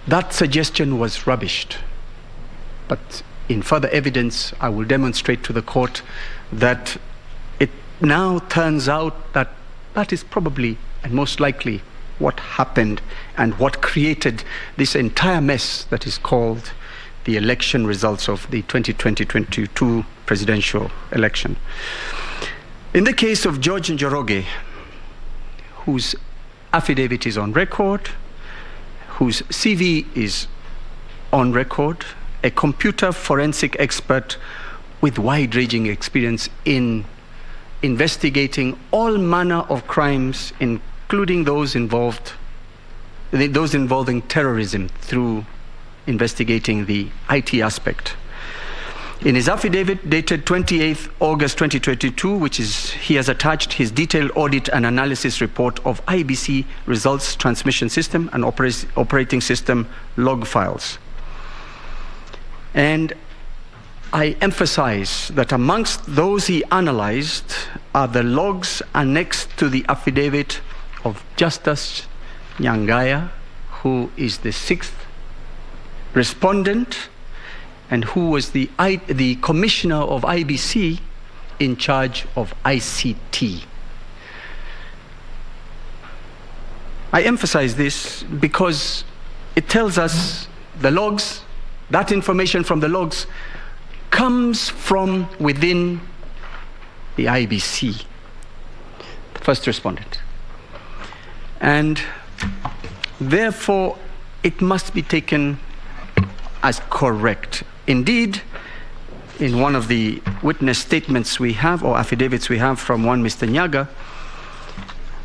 that suggestion was rubbished. But in further evidence, I will demonstrate to the court that it now turns out that that is probably and most likely what happened and what created this entire mess that is called the election results of the 2020-22 presidential election. In the case of George Njoroge, whose affidavit is on record, whose CV is on record, a computer forensic expert with wide-ranging experience in investigating all manner of crimes, including those involving terrorism through investigating the IT aspect. In his affidavit dated 28th August 2022, he has attached his detailed audit and analysis report of IEBC results transmission system and operating system log files. And I emphasize that amongst those he analyzed are the logs annexed to the affidavit of Justice Nyangaya, who is the 6th respondent and who was the commissioner of IEBC in charge of ICT. I emphasize this because it tells us the logs, that information from the logs comes from within the IEBC, the first respondent. And therefore, it must be taken as correct. Indeed, in one of the witness statements we have, or affidavits we have from one Mr. Nyaga,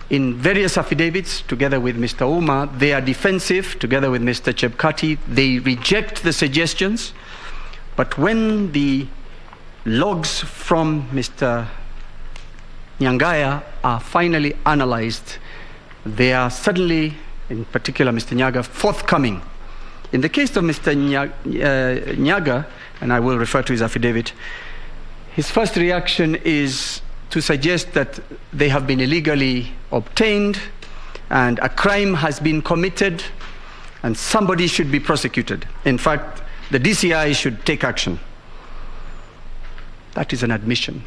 in various affidavits, together with Mr. Uma, they are defensive, together with Mr. Chebukati, they reject the suggestions, but when the logs from Mr. Nyangaya are finally analyzed, they are suddenly, in particular Mr. Nyaga, forthcoming. In the case of Mr. Nyaga, and I will refer to his affidavit, his first reaction is to suggest that they have been illegally obtained and a crime has been committed and somebody should be prosecuted. In fact, the DCI should take action. That is an admission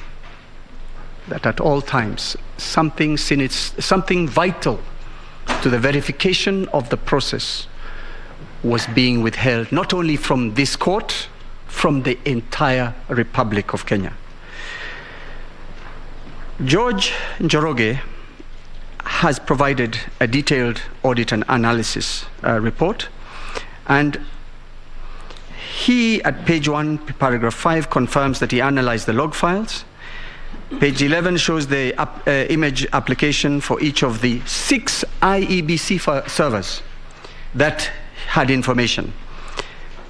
that at all times something vital to the verification of the process was being withheld, not only from this court, from the entire Republic of Kenya. George Njoroge has provided a detailed audit and analysis report, and he, at page 1, paragraph 5, confirms that he analyzed the log files. Page 11 shows the image application for each of the 6 IEBC servers that had information.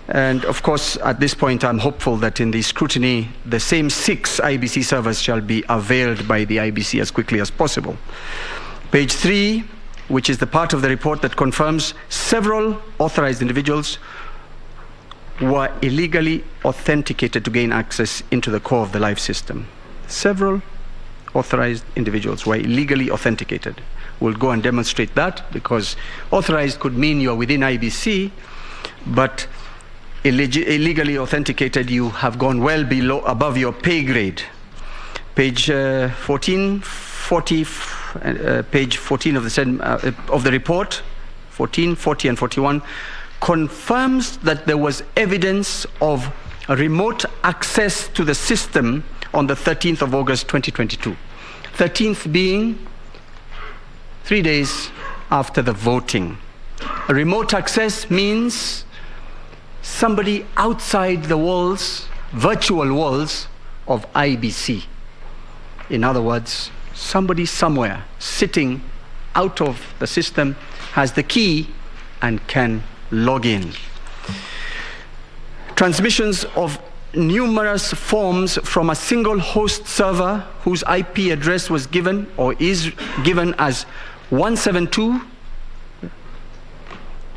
And of course, at this point, I'm hopeful that in the scrutiny, the same 6 IEBC servers shall be availed by the IEBC as quickly as possible. Page 3, which is the part of the report that confirms several authorized individuals were illegally authenticated to gain access into the core of the live system. Several authorized individuals were illegally authenticated. We'll go and demonstrate that, because authorized could mean you're within IEBC, but illegally authenticated, you have gone well above your pay grade. Page 14, 40, page 14 of the report, 14, 40, and 41, confirms that there was evidence of a remote access to the system on the 13th of August 2022. 13th being 3 days after the voting. A remote access means somebody outside the walls, virtual walls of IEBC. In other words, somebody somewhere sitting out of the system has the key and can log in. Transmissions of numerous forms from a single host server whose IP address was given or is given as 172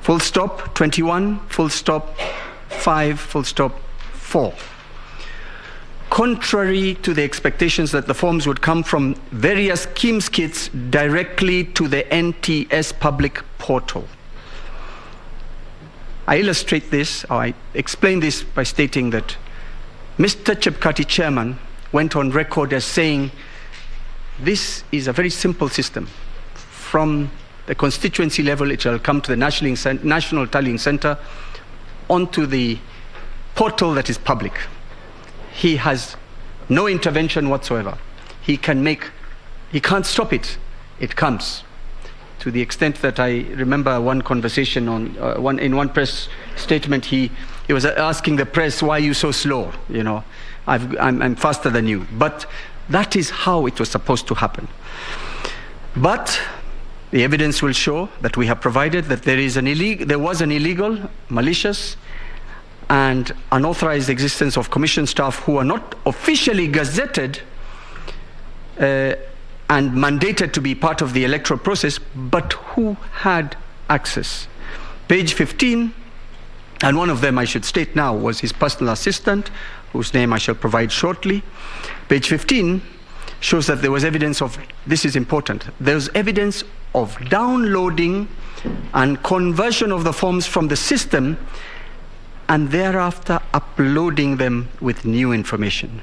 full stop 21 full stop 5 full stop 4. Contrary to the expectations that the forms would come from various KIMS kits directly to the NTS public portal. I illustrate this, or I explain this by stating that Mr. Chebukati, chairman, went on record as saying this is a very simple system. From the constituency level, it shall come to the National Tallying Center, onto the portal that is public. He has no intervention whatsoever. He can't stop it. It comes. To the extent that I remember one conversation in one press statement, he was asking the press, why are you so slow? You know, I'm faster than you. But that is how it was supposed to happen. But the evidence will show that we have provided that there was an illegal, malicious, and unauthorized existence of commission staff who are not officially gazetted and mandated to be part of the electoral process, but who had access. Page 15, and one of them I should state now was his personal assistant, whose name I shall provide shortly. Page 15 shows that there was evidence of, this is important, there was evidence of downloading and conversion of the forms from the system and thereafter uploading them with new information.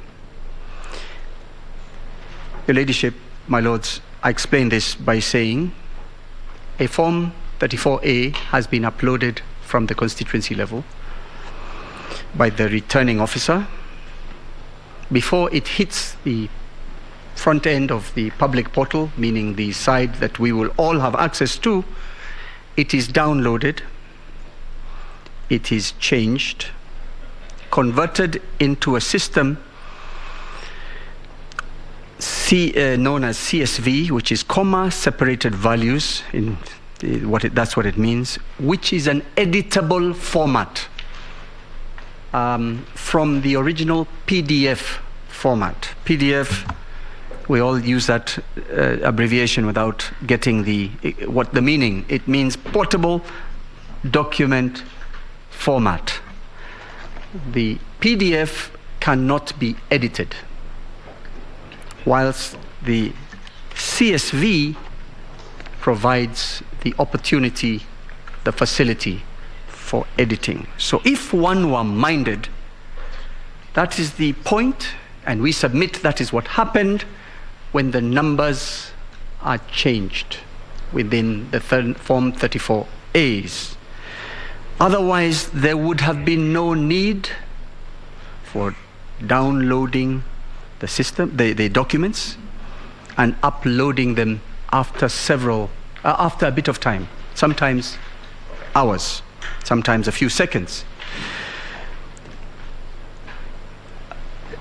Your Ladyship, my Lords, I explain this by saying a Form 34A has been uploaded from the constituency level by the returning officer. Before it hits the front end of the public portal, meaning the side that we will all have access to, it is downloaded, it is changed, converted into a system known as CSV, which is comma separated values, that's what it means, which is an editable format from the original PDF format. PDF, we all use that abbreviation without getting what the meaning. It means portable document format. The PDF cannot be edited, whilst the CSV provides the opportunity, the facility for editing. So if one were minded, that is the point, and we submit that is what happened when the numbers are changed within the Form 34As. Otherwise, there would have been no need for downloading the system, the documents, and uploading them after a bit of time, sometimes hours, sometimes a few seconds.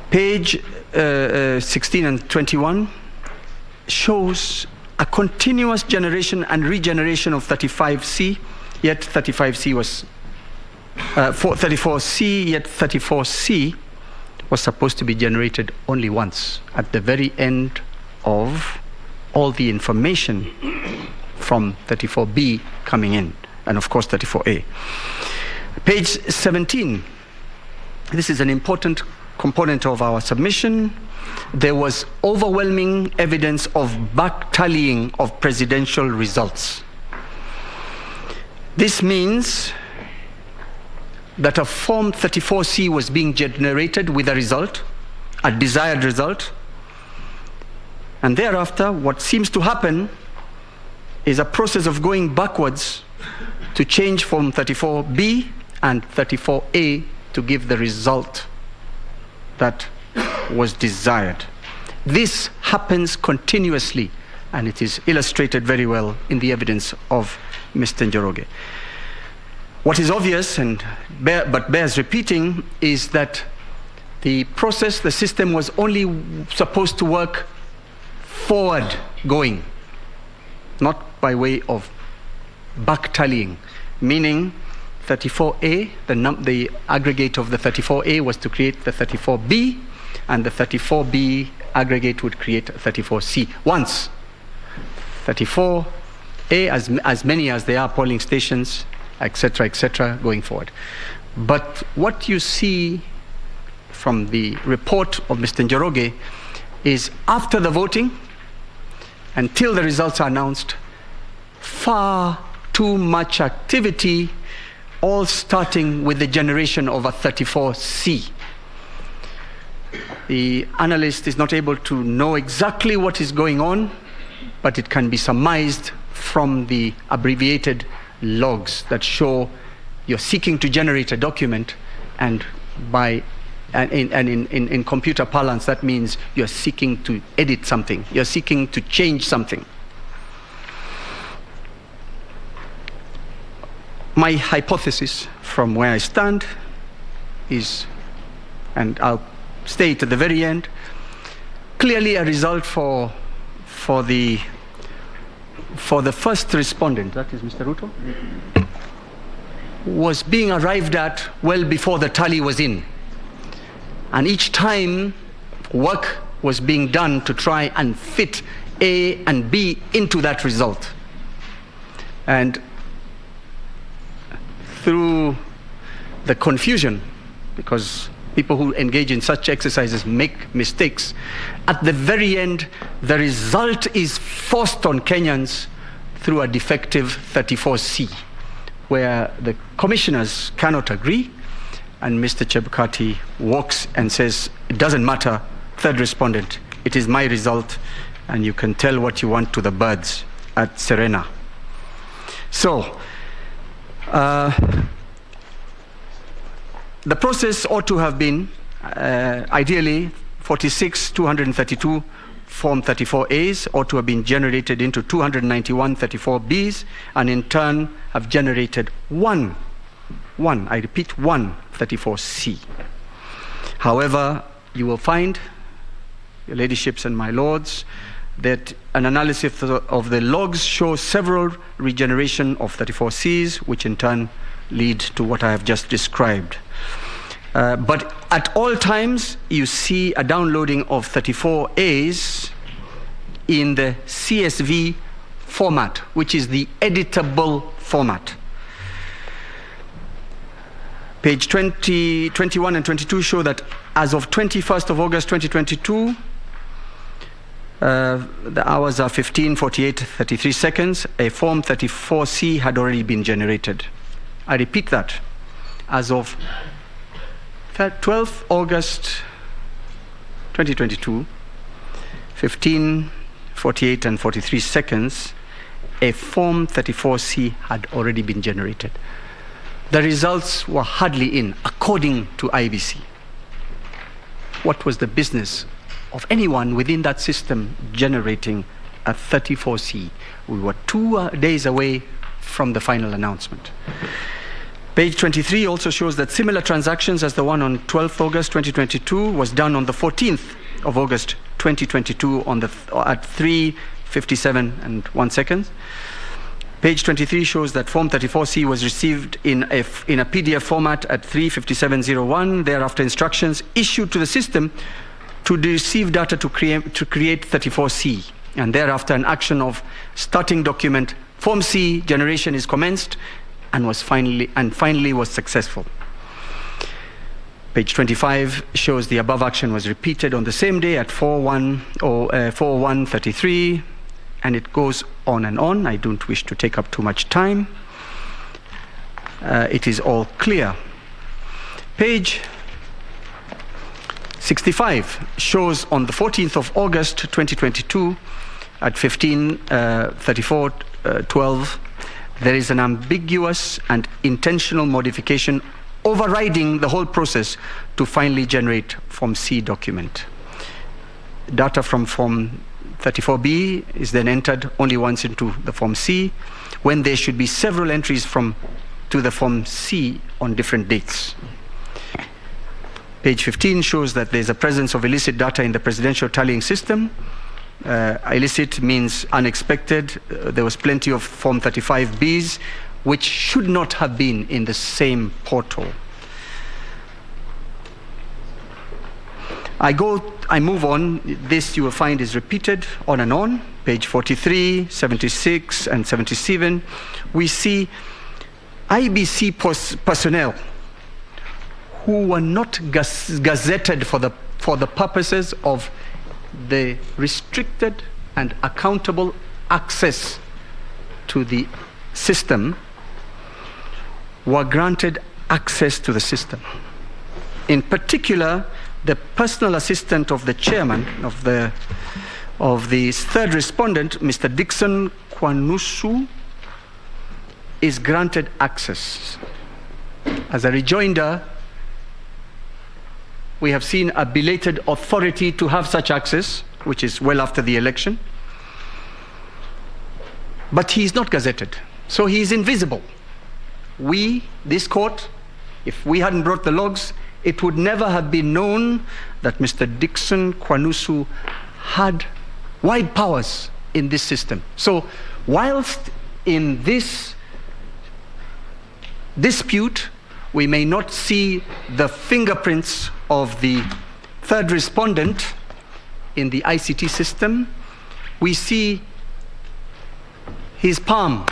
Page 16 and 21 shows a continuous generation and regeneration of 35C, yet 35C was 34C, yet 34C was supposed to be generated only once at the very end of all the information from 34B coming in, and of course 34A. Page 17, this is an important component of our submission. There was overwhelming evidence of back-tallying of presidential results. This means that a Form 34C was being generated with a result, a desired result, and thereafter what seems to happen is a process of going backwards to change Form 34B and 34A to give the result that was desired. This happens continuously, and it is illustrated very well in the evidence of Mr. Njoroge. What is obvious, but bears repeating, is that the process, the system was only supposed to work forward going, not by way of back tallying, meaning 34A, the aggregate of the 34A was to create the 34B, and the 34B aggregate would create 34C. Once 34A, as many as there are polling stations, etc., going forward. But what you see from the report of Mr. Njoroge is after the voting, until the results are announced, far too much activity, all starting with the generation of a 34C. The analyst is not able to know exactly what is going on, but it can be surmised from the abbreviated logs that show you're seeking to generate a document, and in computer parlance that means you're seeking to edit something, you're seeking to change something. My hypothesis from where I stand is, and I'll state at the very end, clearly a result for the first respondent, that is Mr. Ruto. was being arrived at well before the tally was in. And each time, work was being done to try and fit A and B into that result. And through the confusion, because people who engage in such exercises make mistakes, at the very end, the result is forced on Kenyans through a defective 34C, where the commissioners cannot agree, and Mr. Chebukati walks and says, it doesn't matter, third respondent, it is my result, and you can tell what you want to the birds at Serena. So, the process ought to have been, ideally, 46,232 Form 34As ought to have been generated into 291 34Bs, and in turn have generated one 34C. However, you will find, your ladyships and my lords, that an analysis of the logs shows several regeneration of 34Cs, which in turn lead to what I have just described. But at all times, you see a downloading of 34As in the CSV format, which is the editable format. Page 20, 21 and 22 show that as of 21st of August 2022, the hours are 15:48:33 seconds. A Form 34C had already been generated. I repeat that. As of 12th August 2022, 15:48 and 43 seconds, a Form 34C had already been generated. The results were hardly in, according to IEBC. What was the business of anyone within that system generating a 34C? We were 2 days away from the final announcement. Page 23 also shows that similar transactions as the one on 12th August 2022 was done on the 14th of August 2022 at 3:57 and 1 second. Page 23 shows that Form 34C was received in a PDF format at 3:57:01. Thereafter, instructions issued to the system to receive data to create 34C. And thereafter, an action of starting document Form C generation is commenced and finally was successful. Page 25 shows the above action was repeated on the same day at 4:01:33, and it goes on and on. I don't wish to take up too much time. It is all clear. Page 65 shows on the 14th of August 2022 at 15:34:12 there is an ambiguous and intentional modification overriding the whole process to finally generate Form C document. Data from Form 34B is then entered only once into the Form C, when there should be several entries to the Form C on different dates. Page 15 shows that there's a presence of illicit data in the presidential tallying system. Illicit means unexpected. There was plenty of Form 35Bs, which should not have been in the same portal. I move on. This you will find is repeated on and on. Page 43, 76, and 77. We see IEBC personnel who were not gazetted for the purposes of the restricted and accountable access to the system were granted access to the system. In particular, the personal assistant of the chairman of the third respondent, Mr. Dixon Kwanusu, is granted access. As a rejoinder, we have seen a belated authority to have such access, which is well after the election. But he is not gazetted, so he is invisible. This court, if we hadn't brought the logs, it would never have been known that Mr. Dixon Kwanusu had wide powers in this system. So, whilst in this dispute, we may not see the fingerprints of the third respondent in the ICT system. We see his palm,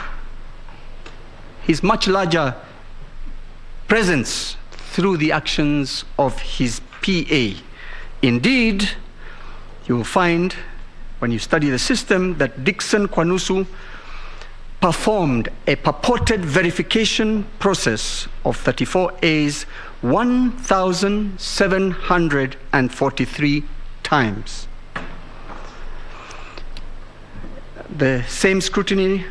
his much larger presence through the actions of his PA. Indeed, you will find, when you study the system, that Dixon Kwanusu performed a purported verification process of 34As 1,743 times. The same scrutiny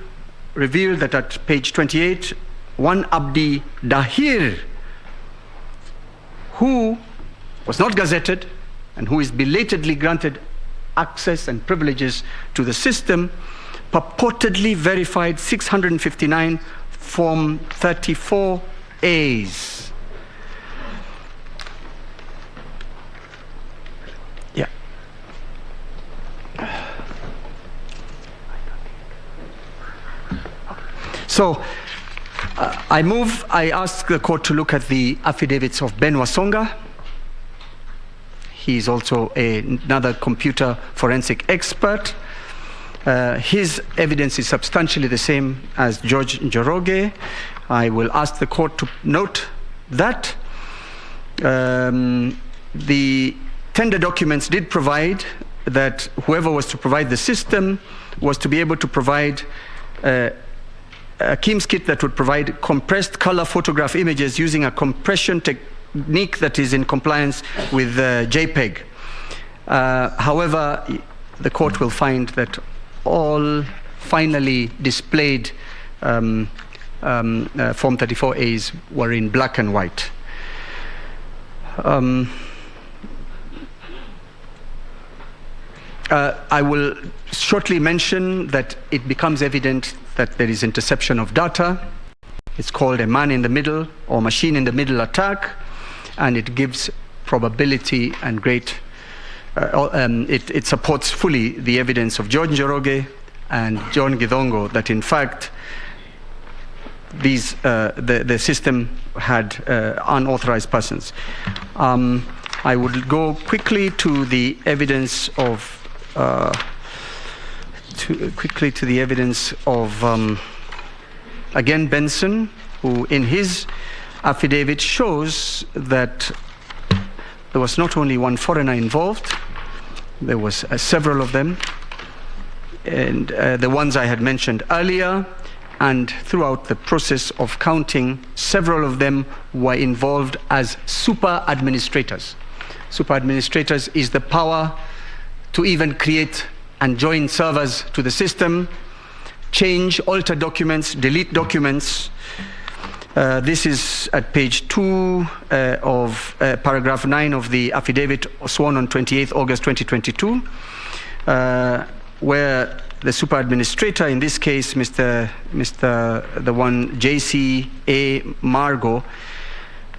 revealed that at page 28, one Abdi Dahir, who was not gazetted and who is belatedly granted access and privileges to the system, purportedly verified 659 Form 34As. Yeah. So I ask the court to look at the affidavits of Ben Wasonga. He is also another computer forensic expert. His evidence is substantially the same as George Njoroge. I will ask the court to note that the tender documents did provide that whoever was to provide the system was to be able to provide a KIMS kit that would provide compressed color photograph images using a compression technique that is in compliance with JPEG. However, the court will find that all finally displayed Form 34As were in black and white. I will shortly mention that it becomes evident that there is interception of data. It's called a man-in-the-middle or machine-in-the-middle attack, and it gives probability and great, it supports fully the evidence of George Njoroge and John Githongo that in fact these, the system had unauthorized persons. I would go quickly to the evidence of again Benson, who in his affidavit shows that there was not only one foreigner involved, there was several of them, and the ones I had mentioned earlier, and throughout the process of counting, several of them were involved as super administrators. Super administrators is the power to even create and join servers to the system, change, alter documents, delete documents. This is at page 2 of paragraph 9 of the affidavit sworn on 28th August 2022, where the super administrator, in this case, the one J.C.A. Margo,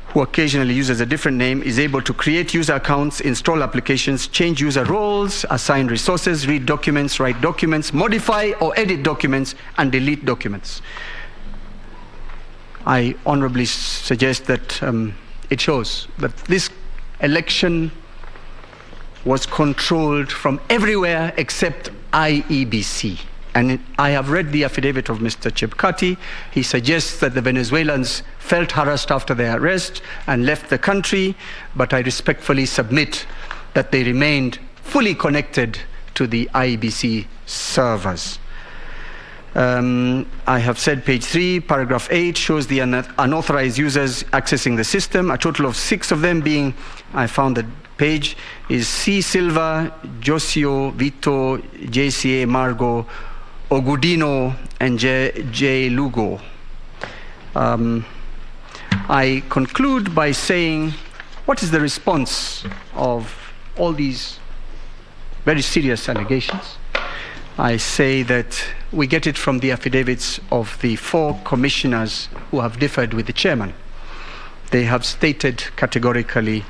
who occasionally uses a different name, is able to create user accounts, install applications, change user roles, assign resources, read documents, write documents, modify or edit documents, and delete documents. I honorably suggest that it shows that this election was controlled from everywhere except IEBC. And I have read the affidavit of Mr. Chebukati. He suggests that the Venezuelans felt harassed after their arrest and left the country, but I respectfully submit that they remained fully connected to the IEBC servers. I have said page 3, paragraph 8 shows the unauthorized users accessing the system, a total of 6 of them being, I found the page, is C. Silva, Josio, Vito, JCA, Margo, Ogudino, and J. Lugo. I conclude by saying, what is the response of all these very serious allegations? I say that we get it from the affidavits of the 4 commissioners who have differed with the chairman. They have stated categorically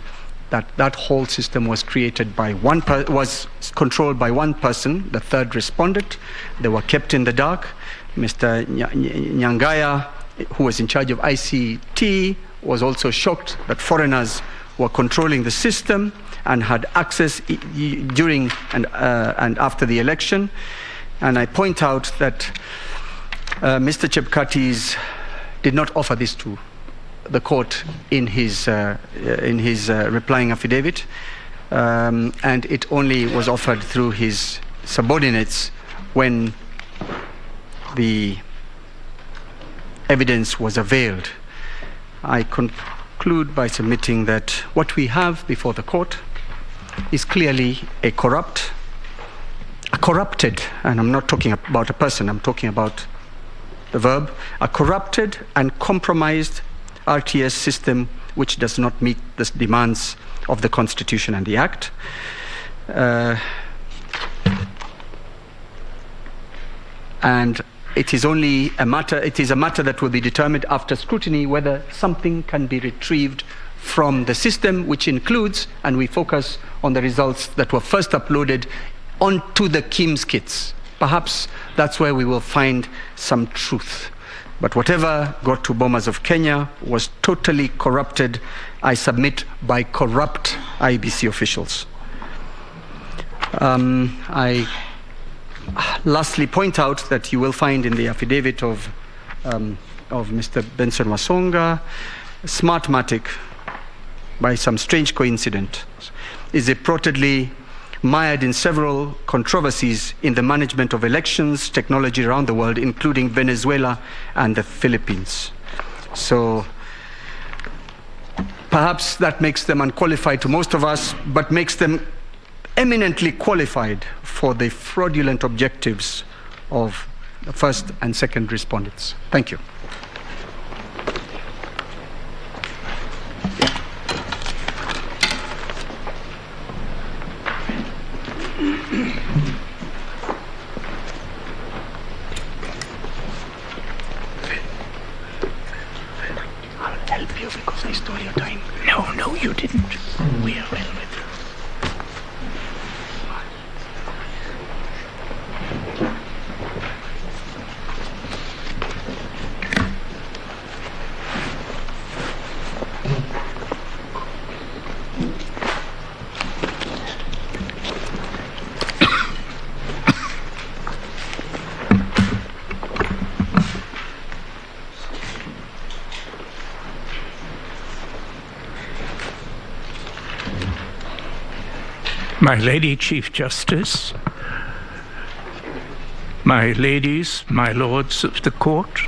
that that whole system was created by was controlled by one person, the third respondent. They were kept in the dark. Mr. Nyangaya who was in charge of ICT, was also shocked that foreigners were controlling the system and had access during and after the election. And I point out that Mr. Chebukati did not offer this to the court in his replying affidavit, and it only was offered through his subordinates when the evidence was availed. I conclude by submitting that what we have before the court is clearly a corrupted, and I'm not talking about a person, I'm talking about the verb, a corrupted and compromised RTS system which does not meet the demands of the Constitution and the Act. And it is a matter that will be determined after scrutiny whether something can be retrieved from the system, which includes, and we focus on the results that were first uploaded onto the KIMS kits. Perhaps that's where we will find some truth. But whatever got to Bomas of Kenya was totally corrupted, I submit, by corrupt IEBC officials. I lastly point out that you will find in the affidavit of Mr. Benson Wasonga, Smartmatic, by some strange coincidence, is reportedly mired in several controversies in the management of elections technology around the world, including Venezuela and the Philippines. So perhaps that makes them unqualified to most of us, but makes them eminently qualified for the fraudulent objectives of the first and second respondents. Thank you. I'll help you because I stole your time. No, you didn't. We are well with you. My Lady Chief Justice, my ladies, my lords of the court,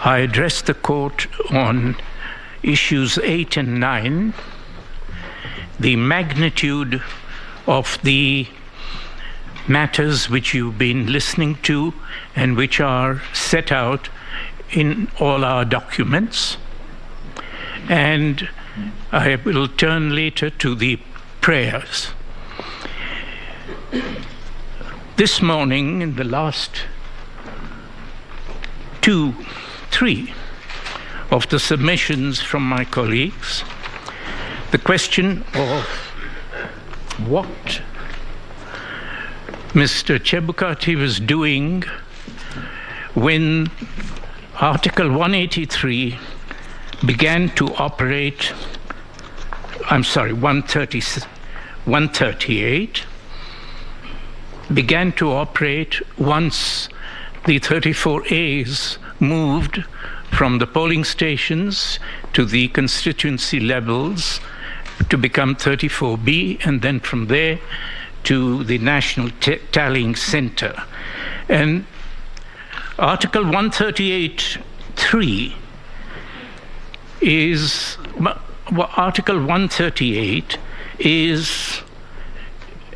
I address the court on issues 8 and 9, the magnitude of the matters which you've been listening to and which are set out in all our documents. And I will turn later to the prayers. This morning, in the last 2-3 of the submissions from my colleagues, the question of what Mr. Chebukati was doing when Article 183 began to operate, 138 began to operate once the 34As moved from the polling stations to the constituency levels to become 34B, and then from there to the National Tallying Center. And Article 138.3 is... Article 138 is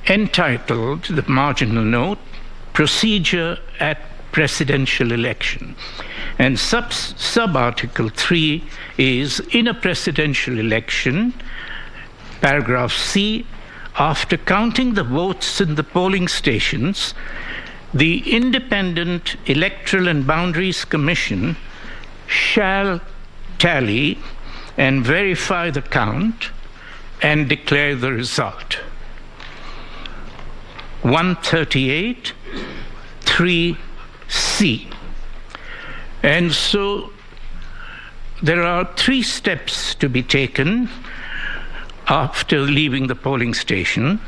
entitled, the marginal note, Procedure at Presidential Election. And sub-article 3 is, in a presidential election, paragraph C, after counting the votes in the polling stations, the Independent Electoral and Boundaries Commission shall tally and verify the count and declare the result. 138.3c. And so there are 3 steps to be taken after leaving the polling stations.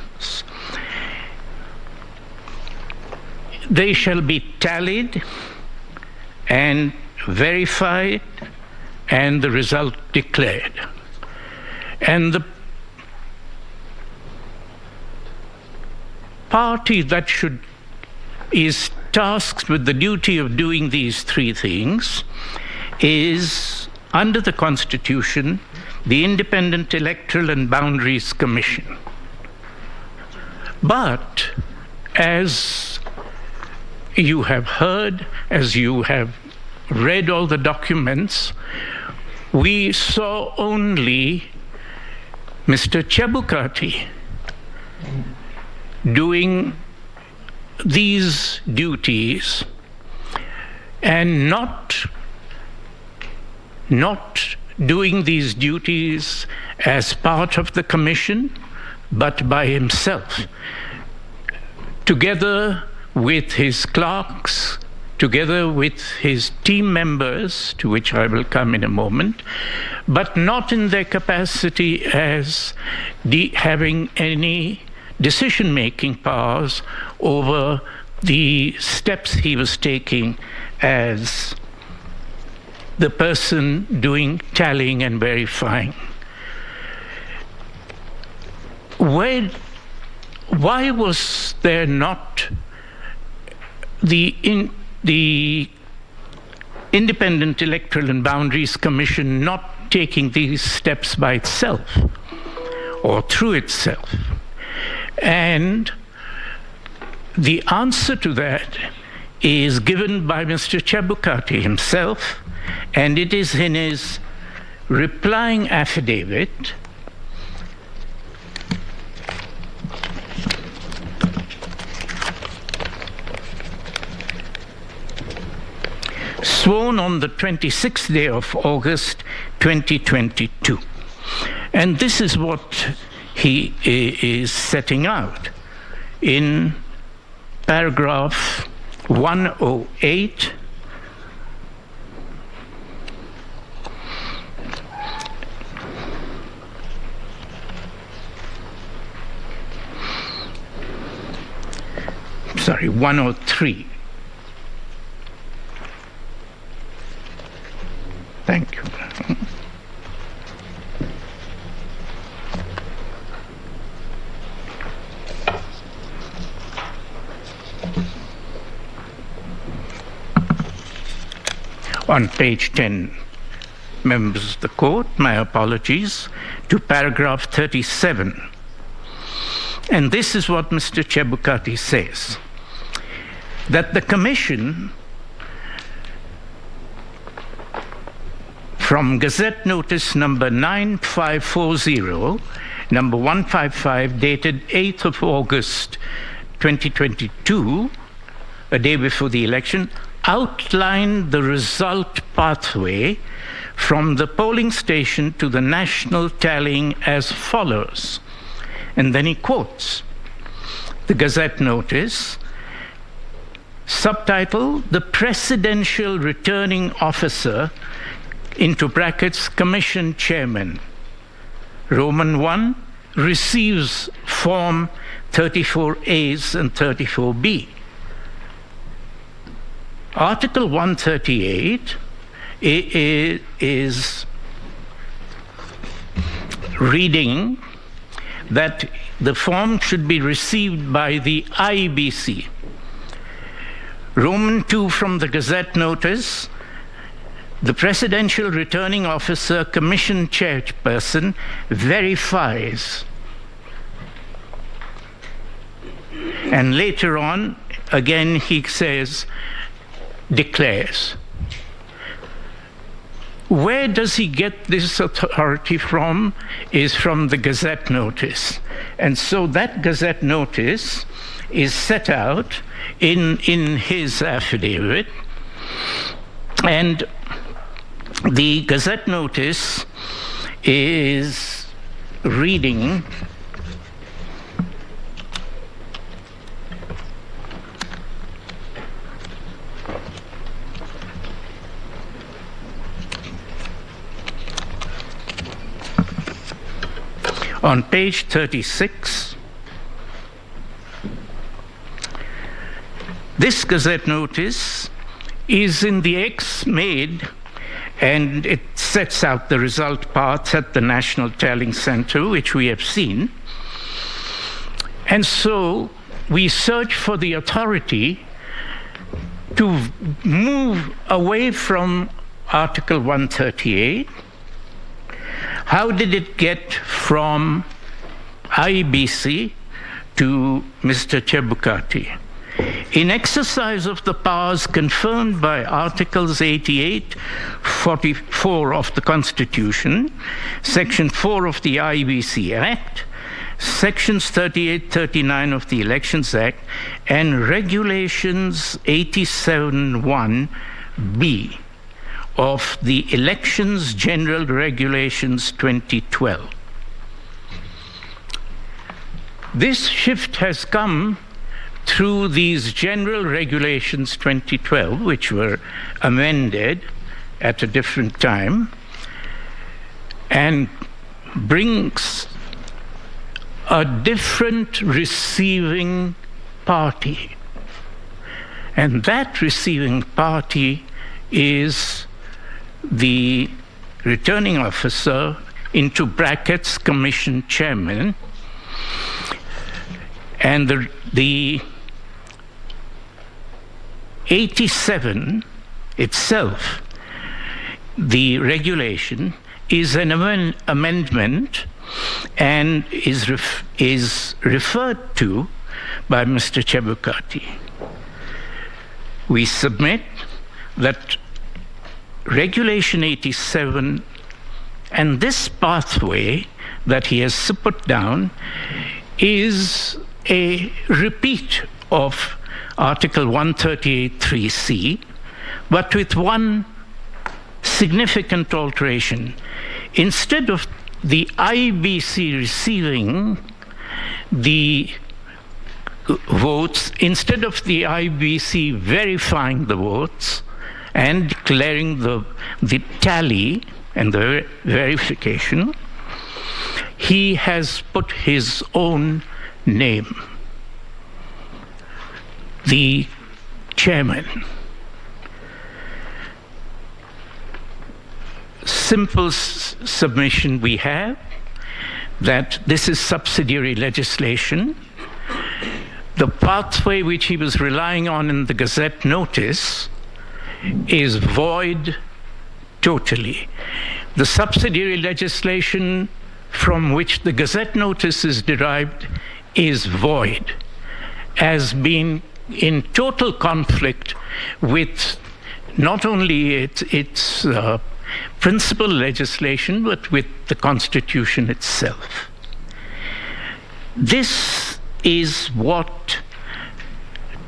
They shall be tallied and verified and the result declared. And the party that is tasked with the duty of doing these 3 things is, under the Constitution, the Independent Electoral and Boundaries Commission. But as you have heard, as you have read all the documents, we saw only Mr. Chebukati doing these duties and not doing these duties as part of the commission, but by himself, together with his clerks, together with his team members, to which I will come in a moment, but not in their capacity as having any decision-making powers over the steps he was taking as the person doing tallying and verifying. Why was there not the Independent Electoral and Boundaries Commission not taking these steps by itself or through itself? And the answer to that is given by Mr. Chebukati himself, and it is in his replying affidavit, sworn on the 26th day of August 2022. And this is what he is setting out in paragraph 108. Sorry, 103. Thank you. On page 10, members of the court, my apologies, to paragraph 37. And this is what Mr. Chebukati says, that the commission, from Gazette Notice number 9540, number 155, dated 8th of August 2022, a day before the election, outlined the result pathway from the polling station to the national tallying as follows. And then he quotes the Gazette Notice, subtitle, "The Presidential Returning Officer," into brackets, Commission Chairman, Roman 1, receives Form 34As and 34B. Article 138 is reading that the form should be received by the IEBC. Roman 2 from the Gazette Notice, the Presidential Returning Officer, Commission Chairperson, verifies. And later on, again, he says, declares. Where does he get this authority from? Is from the Gazette Notice. And so that Gazette Notice is set out in his affidavit. And the Gazette Notice is reading On page 36, this Gazette notice is in the X made, and it sets out the result parts at the National Tallying Center, which we have seen. And so we search for the authority to move away from Article 138. How did it get from IEBC to Mr. Chebukati? In exercise of the powers confirmed by Articles 88, 44 of the Constitution, Section 4 of the IEBC Act, Sections 38, 39 of the Elections Act, and Regulations 87(1)(b) of the Elections General Regulations 2012. This shift has come through these General Regulations 2012, which were amended at a different time, and brings a different receiving party. And that receiving party is the returning officer, into brackets, commission chairman, and the 87 itself, the regulation, is an amendment and is referred to by Mr. Chebukati. We submit that Regulation 87 and this pathway that he has put down is a repeat of Article 138(3)(c), but with one significant alteration. Instead of the IEBC receiving the votes, instead of the IEBC verifying the votes and declaring the tally and the verification, he has put his own name, the chairman. Simple submission we have that this is subsidiary legislation. The pathway which he was relying on in the Gazette notice is void totally. The subsidiary legislation from which the Gazette notice is derived is void, as being in total conflict with not only its principal legislation, but with the Constitution itself. This is what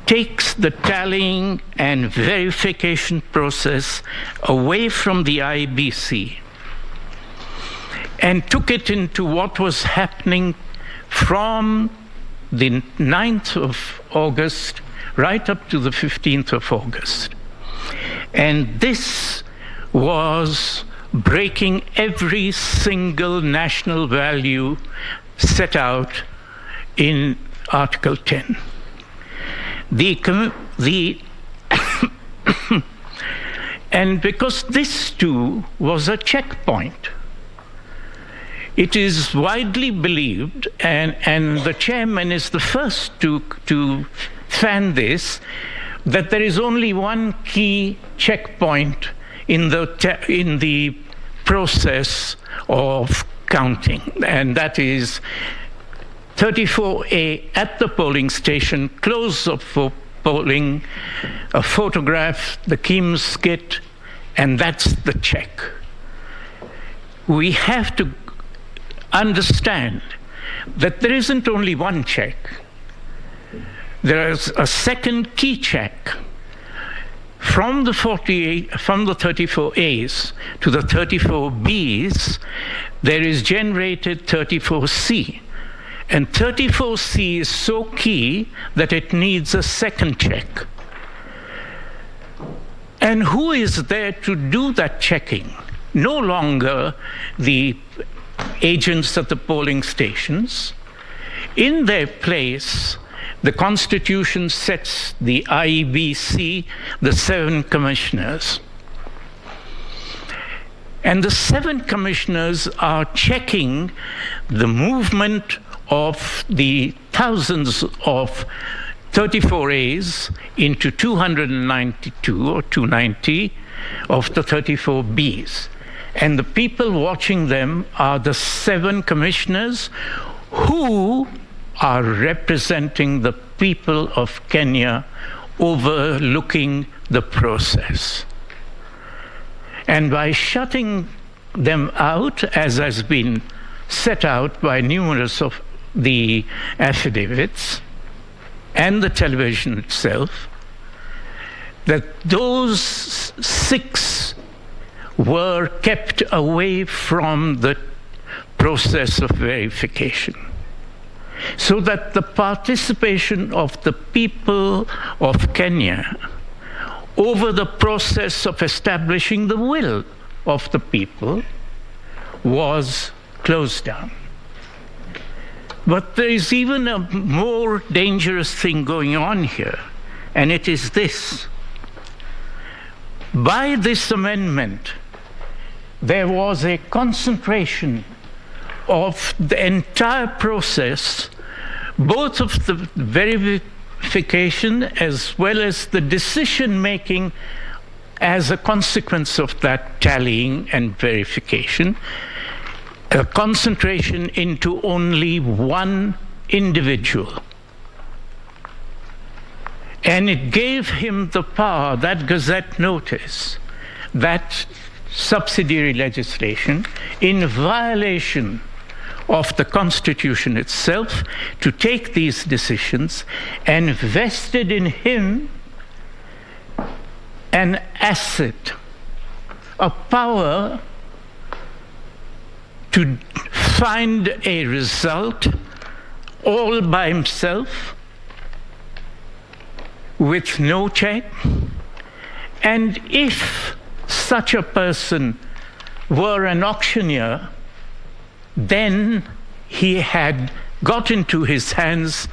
takes the tallying and verification process away from the IEBC and took it into what was happening from the 9th of August right up to the 15th of August. And this was breaking every single national value set out in Article 10. And because this too was a checkpoint, it is widely believed, and the chairman is the first to fan this, that there is only one key checkpoint in the process of counting, and that is 34A at the polling station, close of polling, a photograph, the Keams skit, and that's the check. We have to understand that there isn't only one check. There is a second key check. From the 34As to the 34Bs, there is generated 34C. And 34C is so key that it needs a second check. And who is there to do that checking? No longer the agents at the polling stations. In their place, the Constitution sets the IEBC, the 7 commissioners. And the 7 commissioners are checking the movement of the thousands of 34As into 292 or 290 of the 34Bs. And the people watching them are the 7 commissioners who are representing the people of Kenya, overlooking the process. And by shutting them out, as has been set out by numerous of the affidavits and the television itself, that those 6 were kept away from the process of verification, so that the participation of the people of Kenya over the process of establishing the will of the people was closed down. But there is even a more dangerous thing going on here, and it is this. By this amendment, there was a concentration of the entire process, both of the verification as well as the decision-making as a consequence of that tallying and verification, a concentration into only one individual. And it gave him the power, that Gazette notice, that subsidiary legislation, in violation of the Constitution itself, to take these decisions, and vested in him an asset, a power to find a result all by himself, with no check. And if such a person were an auctioneer, then he had got into his hands,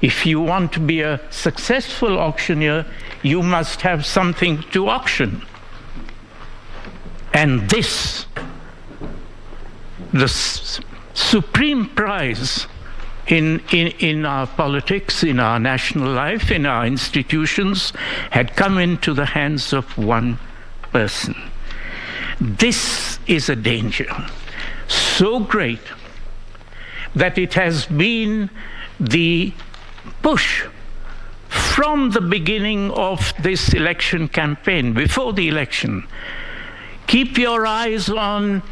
if you want to be a successful auctioneer, you must have something to auction. And this, the supreme prize in our politics, in our national life, in our institutions, had come into the hands of one person. This is a danger so great that it has been the push from the beginning of this election campaign, before the election. Keep your eyes on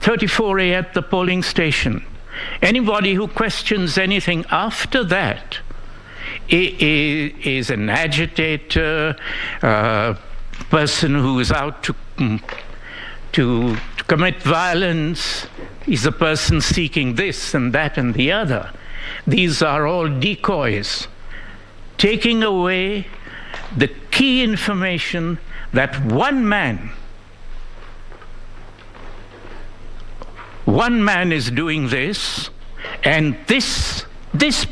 34A at the polling station. Anybody who questions anything after that is an agitator, a person who is out to commit violence, is a person seeking this and that and the other. These are all decoys, taking away the key information that one man is doing this, and this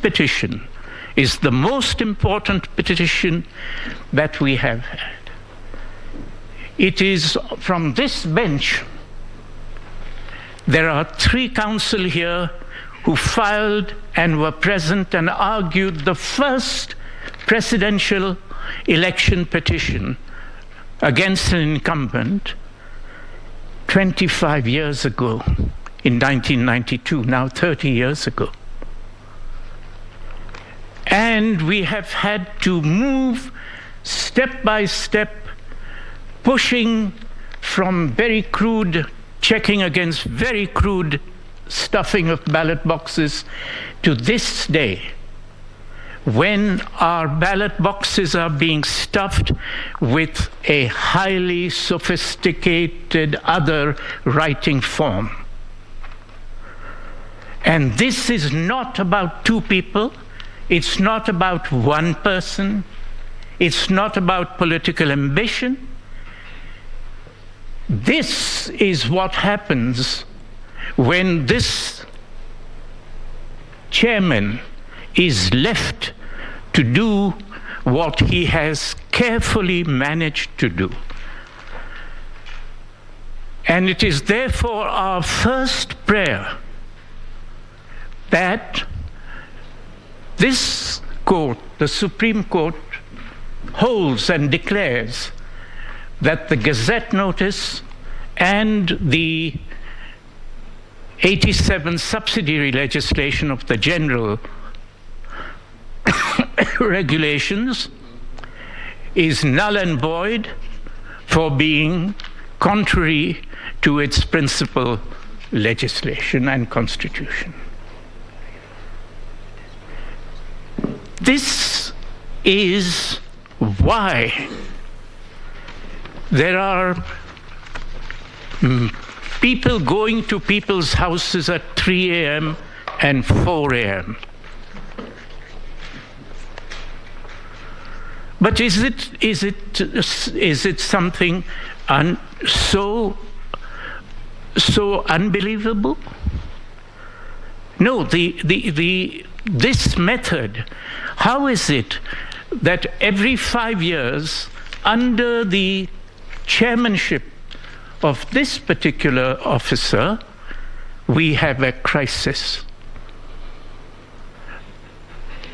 petition is the most important petition that we have had. It is from this bench. There are 3 counsel here who filed and were present and argued the first presidential election petition against an incumbent 25 years ago, in 1992, now 30 years ago. And we have had to move step by step, pushing from very crude checking against very crude stuffing of ballot boxes to this day, when our ballot boxes are being stuffed with a highly sophisticated other writing form. And this is not about 2 people. It's not about one person. It's not about political ambition. This is what happens when this chairman is left to do what he has carefully managed to do. And it is therefore our first prayer that this court, the Supreme Court, holds and declares that the Gazette notice and the 87 subsidiary legislation of the general regulations is null and void for being contrary to its principal legislation and constitution. This is why there are people going to people's houses at 3 a.m. and 4 a.m. But is it something so unbelievable? No, this method, how is it that every 5 years, under the chairmanship of this particular officer, we have a crisis?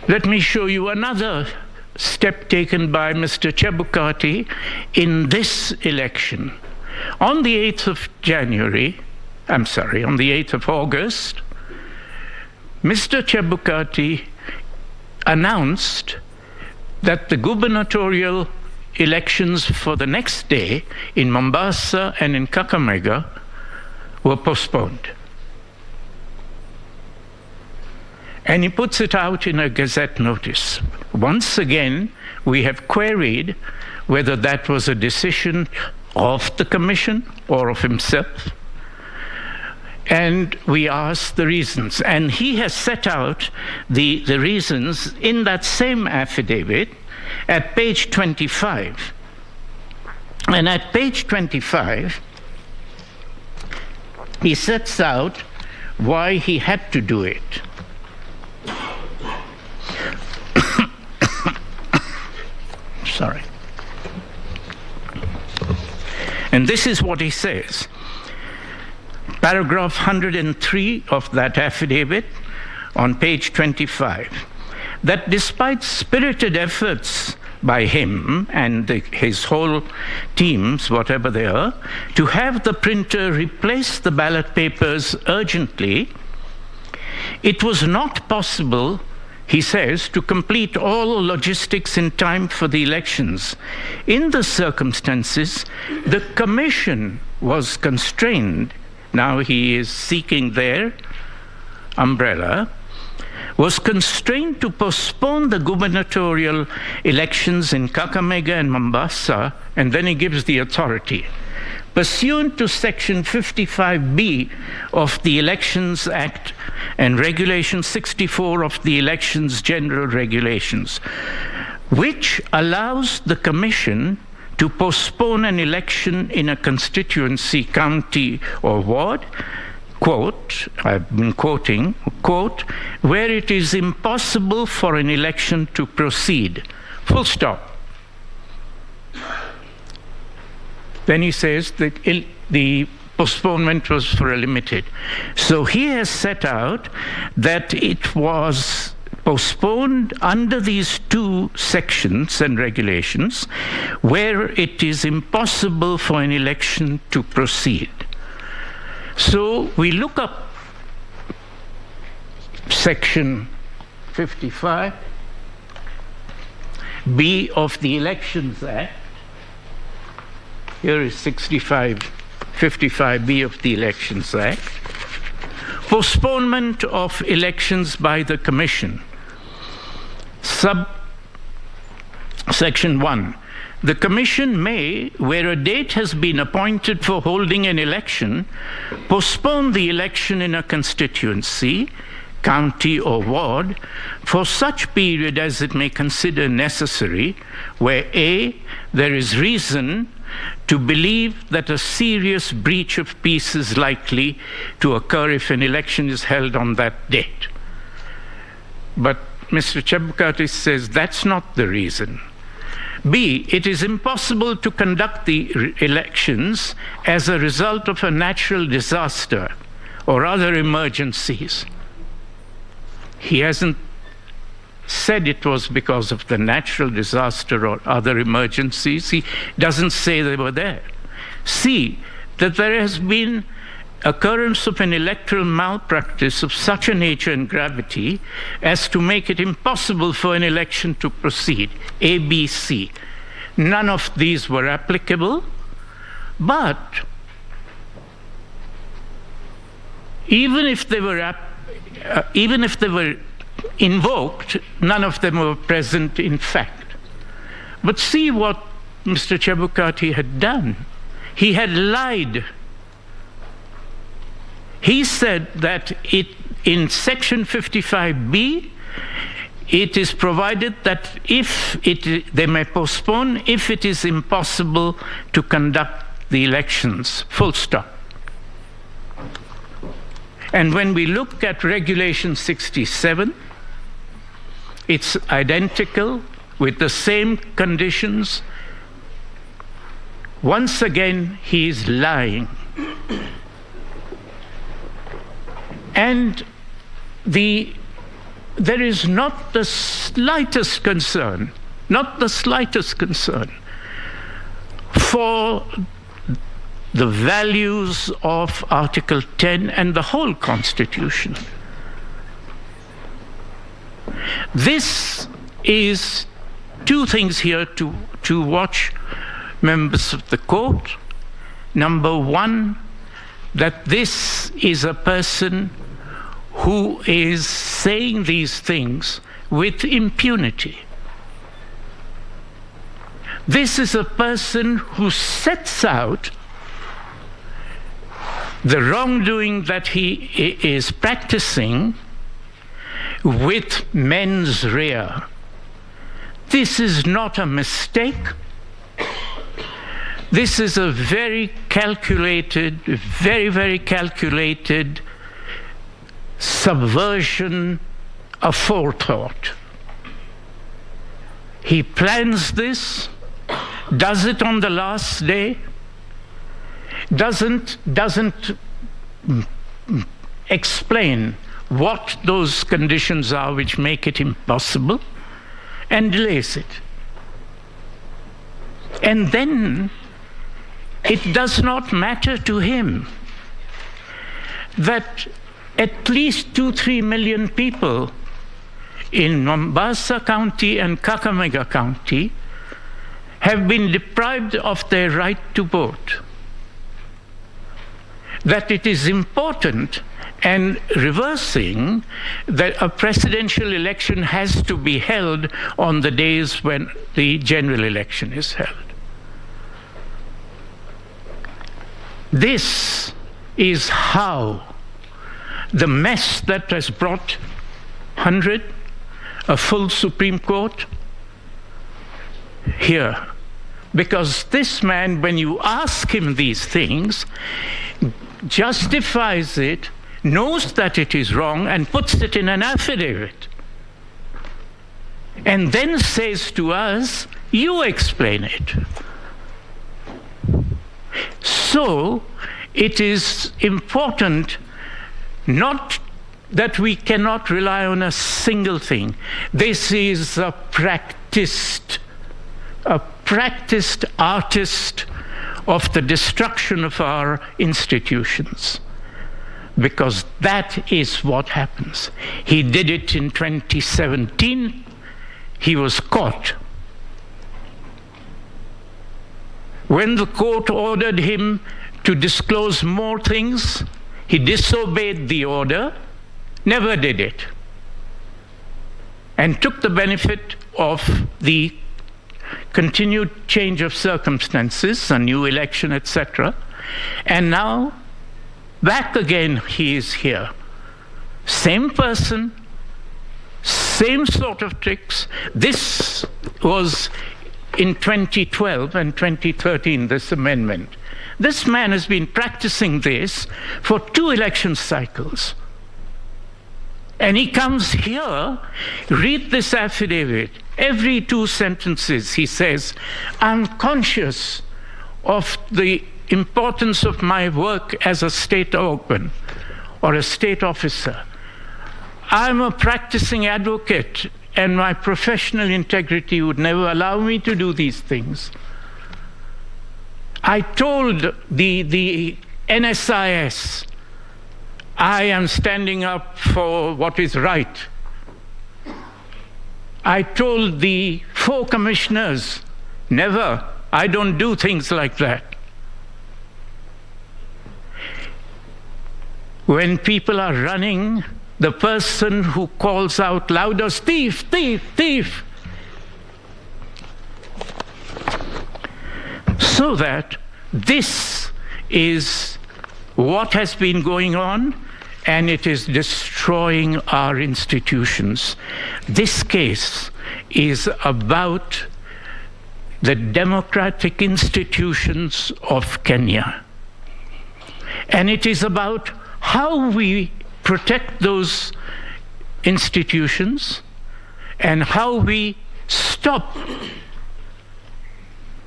Let me show you another step taken by Mr. Chebukati in this election. On the 8th of August, Mr. Chebukati announced that the gubernatorial elections for the next day in Mombasa and in Kakamega were postponed. And he puts it out in a Gazette notice. Once again, we have queried whether that was a decision of the Commission or of himself. And we asked the reasons. And he has set out the reasons in that same affidavit at page 25. And at page 25, he sets out why he had to do it. Sorry. And this is what he says. Paragraph 103 of that affidavit on page 25, that despite spirited efforts by him and his whole teams, whatever they are, to have the printer replace the ballot papers urgently, it was not possible, he says, to complete all logistics in time for the elections. In the circumstances, the Commission was constrained, now he is seeking their umbrella, was constrained to postpone the gubernatorial elections in Kakamega and Mombasa, and then he gives the authority. Pursuant to Section 55B of the Elections Act and Regulation 64 of the Elections General Regulations, which allows the Commission to postpone an election in a constituency, county, or ward, quote, I've been quoting, quote, where it is impossible for an election to proceed, full stop. Then he says that the postponement was for a limited. So he has set out that it was postponed under these two sections and regulations where it is impossible for an election to proceed. So we look up section 55B of the Elections Act. Here is 55B of the Elections Act. Postponement of elections by the Commission. Section 1. The Commission may, where a date has been appointed for holding an election, postpone the election in a constituency, county or ward for such period as it may consider necessary, where A, there is reason to believe that a serious breach of peace is likely to occur if an election is held on that date. But Mr. Chebukati says that's not the reason. B, it is impossible to conduct the elections as a result of a natural disaster or other emergencies. He hasn't said it was because of the natural disaster or other emergencies. He doesn't say they were there. C, that there has been occurrence of an electoral malpractice of such a nature and gravity as to make it impossible for an election to proceed. ABC. None of these were applicable, but even if they were invoked, none of them were present in fact. But see what Mr. Chebukati had done. He had lied. He said that in Section 55B, it is provided that they may postpone if it is impossible to conduct the elections, full stop. And when we look at Regulation 67, it's identical with the same conditions. Once again, he is lying. And there is not the slightest concern, for the values of Article 10 and the whole Constitution. This is two things here to watch, members of the court. Number one, that this is a person who is saying these things with impunity. This is a person who sets out the wrongdoing that he is practicing with mens rea. This is not a mistake. This is a very calculated, very calculated subversion of forethought. He plans this, does it on the last day, doesn't explain what those conditions are which make it impossible, and delays it. And then it does not matter to him that at least 2-3 million people in Mombasa County and Kakamega County have been deprived of their right to vote. That it is important and reversing that a presidential election has to be held on the days when the general election is held. This is how the mess that has brought 100, a full Supreme Court, here. Because this man, when you ask him these things, justifies it, knows that it is wrong, and puts it in an affidavit. And then says to us, you explain it. So, it is important not that we cannot rely on a single thing. This is a practiced artist of the destruction of our institutions, because that is what happens. He did it in 2017. He was caught. When the court ordered him to disclose more things, he disobeyed the order, never did it, and took the benefit of the continued change of circumstances, a new election, etc. And now, back again, he is here. Same person, same sort of tricks. This was in 2012 and 2013, this amendment. This man has been practicing this for 2 election cycles. And he comes here, read this affidavit. Every 2 sentences he says, I'm conscious of the importance of my work as a state organ or a state officer. I'm a practicing advocate, and my professional integrity would never allow me to do these things. I told the NSIS, I am standing up for what is right. I told the 4 commissioners, never, I don't do things like that. When people are running, the person who calls out louder, thief, thief, thief. So that this is what has been going on, and it is destroying our institutions. This case is about the democratic institutions of Kenya. And it is about how we protect those institutions and how we stop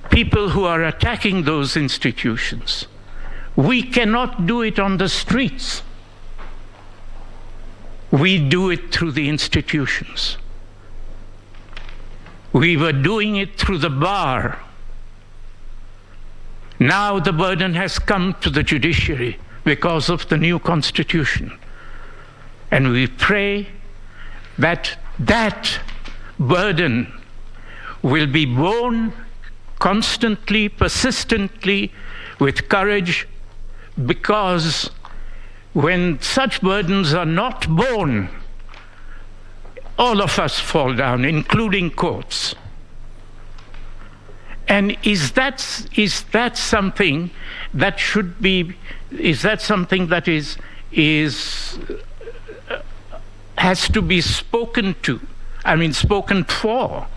people who are attacking those institutions. We cannot do it on the streets. We do it through the institutions. We were doing it through the bar. Now the burden has come to the judiciary because of the new constitution. And we pray that that burden will be borne constantly, persistently, with courage, because when such burdens are not borne, all of us fall down, including courts. And is that something that should be? Is that something that has to be spoken to? I mean, spoken for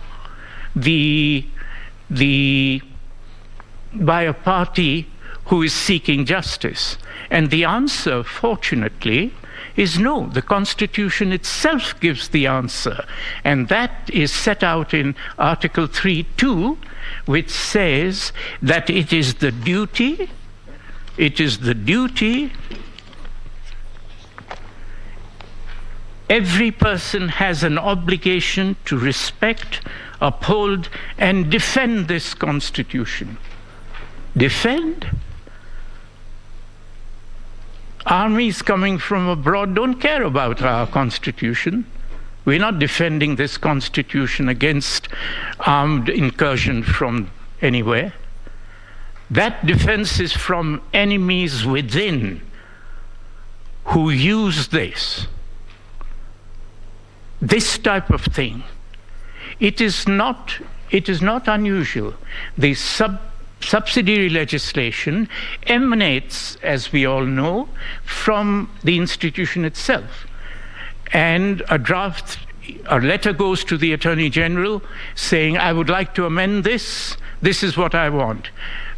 by a party who is seeking justice? And the answer, fortunately, is no. The Constitution itself gives the answer. And that is set out in Article 3(2), which says that it is the duty, every person has an obligation to respect, uphold, and defend this Constitution. Defend? Armies coming from abroad don't care about our Constitution. We're not defending this Constitution against armed incursion from anywhere. That defense is from enemies within who use this type of thing. It is not unusual. The subsidiary legislation emanates, as we all know, from the institution itself. And a letter goes to the Attorney General saying, I would like to amend this. This is what I want.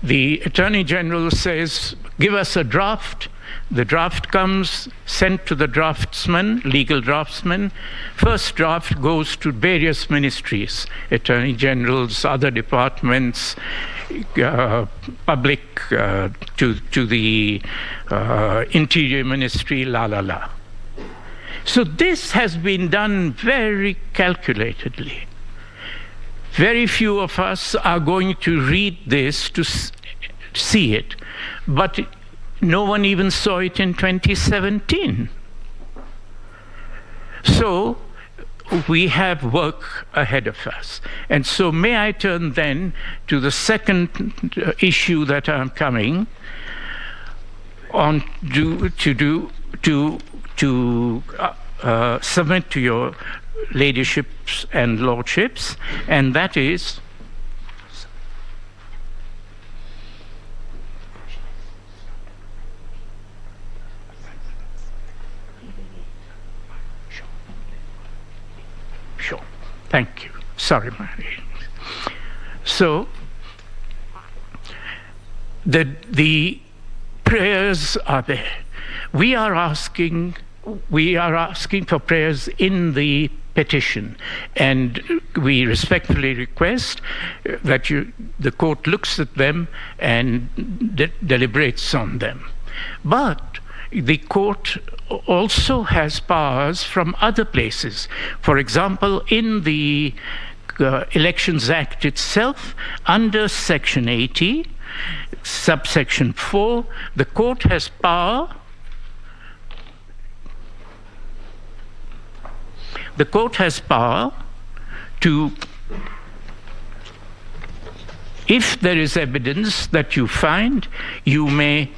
The Attorney General says, give us a draft. The draft comes, sent to the draftsman, legal draftsman. First draft goes to various ministries, Attorney Generals, other departments, public, to the Interior Ministry, la. So this has been done very calculatedly. Very few of us are going to read this to see it, but no one even saw it in 2017. So we have work ahead of us. And so may I turn then to the second issue that I'm coming on to submit to your ladyships and lordships, and that is Thank you. Sorry, Mary. so the prayers are there. We are asking for prayers in the petition, and we respectfully request that the court looks at them and deliberates on them. But the court also has powers from other places. For example, in the Elections Act itself, under Section 80, subsection 4, the court has power. The court has power to, if there is evidence that you find, you may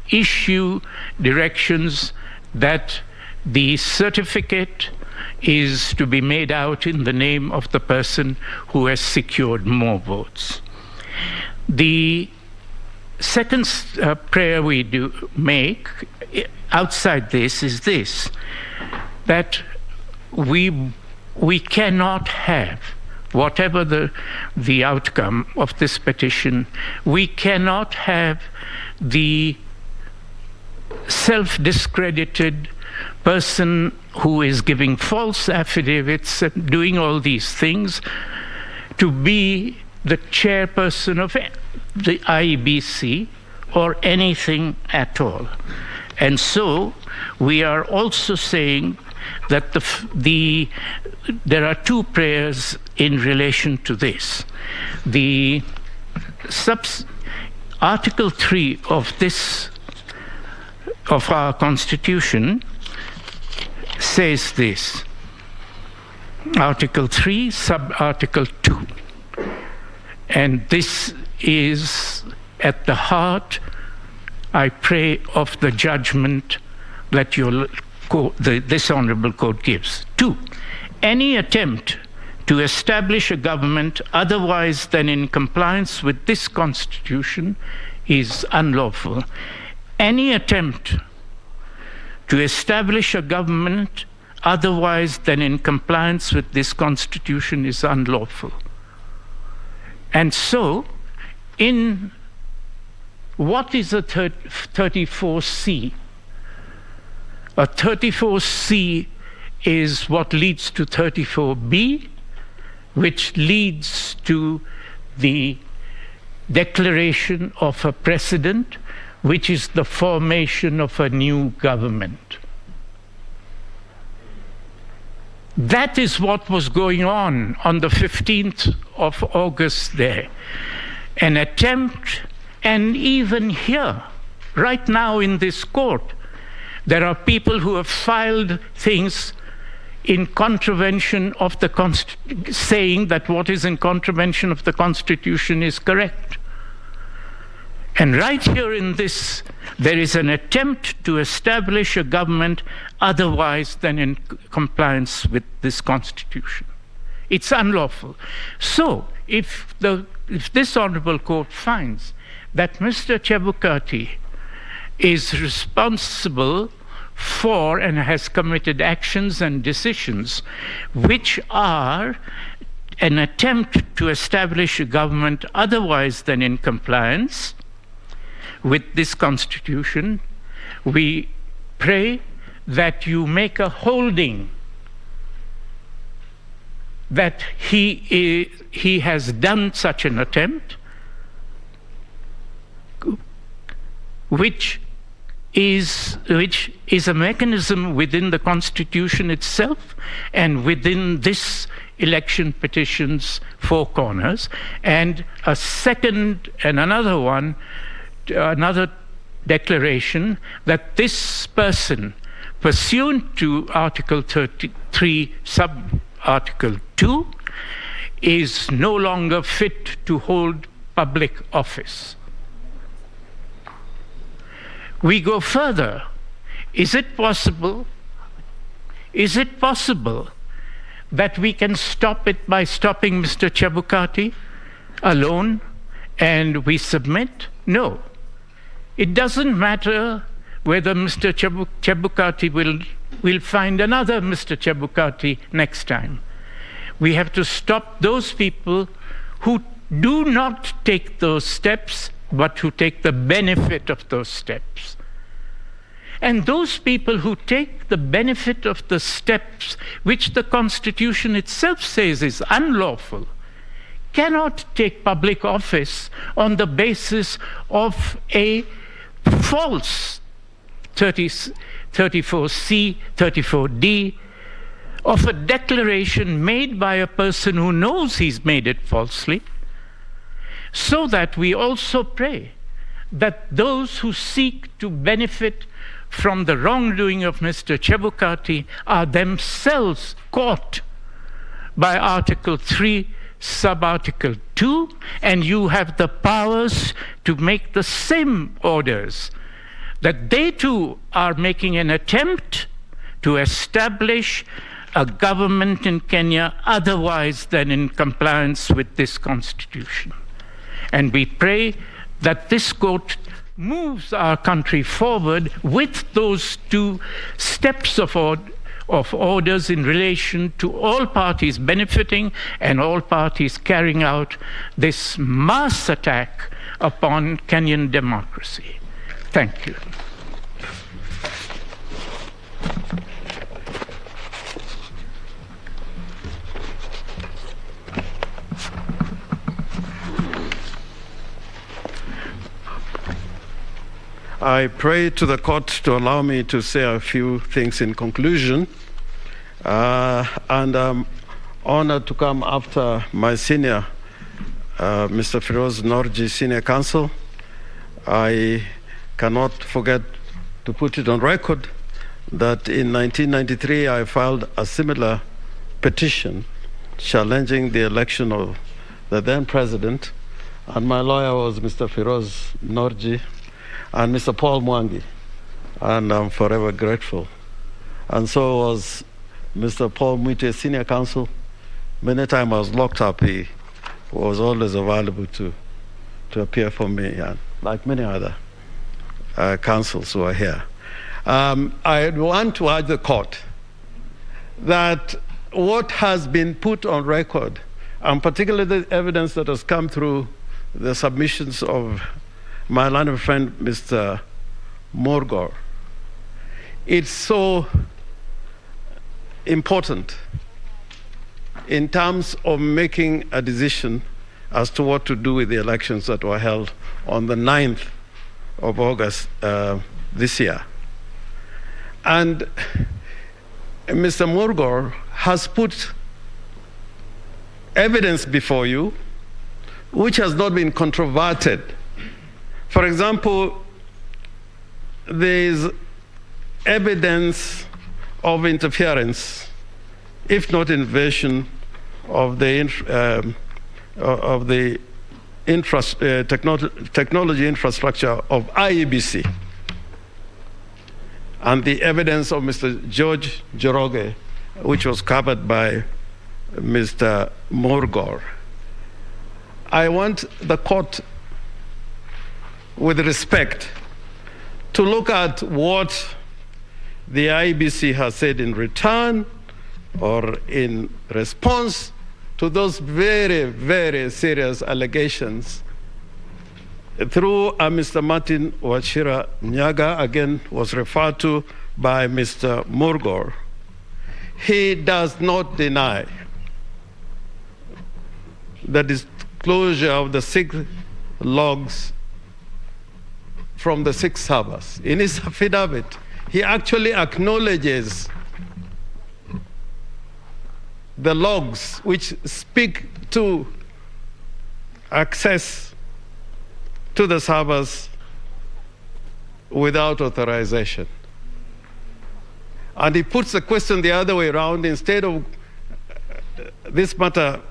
issue directions that the certificate is to be made out in the name of the person who has secured more votes. The second prayer we do make outside this is this, that we cannot have, whatever the outcome of this petition, we cannot have the self-discredited person who is giving false affidavits and doing all these things to be the chairperson of the IEBC or anything at all. And so we are also saying that there are two prayers in relation to this. The Article 3 of our Constitution says this. Article 3, sub-article 2. And this is at the heart, I pray, of the judgment that this Honourable Court gives. 2, any attempt to establish a government otherwise than in compliance with this Constitution is unlawful. Any attempt to establish a government otherwise than in compliance with this Constitution is unlawful. And so, in what is a 34C? A 34C is what leads to 34B, which leads to the declaration of a precedent, which is the formation of a new government. That is what was going on the 15th of August there. An attempt, and even here, right now in this court, there are people who have filed things in contravention of the saying that what is in contravention of the Constitution is correct. And right here in this, there is an attempt to establish a government otherwise than in compliance with this Constitution. It's unlawful. So, if this Honourable Court finds that Mr. Chebukati is responsible for and has committed actions and decisions which are an attempt to establish a government otherwise than in compliance with this Constitution, we pray that you make a holding that he has done such an attempt, which is a mechanism within the Constitution itself and within this election petition's four corners, and another declaration that this person, pursuant to Article 33, sub-article 2, is no longer fit to hold public office. We go further. Is it possible that we can stop it by stopping Mr. Chebukati alone and we submit? No. It doesn't matter whether Mr. Chebukati will find another Mr. Chebukati next time. We have to stop those people who do not take those steps, but who take the benefit of those steps. And those people who take the benefit of the steps which the Constitution itself says is unlawful cannot take public office on the basis of a false 34C, 34D, of a declaration made by a person who knows he's made it falsely, so that we also pray that those who seek to benefit from the wrongdoing of Mr. Chebukati are themselves caught by Article 3, Sub-Article 2, and you have the powers to make the same orders, that they too are making an attempt to establish a government in Kenya otherwise than in compliance with this constitution. And we pray that this court moves our country forward with those two steps of orders in relation to all parties benefiting and all parties carrying out this mass attack upon Kenyan democracy. Thank you. I pray to the court to allow me to say a few things in conclusion. And I'm honored to come after my senior, Mr. Firoz Norji, senior counsel. I cannot forget to put it on record that in 1993 I filed a similar petition challenging the election of the then president, and my lawyer was Mr. Firoz Norji and Mr. Paul Mwangi, and I'm forever grateful. And so was Mr. Paul Mwite, senior counsel. Many times I was locked up, he was always available to appear for me, and like many other counsels who are here. I want to urge the court that what has been put on record, and particularly the evidence that has come through the submissions of my learned friend, Mr. Morgor, it's so important in terms of making a decision as to what to do with the elections that were held on the 9th of August this year. And Mr. Morgor has put evidence before you which has not been controverted. For example, there is evidence of interference, if not invasion, of the technology infrastructure of IEBC, and the evidence of Mr. George Njoroge, which was covered by Mr. Morgor. I want the court, with respect, to look at what the IEBC has said in return or in response to those very, very serious allegations through Mr. Martin Wachira Nyaga, again was referred to by Mr. Morgor. He does not deny the disclosure of the 6 logs from the 6 servers. In his affidavit, he actually acknowledges the logs which speak to access to the servers without authorization. And he puts the question the other way around. Instead of this matter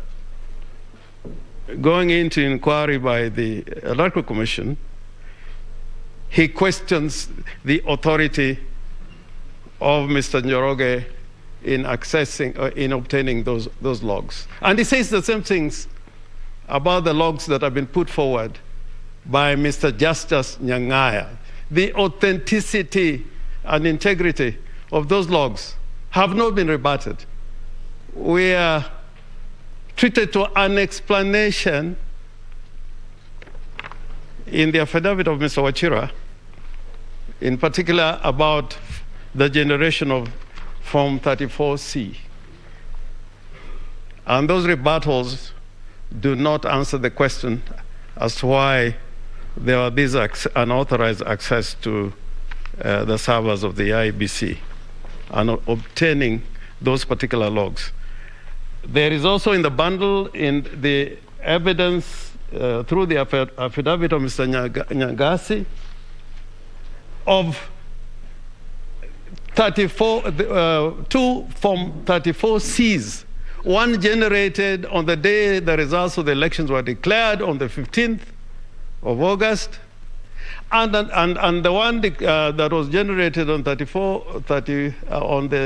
going into inquiry by the Electoral Commission, he questions the authority of Mr. Njoroge in accessing, in obtaining those logs. And he says the same things about the logs that have been put forward by Mr. Justice Nyang'aya. The authenticity and integrity of those logs have not been rebutted. We are treated to an explanation in the affidavit of Mr. Wachira, in particular about the generation of Form 34C. And those rebuttals do not answer the question as to why there are these unauthorized access to the servers of the IEBC and obtaining those particular logs. There is also in the bundle, in the evidence through the affidavit of Mr. Nyangasi, of 2 Form 34Cs, one generated on the day the results of the elections were declared on the 15th of August, and the one that was generated on the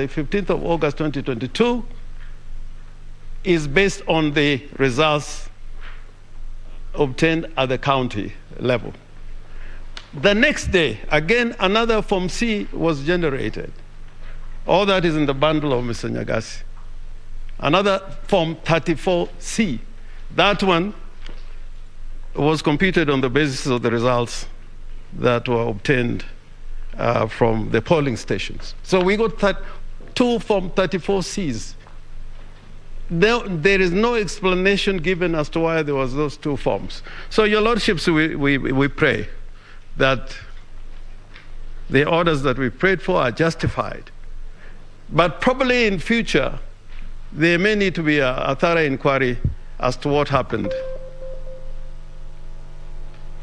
15th of August 2022 is based on the results obtained at the county level. The next day, again, another Form C was generated. All that is in the bundle of Mr. Nyangasi. Another Form 34C. That one was computed on the basis of the results that were obtained from the polling stations. So we got 2 Form 34Cs. There is no explanation given as to why there was those 2 forms. So, Your Lordships, we pray that the orders that we prayed for are justified. But probably in future, there may need to be a thorough inquiry as to what happened.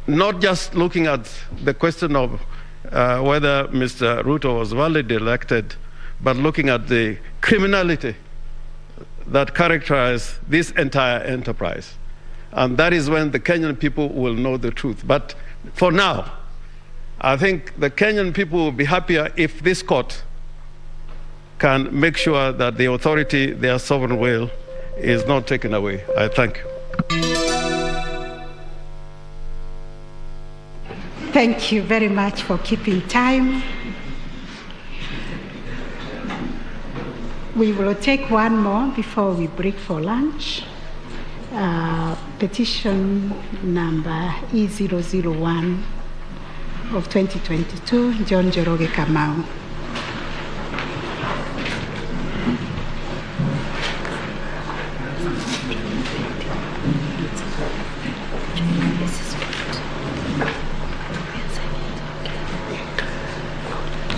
Not just looking at the question of whether Mr. Ruto was validly elected, but looking at the criminality that characterized this entire enterprise. And that is when the Kenyan people will know the truth. But for now, I think the Kenyan people will be happier if this court can make sure that the authority, their sovereign will, is not taken away. I thank you. Thank you very much for keeping time. We will take one more before we break for lunch. Petition number E001 of 2022, John Njoroge Kamau.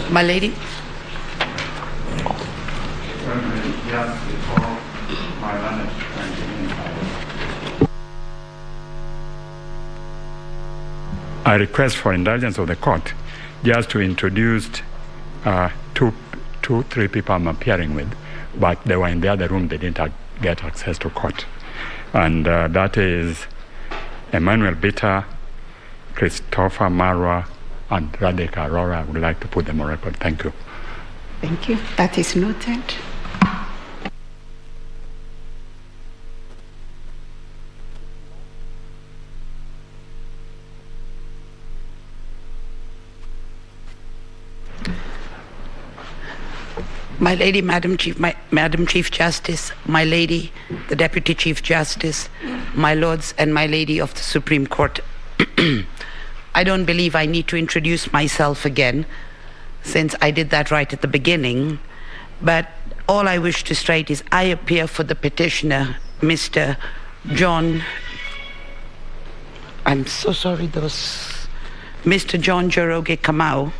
My lady. I request for indulgence of the court just to introduce 3 people I'm appearing with, but they were in the other room, they didn't get access to court. And that is Emmanuel Bitter, Christopher Marwa, and Radhika Arora. I would like to put them on record. Thank you. Thank you. That is noted. My lady, Madam Chief Justice, my lady, the Deputy Chief Justice, my lords and my lady of the Supreme Court. I don't believe I need to introduce myself again, since I did that right at the beginning. But all I wish to state is I appear for the petitioner, Mr. John, I'm so sorry, Mr. John Njoroge Kamau,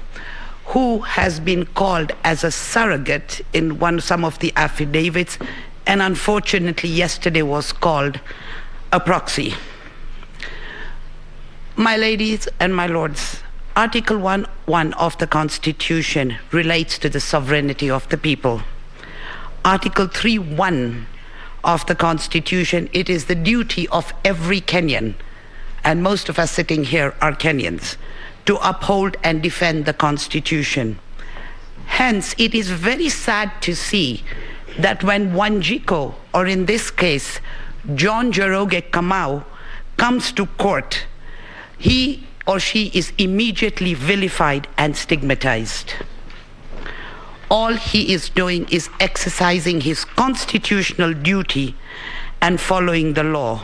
who has been called as a surrogate in some of the affidavits, and unfortunately yesterday was called a proxy. My ladies and my lords, Article 1.1 of the Constitution relates to the sovereignty of the people. Article 3.1 of the Constitution, it is the duty of every Kenyan, and most of us sitting here are Kenyans, to uphold and defend the Constitution. Hence, it is very sad to see that when Wanjiko, or in this case, John Njoroge Kamau, comes to court, he or she is immediately vilified and stigmatized. All he is doing is exercising his constitutional duty and following the law,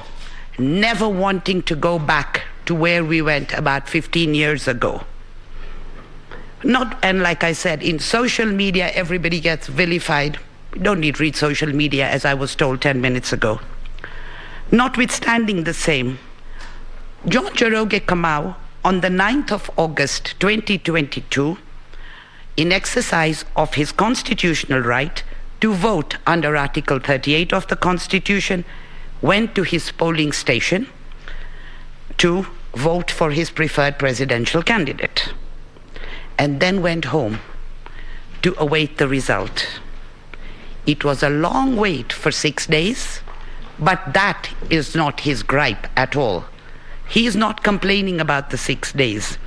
never wanting to go back to where we went about 15 years ago. And like I said, in social media, everybody gets vilified. You don't need to read social media, as I was told 10 minutes ago. Notwithstanding the same, John Njoroge Kamau, on the 9th of August 2022, in exercise of his constitutional right to vote under Article 38 of the Constitution, went to his polling station to vote for his preferred presidential candidate, and then went home to await the result. It was a long wait for 6 days, but that is not his gripe at all. He is not complaining about the 6 days.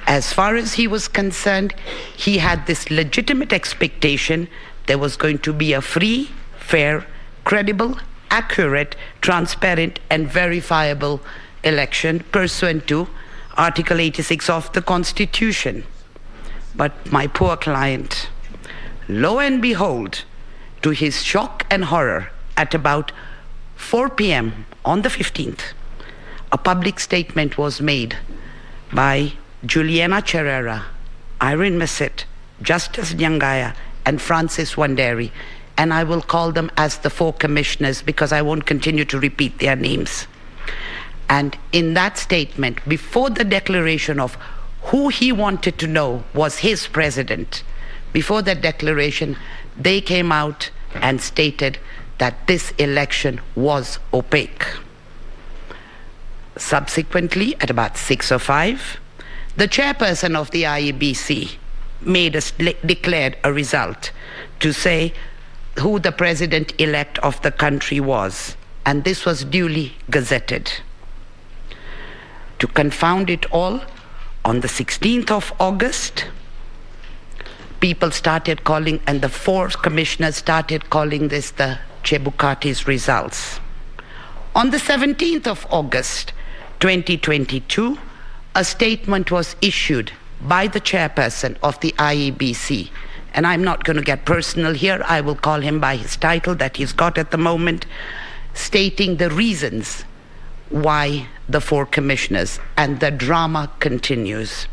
As far as he was concerned, he had this legitimate expectation there was going to be a free, fair, credible, accurate, transparent, and verifiable election pursuant to Article 86 of the Constitution. But my poor client, lo and behold, to his shock and horror, at about 4 p.m. on the 15th, a public statement was made by Juliana Cherera, Irene Massett, Justice Nyangaya, and Francis Wanderi, and I will call them as the 4 commissioners because I won't continue to repeat their names. And in that statement, before the declaration of who he wanted to know was his president, before that declaration, they came out and stated that this election was opaque. Subsequently, at about 6:05, the chairperson of the IEBC declared a result to say who the president-elect of the country was, and this was duly gazetted. To confound it all, on the 16th of August, people started calling, and the 4 commissioners started calling this the Chebukati's results. On the 17th of August 2022, a statement was issued by the chairperson of the IEBC, and I'm not going to get personal here, I will call him by his title that he's got at the moment, stating the reasons why the 4 commissioners, and the drama continues.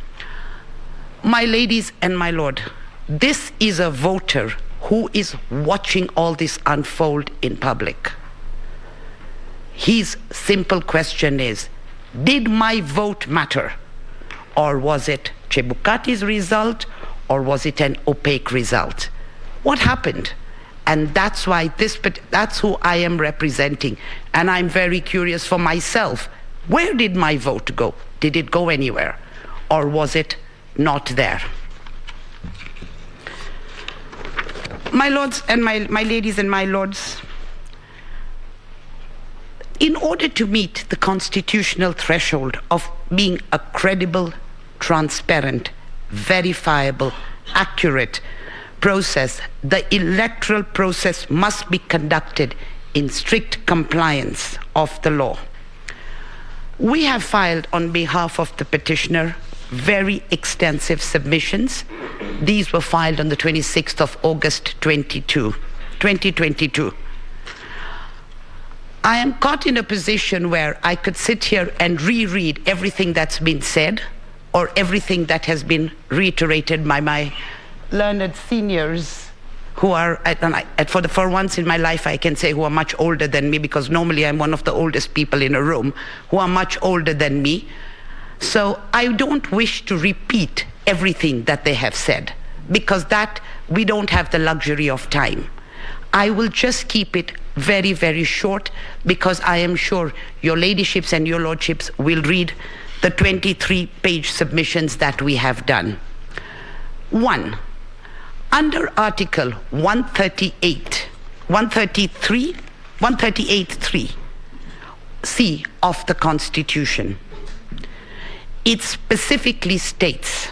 My ladies and my lord, this is a voter who is watching all this unfold in public. His simple question is, did my vote matter? Or was it Chebukati's result? Or was it an opaque result? What happened? And that's why that's who I am representing. And I'm very curious for myself. Where did my vote go? Did it go anywhere? Or was it not there? My lords and my ladies and my lords, in order to meet the constitutional threshold of being a credible, transparent, verifiable, accurate process, the electoral process must be conducted in strict compliance of the law. We have filed on behalf of the petitioner very extensive submissions. These were filed on the 26th of August 2022. I am caught in a position where I could sit here and reread everything that's been said or everything that has been reiterated by my learned seniors who are, for once in my life I can say who are much older than me, because normally I'm one of the oldest people in a room, who are much older than me. So I don't wish to repeat everything that they have said, because that we don't have the luxury of time. I will just keep it very, very short, because I am sure your ladyships and your lordships will read the 23-page submissions that we have done. 1. Under Article 138.3 C of the Constitution, it specifically states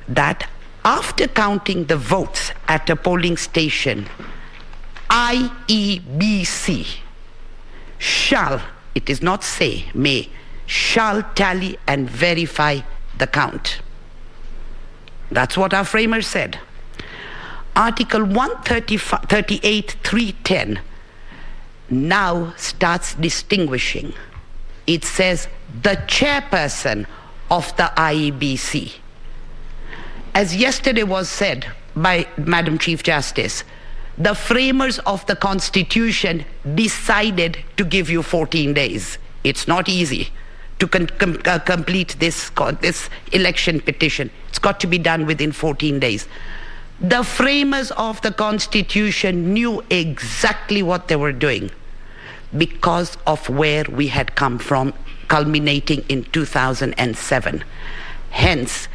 that after counting the votes at a polling station, IEBC shall, it is not say, may, shall tally and verify the count. That's what our framers said. Article 138.310 now starts distinguishing. It says the chairperson of the IEBC. As yesterday was said by Madam Chief Justice, the framers of the Constitution decided to give you 14 days. It's not easy to complete this election petition. It's got to be done within 14 days. The framers of the Constitution knew exactly what they were doing because of where we had come from, culminating in 2007. Hence,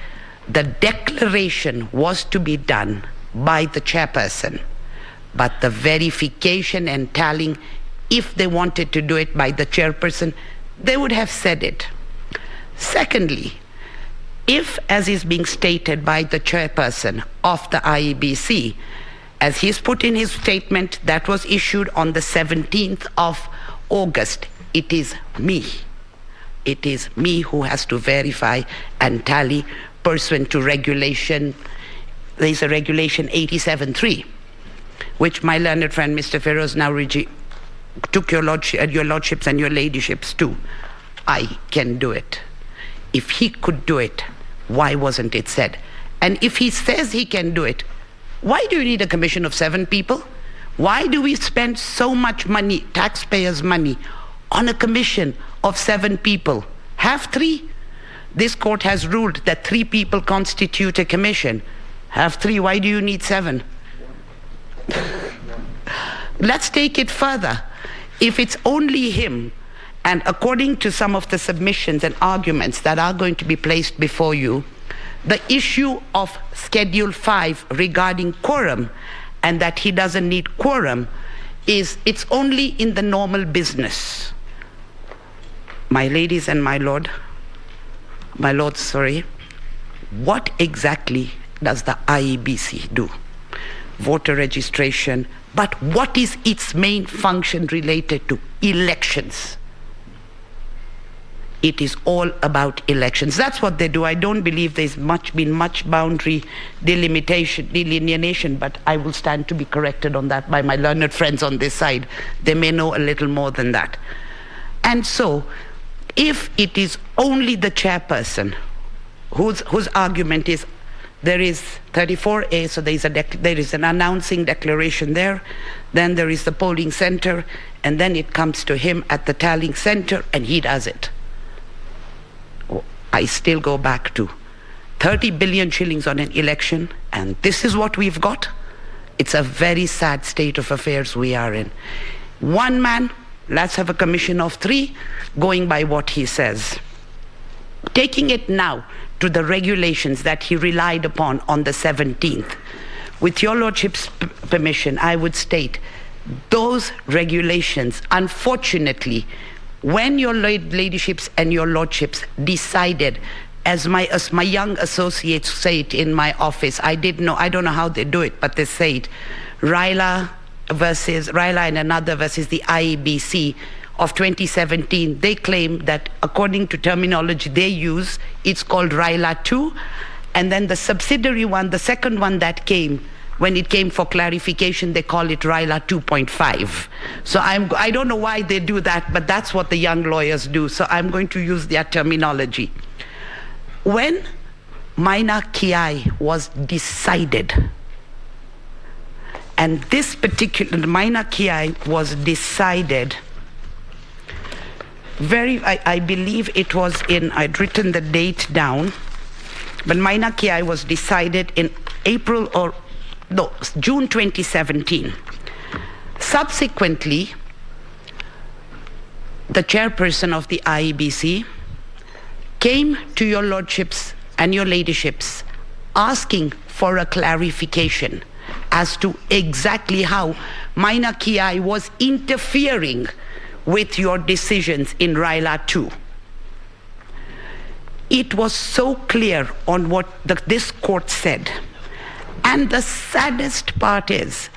the declaration was to be done by the chairperson, but the verification and tallying, if they wanted to do it by the chairperson, they would have said it. Secondly, if, as is being stated by the chairperson of the IEBC, as he's put in his statement that was issued on the 17th of August, it is me. It is me who has to verify and tally pursuant to regulation. There's a regulation 87.3, which my learned friend Mr. Feroz now took your lordships and your ladyships to. I can do it. If he could do it, why wasn't it said? And if he says he can do it, why do you need a commission of 7 people? Why do we spend so much money, taxpayers' money, on a commission of 7 people? Have 3. This court has ruled that 3 people constitute a commission. Have 3. Why do you need 7? Let's take it further. If it's only him, and according to some of the submissions and arguments that are going to be placed before you, the issue of Schedule 5 regarding quorum, and that he doesn't need quorum, it's only in the normal business. My ladies and my lords, what exactly does the IEBC do? Voter registration, but what is its main function related to? Elections. It is all about elections. That's what they do. I don't believe there's been much boundary delineation, but I will stand to be corrected on that by my learned friends on this side. They may know a little more than that. And so, if it is only the chairperson whose argument is there is 34A, so there is an announcing declaration there, then there is the polling center, and then it comes to him at the tallying center, and he does it. I still go back to 30 billion shillings on an election, and this is what we've got. It's a very sad state of affairs we are in. One man, let's have a commission of 3, going by what he says. Taking it now to the regulations that he relied upon on the 17th, with your lordship's permission, I would state those regulations, unfortunately, when your ladyships and your lordships decided, as my young associates say it in my office, I don't know how they do it, but they say it, Raila and another versus the IEBC of 2017, they claim that according to terminology they use, it's called Raila 2, and then the subsidiary one, the second one that came, when it came for clarification, they call it Raila 2.5. So I don't know why they do that, but that's what the young lawyers do. So I'm going to use their terminology. When Maina Kiai was decided, and this particular Maina Kiai was decided, I believe it was I'd written the date down, but Maina Kiai was decided in June 2017. Subsequently, the chairperson of the IEBC came to your lordships and your ladyships asking for a clarification as to exactly how Maina Kiai was interfering with your decisions in Raila 2. It was so clear on what this court said. And the saddest part is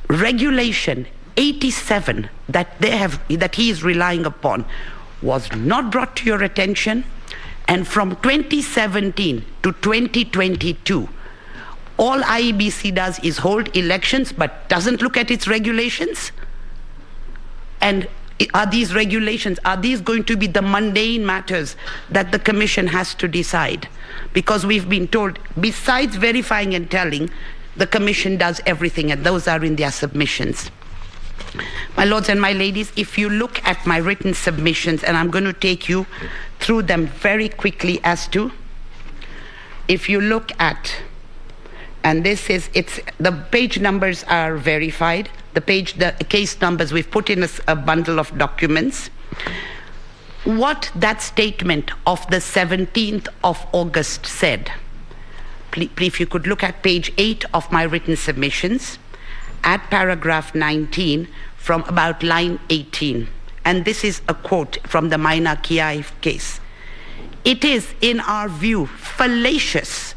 regulation 87 that he is relying upon was not brought to your attention, and from 2017 to 2022 all IEBC does is hold elections but doesn't look at its regulations. And are these regulations, are these going to be the mundane matters that the Commission has to decide? Because we've been told, besides verifying and telling, the Commission does everything, and those are in their submissions. My lords and my ladies, if you look at my written submissions, and I'm going to take you through them very quickly as to, if you look at, and this is, the page numbers are verified, the case numbers, we've put in a bundle of documents. What that statement of the 17th of August said, please, if you could look at page 8 of my written submissions, at paragraph 19 from about line 18. And this is a quote from the Maina Kiai case. It is, in our view, fallacious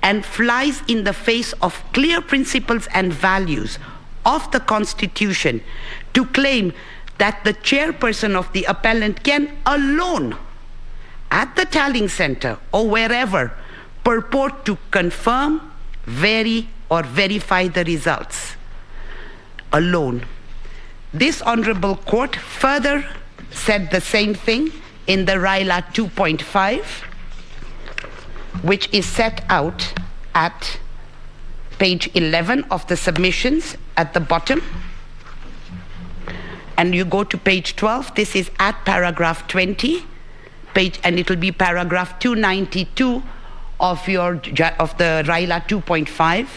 and flies in the face of clear principles and values of the Constitution to claim that the chairperson of the appellant can alone, at the tallying center or wherever, purport to confirm, vary, or verify the results alone. This honorable court further said the same thing in the RILA 2.5, which is set out at page 11 of the submissions at the bottom. And you go to page 12, this is at paragraph 20, and it'll be paragraph 292 of the RILA 2.5.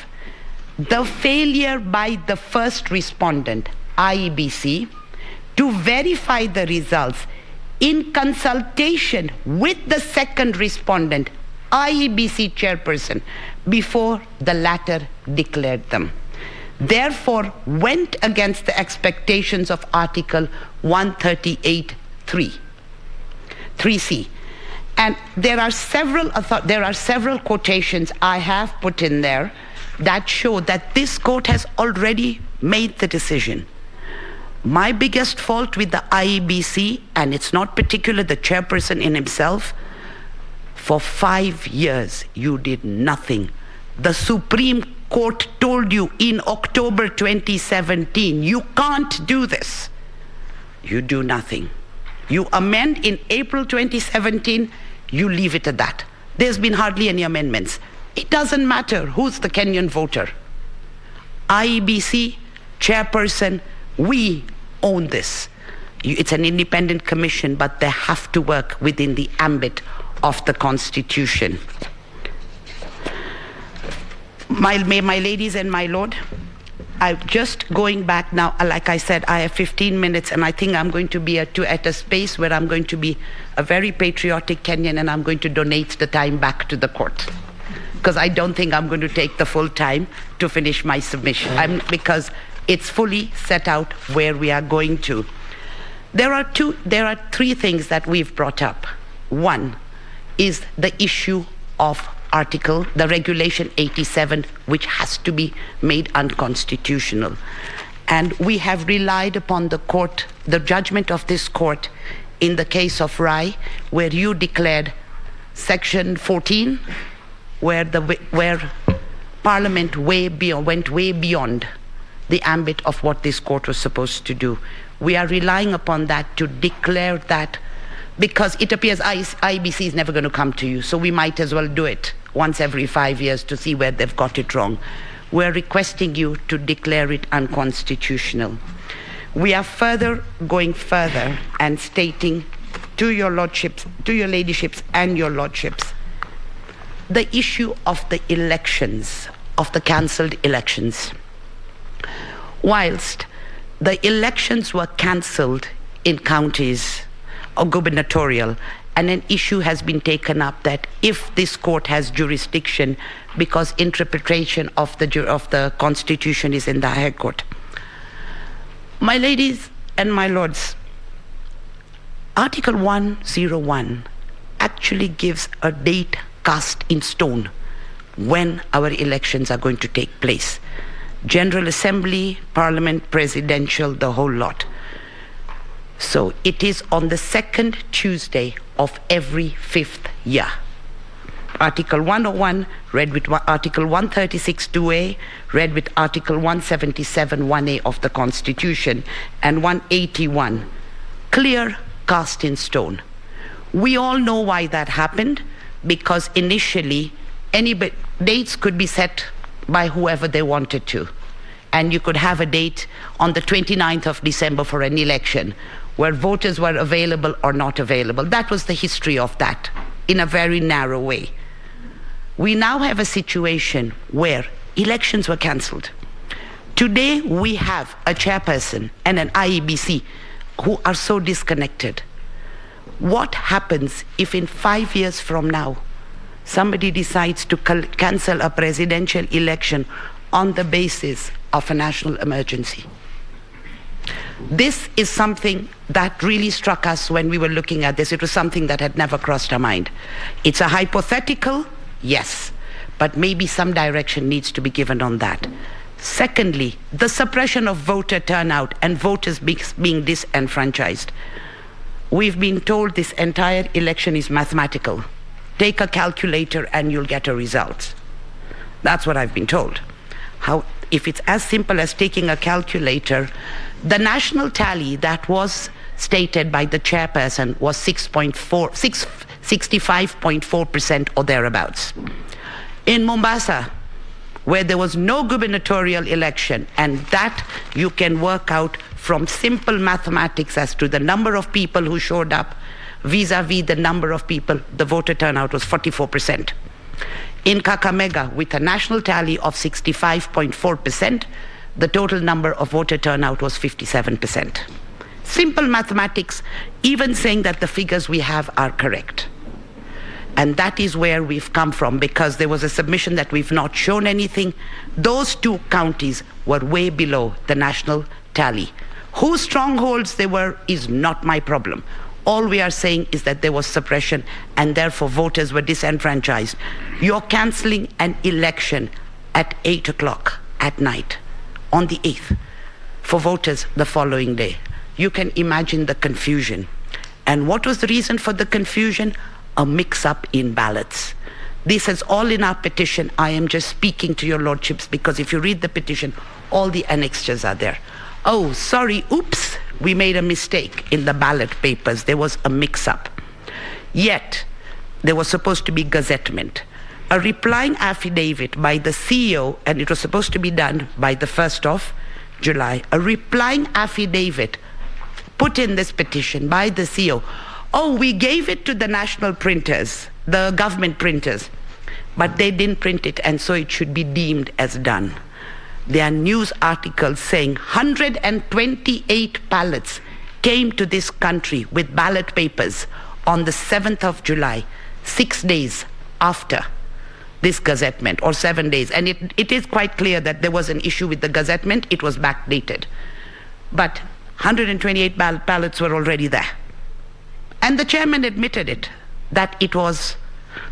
The failure by the first respondent, IEBC, to verify the results in consultation with the second respondent, IEBC chairperson, before the latter declared them, therefore went against the expectations of Article 138.3c. And there are several quotations I have put in there that show that this court has already made the decision. My biggest fault with the IEBC, and it's not particular the chairperson in himself, for 5 years you did nothing. The Supreme Court told you in October 2017, you can't do this. You do nothing. You amend in April 2017, you leave it at that. There's been hardly any amendments. It doesn't matter who's the Kenyan voter. IEBC, chairperson, we own this. It's an independent commission, but they have to work within the ambit of the Constitution. My ladies and my lord, I'm just going back now. Like I said, I have 15 minutes, and I think I'm going to be at a space where I'm going to be a very patriotic Kenyan, and I'm going to donate the time back to the court, because I don't think I'm going to take the full time to finish my submission, because it's fully set out where we are going to. There are three things that we've brought up. One is the issue of the regulation 87, which has to be made unconstitutional. And we have relied upon the court, the judgment of this court in the case of Rai, where you declared section 14, where Parliament went way beyond the ambit of what this court was supposed to do. We are relying upon that to declare that, because it appears IEBC is never going to come to you, so we might as well do it once every 5 years to see where they've got it wrong. We're requesting you to declare it unconstitutional. We are going further and stating to your lordships, to your ladyships and your lordships, the issue of the elections, of the cancelled elections. Whilst the elections were cancelled in counties or gubernatorial, and an issue has been taken up that if this court has jurisdiction, because interpretation of the Constitution is in the High Court. My ladies and my lords, Article 101 actually gives a date cast in stone when our elections are going to take place. General Assembly, Parliament, Presidential, the whole lot. So it is on the second Tuesday of every 5th year. Article 101, read with Article 136(2)(a), read with Article 177(1)(a) of the Constitution, and 181. Clear, cast in stone. We all know why that happened, because initially dates could be set by whoever they wanted to. And you could have a date on the 29th of December for an election where voters were available or not available. That was the history of that, in a very narrow way. We now have a situation where elections were cancelled. Today we have a chairperson and an IEBC who are so disconnected. What happens if in 5 years from now somebody decides to cancel a presidential election on the basis of a national emergency? This is something that really struck us when we were looking at this. It was something that had never crossed our mind. It's a hypothetical, yes, but maybe some direction needs to be given on that. Secondly, the suppression of voter turnout and voters being disenfranchised. We've been told this entire election is mathematical. Take a calculator and you'll get a result. That's what I've been told. If it's as simple as taking a calculator, the national tally that was stated by the chairperson was 65.4% or thereabouts. In Mombasa, where there was no gubernatorial election, and that you can work out from simple mathematics as to the number of people who showed up vis-a-vis the number of people, the voter turnout was 44%. In Kakamega, with a national tally of 65.4%, the total number of voter turnout was 57%. Simple mathematics, even saying that the figures we have are correct. And that is where we've come from, because there was a submission that we've not shown anything. Those two counties were way below the national tally. Whose strongholds they were is not my problem. All we are saying is that there was suppression and therefore voters were disenfranchised. You're cancelling an election at 8 o'clock at night on the 8th for voters the following day. You can imagine the confusion. And what was the reason for the confusion? A mix-up in ballots. This is all in our petition. I am just speaking to your lordships because if you read the petition, all the annexures are there. Oh, sorry, oops, we made a mistake in the ballot papers. There was a mix-up. Yet, there was supposed to be gazettement. A replying affidavit by the CEO, and it was supposed to be done by the 1st of July. A replying affidavit put in this petition by the CEO. Oh, we gave it to the national printers, the government printers, but they didn't print it, and so it should be deemed as done. There are news articles saying 128 ballots came to this country with ballot papers on the 7th of July, 6 days after this gazettement, or 7 days. And it is quite clear that there was an issue with the gazettement. It was backdated. But 128 ballots were already there. And the chairman admitted it, that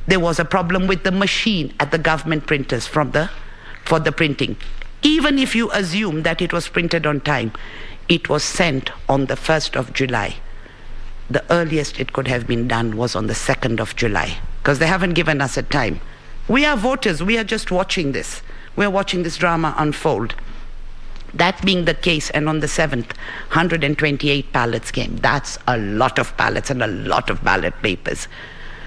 there was a problem with the machine at the government printers for the printing. Even if you assume that it was printed on time, it was sent on the 1st of July. The earliest it could have been done was on the 2nd of July, because they haven't given us a time. We are voters, we are just watching this. We're watching this drama unfold. That being the case, and on the 7th, 128 ballots came. That's a lot of ballots and a lot of ballot papers.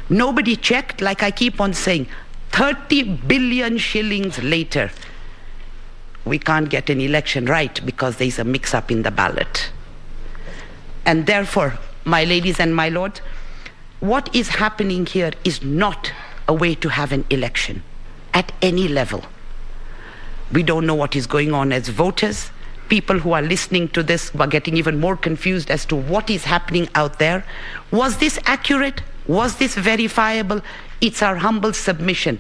Nobody checked, like I keep on saying, 30 billion shillings later, we can't get an election right because there's a mix-up in the ballot. And therefore, my ladies and my lords, what is happening here is not a way to have an election at any level. We don't know what is going on as voters. People who are listening to this are getting even more confused as to what is happening out there. Was this accurate? Was this verifiable? It's our humble submission.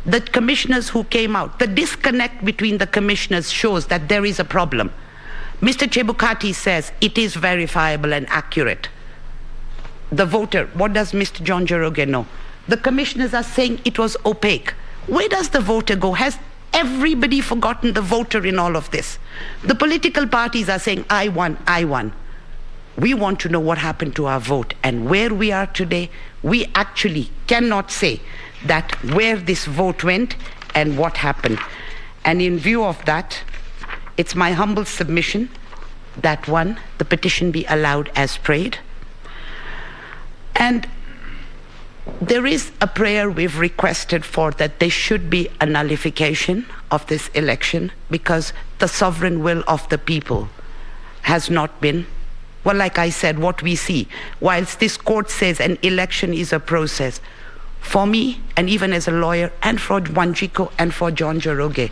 The commissioners who came out, the disconnect between the commissioners shows that there is a problem. Mr. Chebukati says it is verifiable and accurate. The voter, what does Mr. John Joroge know? The commissioners are saying it was opaque. Where does the voter go? Has everybody forgotten the voter in all of this? The political parties are saying, I won, I won. We want to know what happened to our vote, and where we are today, we actually cannot say that where this vote went and what happened. And in view of that, it's my humble submission that one, the petition be allowed as prayed. And there is a prayer we've requested for, that there should be a nullification of this election, because the sovereign will of the people has not been, well, like I said, what we see. Whilst this court says an election is a process, for me, and even as a lawyer, and for Wanjiko and for John Joroge,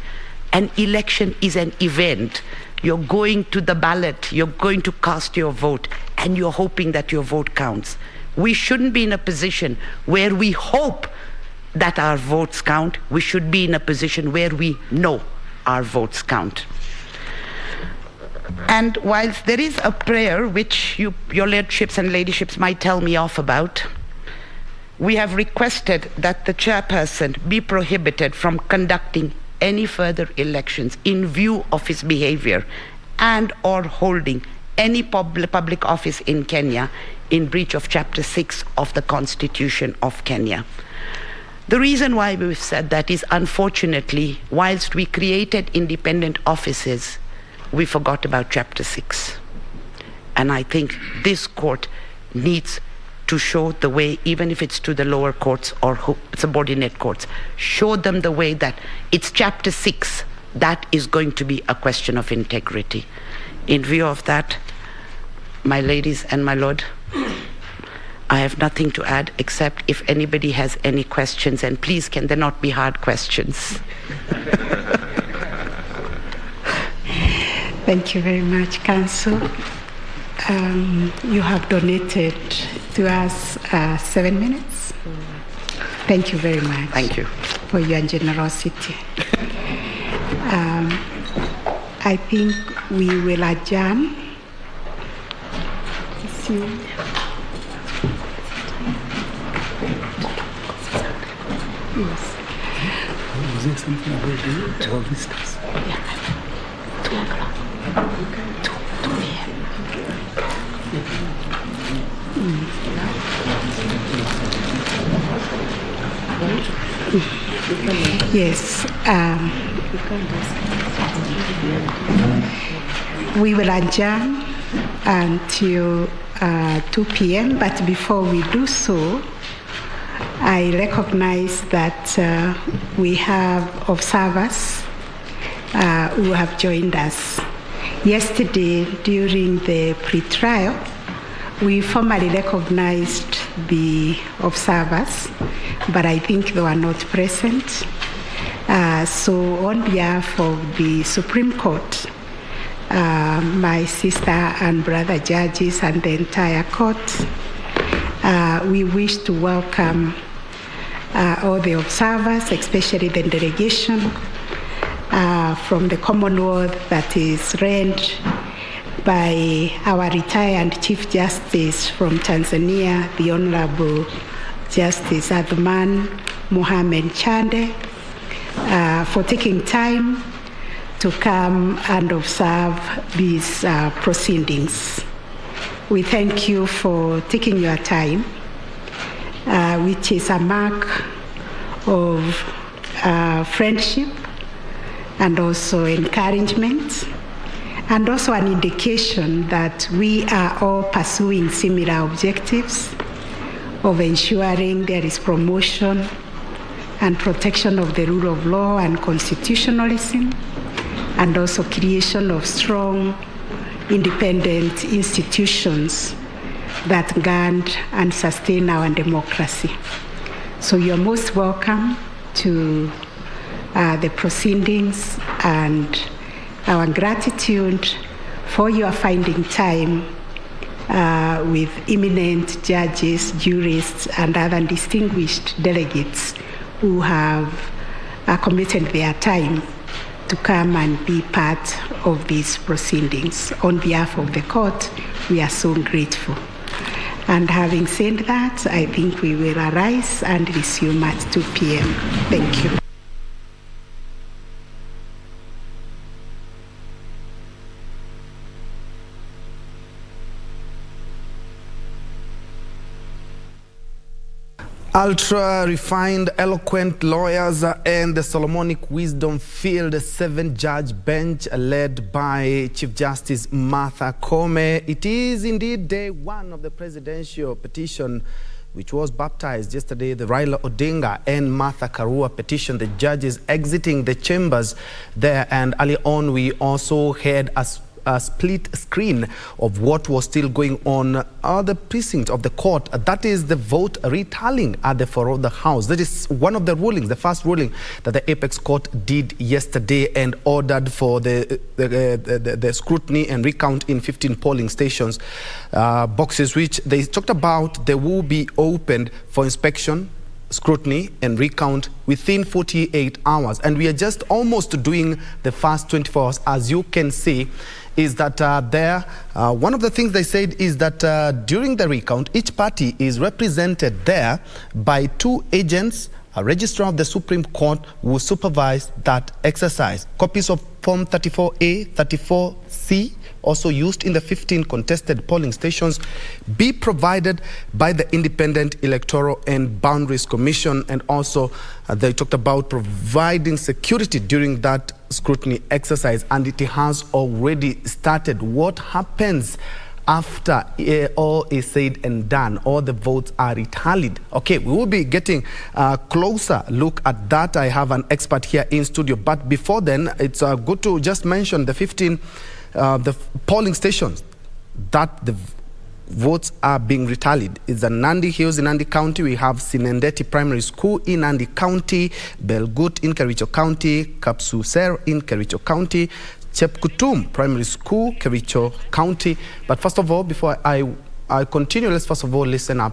an election is an event. You're going to the ballot, you're going to cast your vote, and you're hoping that your vote counts. We shouldn't be in a position where we hope that our votes count. We should be in a position where we know our votes count. And whilst there is a prayer which your lordships and ladyships might tell me off about, we have requested that the chairperson be prohibited from conducting any further elections in view of his behavior and or holding any public office in Kenya in breach of Chapter 6 of the Constitution of Kenya. The reason why we've said that is, unfortunately, whilst we created independent offices, we forgot about Chapter 6. And I think this court needs to show the way, even if it's to the lower courts or subordinate courts, show them the way that it's Chapter 6 that is going to be a question of integrity. In view of that, my ladies and my lord, I have nothing to add except if anybody has any questions, and please, can there not be hard questions? Thank you very much, Counsel. You have donated to us 7 minutes. Thank you very much. Thank you for your generosity. I think we will adjourn. Yes. Was there something about the visitors? Yeah. 2 o'clock. 2 p.m. Yes. We will adjourn until 2 p.m. But before we do so, I recognize that we have observers who have joined us. Yesterday, during the pre-trial, we formally recognized the observers, but I think they were not present. So on behalf of the Supreme Court, my sister and brother judges and the entire court, we wish to welcome all the observers, especially the delegation from the Commonwealth that is led by our retired Chief Justice from Tanzania, the Honorable Justice Adhman Mohamed Chande, for taking time to come and observe these proceedings. We thank you for taking your time, which is a mark of friendship and also encouragement, and also an indication that we are all pursuing similar objectives of ensuring there is promotion and protection of the rule of law and constitutionalism, and also creation of strong, independent institutions that guard and sustain our democracy. So you're most welcome to the proceedings, and our gratitude for your finding time with eminent judges, jurists, and other distinguished delegates who have committed their time to come and be part of these proceedings. On behalf of the court, we are so grateful. And having said that, I think we will arise and resume at 2 p.m. Thank you. Ultra-refined, eloquent lawyers and the Solomonic wisdom-filled 7-judge bench led by Chief Justice Martha Koome. It is indeed day one of the presidential petition, which was baptized yesterday, the Raila Odinga and Martha Karua petition, the judges exiting the chambers there. And early on, we also had a split screen of what was still going on at the precinct of the court. That is the vote retallying at the floor of the House. That is one of the rulings, the first ruling that the Apex Court did yesterday and ordered for the scrutiny and recount in 15 polling stations, boxes which they talked about they will be opened for inspection, scrutiny and recount within 48 hours. And we are just almost doing the first 24 hours. As you can see, is that one of the things they said is that during the recount, each party is represented there by 2 agents. A registrar of the Supreme Court will supervise that exercise. Copies of Form 34A, 34C, also used in the 15 contested polling stations, be provided by the Independent Electoral and Boundaries Commission. And also they talked about providing security during that scrutiny exercise, and it has already started. What happens after all is said and done, all the votes are retallied? Okay, we will be getting a closer look at that. I have an expert here in studio. But before then, it's good to just mention the 15 the polling stations that the votes are being retallied. It's the Nandi Hills in Nandi County. We have Sinendeti Primary School in Nandi County, Belgut in Kericho County, Kapsuser in Kericho County, Chepkutum Primary School, Kericho County. But first of all, before I continue, let's first of all listen up.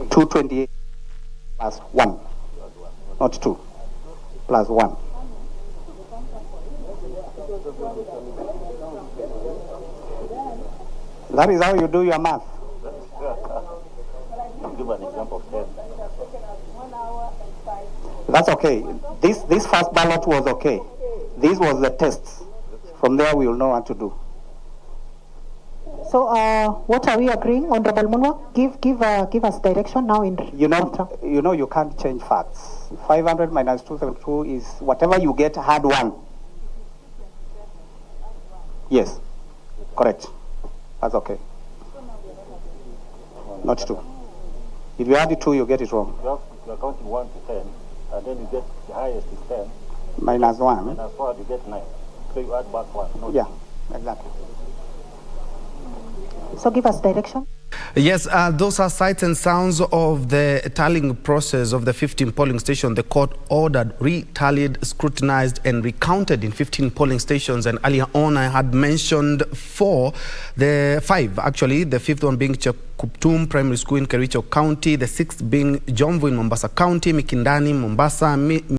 $228 plus 1, not 2, plus 1. That is how you do your math. Give an example of 10. That's okay. This first ballot was okay. This was the test. From there, we will know what to do. So, what are we agreeing, Honorable Munwa? Give us direction now. You know, you can't change facts. 500 minus 272 is whatever you get. Had 1. Yes, correct. That's okay. Not 2. If you add 2, you get it wrong. You're counting 1 to 10, and then you get the highest is 10. Minus 1. Minus 1, you get 9. So you add back 1. Yeah, exactly. So give us direction. Yes, those are sights and sounds of the tallying process of the 15 polling stations. The court ordered retallied, scrutinized and recounted in 15 polling stations. And earlier on, I had mentioned 5 actually, the 5th one being Chepkutum Primary School in Kericho County, the 6th being Jomvu in Mombasa County, Mikindani, Mombasa,